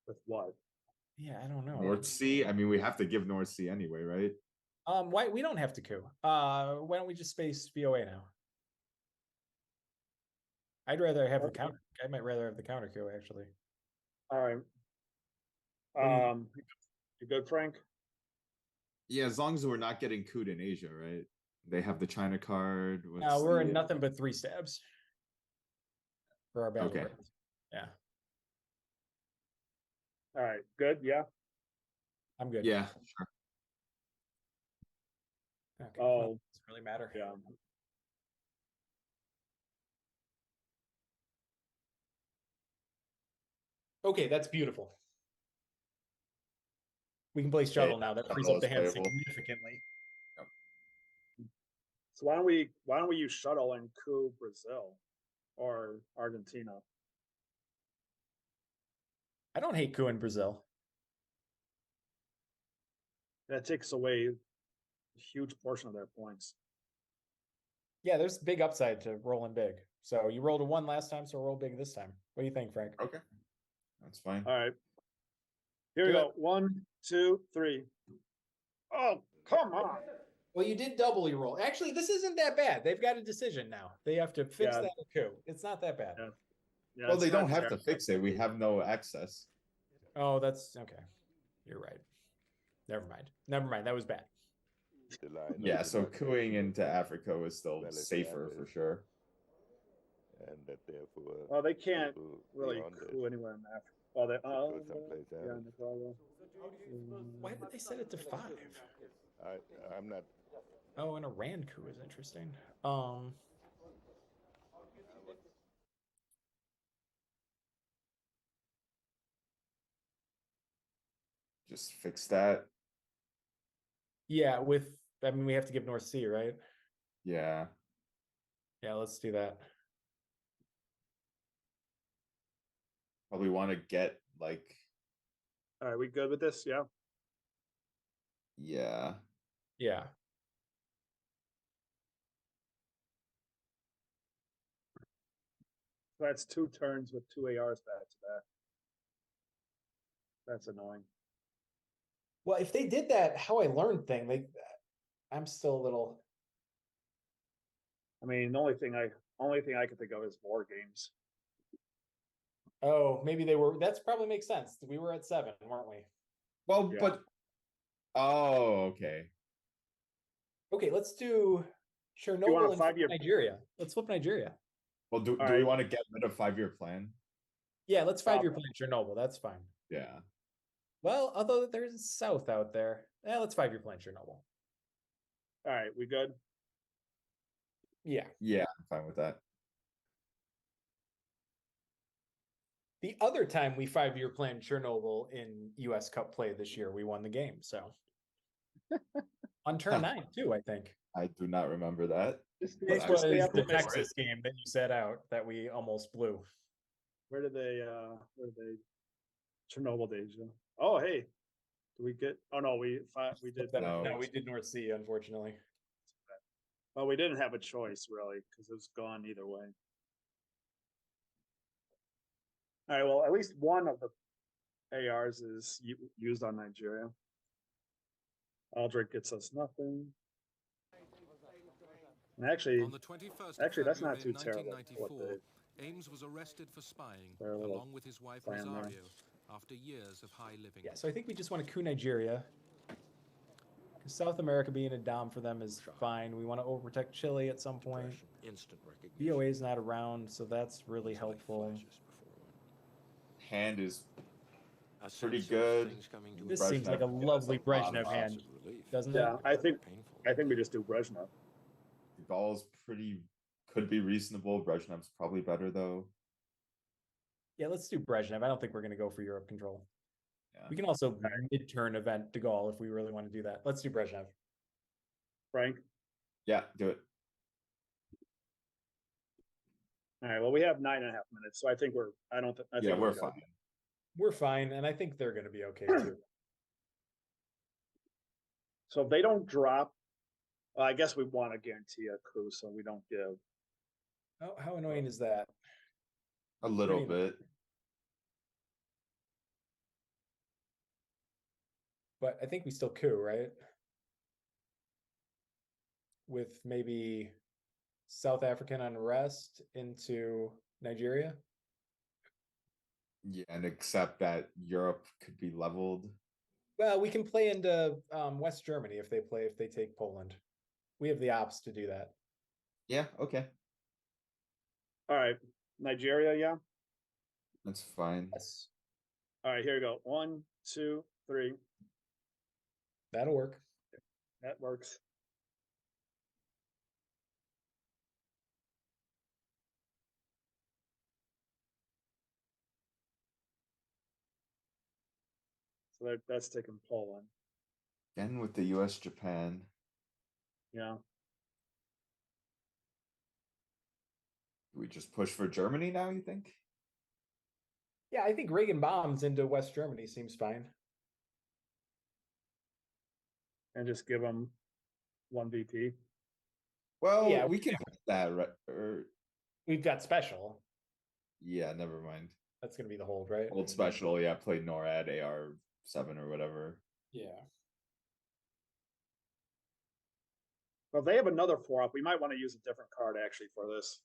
With what? Yeah, I don't know. North Sea. I mean, we have to give North Sea anyway, right? Why we don't have to coup? Why don't we just space VOA now? I'd rather have the counter. I might rather have the counter coup actually. All right. You good, Frank? Yeah, as long as we're not getting couped in Asia, right? They have the China card. No, we're in nothing but 3 stabs. for our battle. Okay. rounds. Yeah, All right, good. Yeah. I'm good. Yeah, sure. Okay, Oh, well, doesn't really matter. yeah. Okay, that's beautiful. We can play shuttle now. That frees shuttle up the is hand playable. significantly. So why don't we use shuttle and coup Brazil or Argentina? I don't hate coup in Brazil. That takes away a huge portion of their points. Yeah, there's big upside to rolling big. So you rolled a 1 last time, so roll big this time. What do you think, Frank? Okay. That's fine. All right. Here we Do go. 1, 2, 3. Oh, come on. Well, you did double your roll. Actually, this isn't that bad. They've got a decision now. They have to fix Yeah. that coup. It's not that bad. Yeah. Yeah, Well, it's they don't not have to terrible. fix it. We have no access. Oh, that's okay. You're right. Never mind. Never mind. That was bad. Yeah, so cooing into Africa was still safer for sure. And that therefore. Well, they can't people really beyond it coup anywhere in Africa. Well, they go someplace yeah, else. Nicaragua. Why did they set it to 5? I'm not. Oh, and Iran coup is interesting. Just fix that. Yeah, I mean, we have to give North Sea, right? Yeah. Yeah, let's do that. Probably want to get like, All right, we good with this? Yeah. yeah. Yeah. So that's 2 turns with 2 ARs back to back. That's annoying. Well, if they did that how I learned thing, I'm still a little. I mean, the only thing I can think of is war games. Oh, maybe they were. That's probably makes sense. We were at 7, weren't we? Well, Yeah. but oh, okay. Okay, let's do want Chernobyl a and flip 5-year Nigeria. Let's flip Nigeria. Well, do All we right. want to get rid of 5-year plan? Yeah, let's 5-year plan Chernobyl. That's fine. Yeah. Well, although there's South out there. Yeah, let's 5-year plan Chernobyl. All right, we good? Yeah. Yeah, I'm fine with that. The other time we 5-year planned Chernobyl in US Cup play this year, we won the game. So on turn 9 too, I think. I do not remember that. This But was I'm the still Texas game that you set out that we almost blew. Where did they Chernobyl days? Yeah. Oh, hey. Do we get oh no, we did No, we did North Sea, unfortunately. Well, we didn't have a choice really, because it was gone either way. All right, well, at least one of the ARs is used on Nigeria. Aldrich gets us nothing. And actually, On the 21st of that's not February too terrible. 1994, Ames was arrested for spying, Their little along with his wife plan there. Rosario, after years of high living. Yeah, so I think we just want to coup Nigeria. 'Cause South America being a dom for them is fine. We want to overprotect Chile at some point. Instant recognition. BOA is not around, so that's really helpful. Hand is A pretty sense of good. things coming to This an seems like a Brezhnev gives us lovely a lot of Brezhnev hand, end. Relief. doesn't Yeah, it? I think Painful. we just do Brezhnev. Gall's could be reasonable. Brezhnev's probably better though. Yeah, let's do Brezhnev. I don't think we're going to go for Europe control. Yeah. We can also mid-turn event De Gaulle if we really want to do that. Let's do Brezhnev. Frank. Yeah, do it. All right. Well, we have 9.5 minutes, so I think we're. I don't. I think Yeah, we're good. fine. We're fine, and I think they're going to be okay too. So if they don't drop, I guess we want to guarantee a coup, so we don't give. How annoying is that? A little Pretty- bit. But I think we still coup, right? With maybe South African unrest into Nigeria. Yeah, and accept that Europe could be leveled. Well, we can play into West Germany if they take Poland. We have the ops to do that. Yeah, okay. All right. Nigeria, yeah. That's fine. Yes, All right, here we go. 1, 2, 3. that'll work. That works. So that's taking Poland. Again with the US Japan. Yeah. Do we just push for Germany now, you think? Yeah, I think Reagan bombs into West Germany seems fine. And just give them 1 VP. Well, Yeah, we can put that or We've got special. yeah, never mind. That's gonna be the hold, right? Old special, yeah, play NORAD AR7 or whatever. Yeah. Well, they have another 4 up. We might want to use a different card actually for this.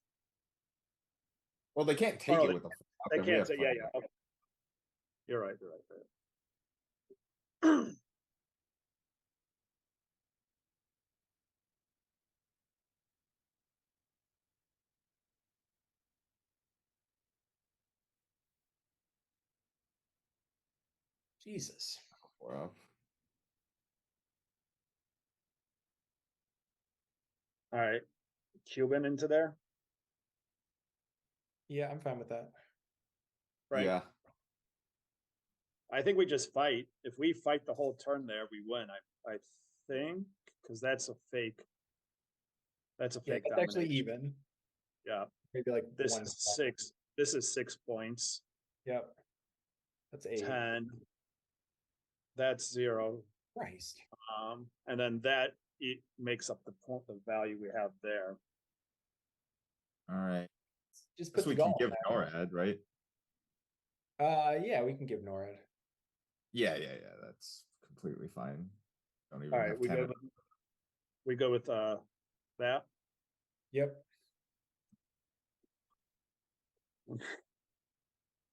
Well, they can't take Oh, it with a They and we can't have say, fun. yeah. Okay. You're right. You're right. Jesus. 4 up. All right. Cuban into there. Yeah, I'm fine with that. Right. Yeah. I think we just fight. If we fight the whole turn there, we win. I think because that's a fake. That's a Yeah, fake. that's actually domination. even. Yeah. Maybe like This one. is 6. This is 6 points. Yep. That's 8. 10. That's 0. Christ. And then that it makes up the point, the value we have there. All right. Just Guess put we the can goal give in NORAD, right? there. Yeah, we can give NORAD. Yeah. That's completely fine. Don't even All right, have we 10. go with that. Yep.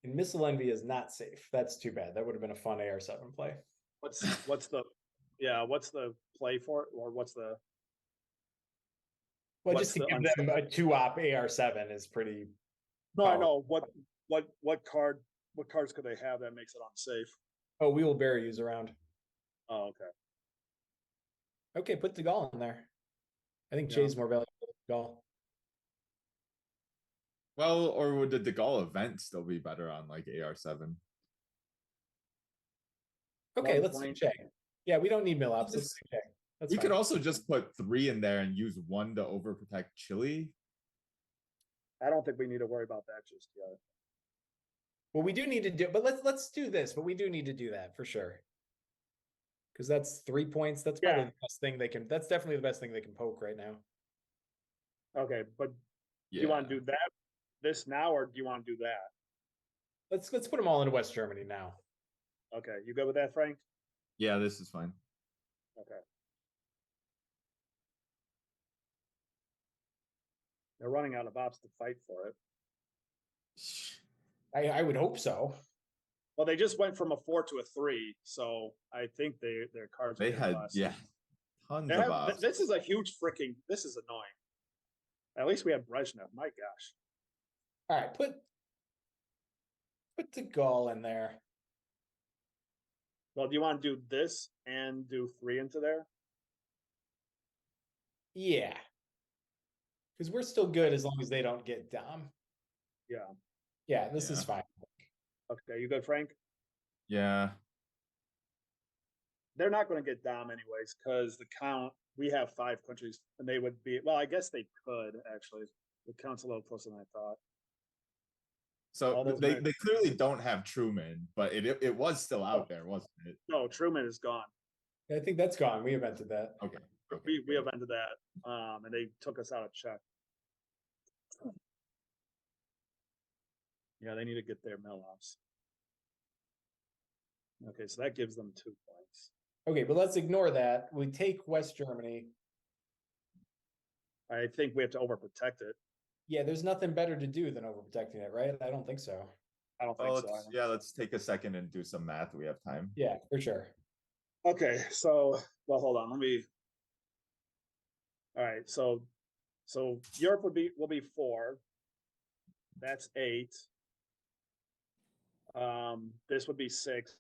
And Missile Envy is not safe. That's too bad. That would have been a fun AR7 play. What's the play for it, or what's the Well, What's just to the give them a 2-op AR7 is pretty. No, I powerful. know what cards could they have that makes it unsafe? Oh, we will bury use around. Oh, okay. Okay, put the Gall in there. I think Yeah. Jay's more valuable than Gall. Well, or would the DeGaulle event still be better on like AR7? Okay, 1 let's point. check. Yeah, we don't need mill ops. Let's check. That's We fine. could also just put 3 in there and use 1 to overprotect Chile. I don't think we need to worry about that just yet. Well, we do need to do, but let's do this. But we do need to do that for sure. Because that's 3 points. That's probably Yeah. the best thing they can. That's definitely the best thing they can poke right now. Okay, but do Yeah. you want to do this now, or do you want to do that? Let's put them all into West Germany now. Okay, you good with that, Frank? Yeah, this is fine. Okay. They're running out of ops to fight for it. I would hope so. Well, they just went from a 4 to a 3, so I think their cards. They are had less. tons They of have- ops. This is a huge freaking. This is annoying. At least we have Brezhnev. My gosh. All right, put the Gall in there. Well, do you want to do this and do 3 into there? Yeah. Because we're still good as long as they don't get Dom. Yeah. Yeah, this is Yeah. fine. Okay, you good, Frank? Yeah. They're not going to get Dom anyways because the count. We have 5 countries, and they would be. Well, I guess they could actually. The count's a little closer than I thought. So All those they men- clearly don't have Truman, but it was still out there, wasn't it? No, Truman is gone. I think that's gone. We invented that. Okay. We invented that, and they took us out of check. Yeah, they need to get their mill offs. Okay, so that gives them 2 points. Okay, but let's ignore that. We take West Germany. I think we have to overprotect it. Yeah, there's nothing better to do than overprotecting it, right? I don't think so. I don't think Oh, so. let's take a second and do some math. We have time. Yeah, for sure. Okay, so well, hold on. Let me. All right, so Europe will be 4. That's 8. This would be 6.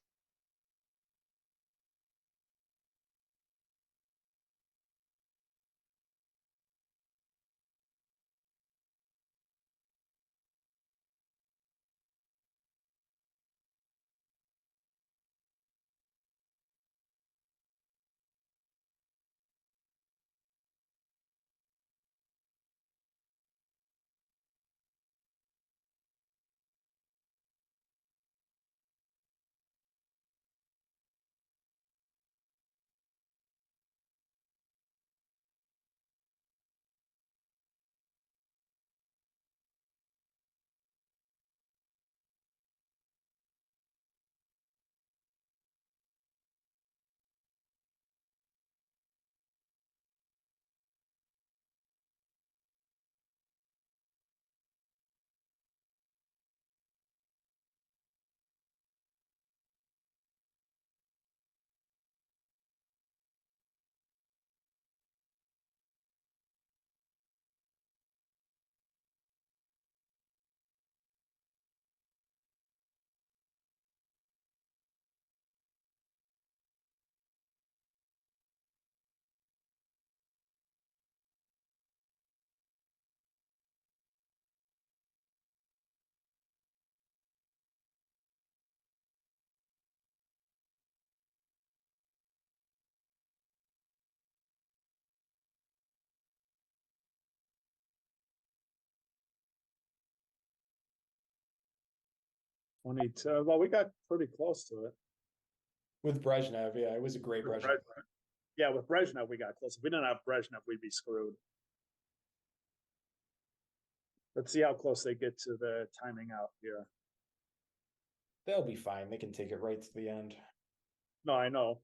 Well, we got pretty close to it. With Brezhnev, yeah, it was a great With Brezhnev. Yeah, with Brezhnev, we got close. If we didn't have Brezhnev, we'd be screwed. Let's see how close they get to the timing out here. They'll be fine. They can take it right to the end. No, I know.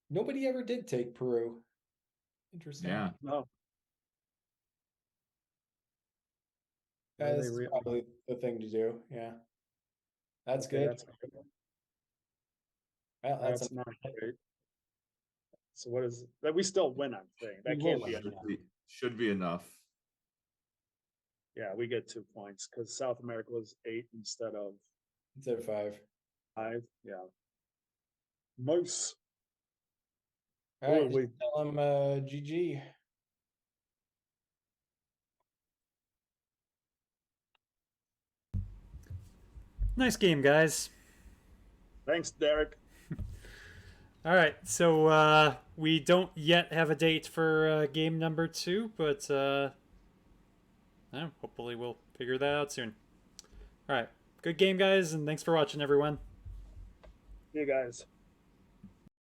Nobody ever did take Peru. Interesting. Yeah. No. That's probably the thing to do. Yeah. That's Okay, good. That's good. Well, That's not great. So what is that? We still win, I'm saying. That We can't will be win, enough. Should be enough. Yeah, we get 2 points because South America was 8 instead of 5. 5. Yeah. Nice. All right, we- just tell them GG. Nice game, guys. Thanks, Derek. All right, so we don't yet have a date for game number 2, but hopefully we'll figure that out soon. All right, good game, guys, and thanks for watching, everyone. You guys.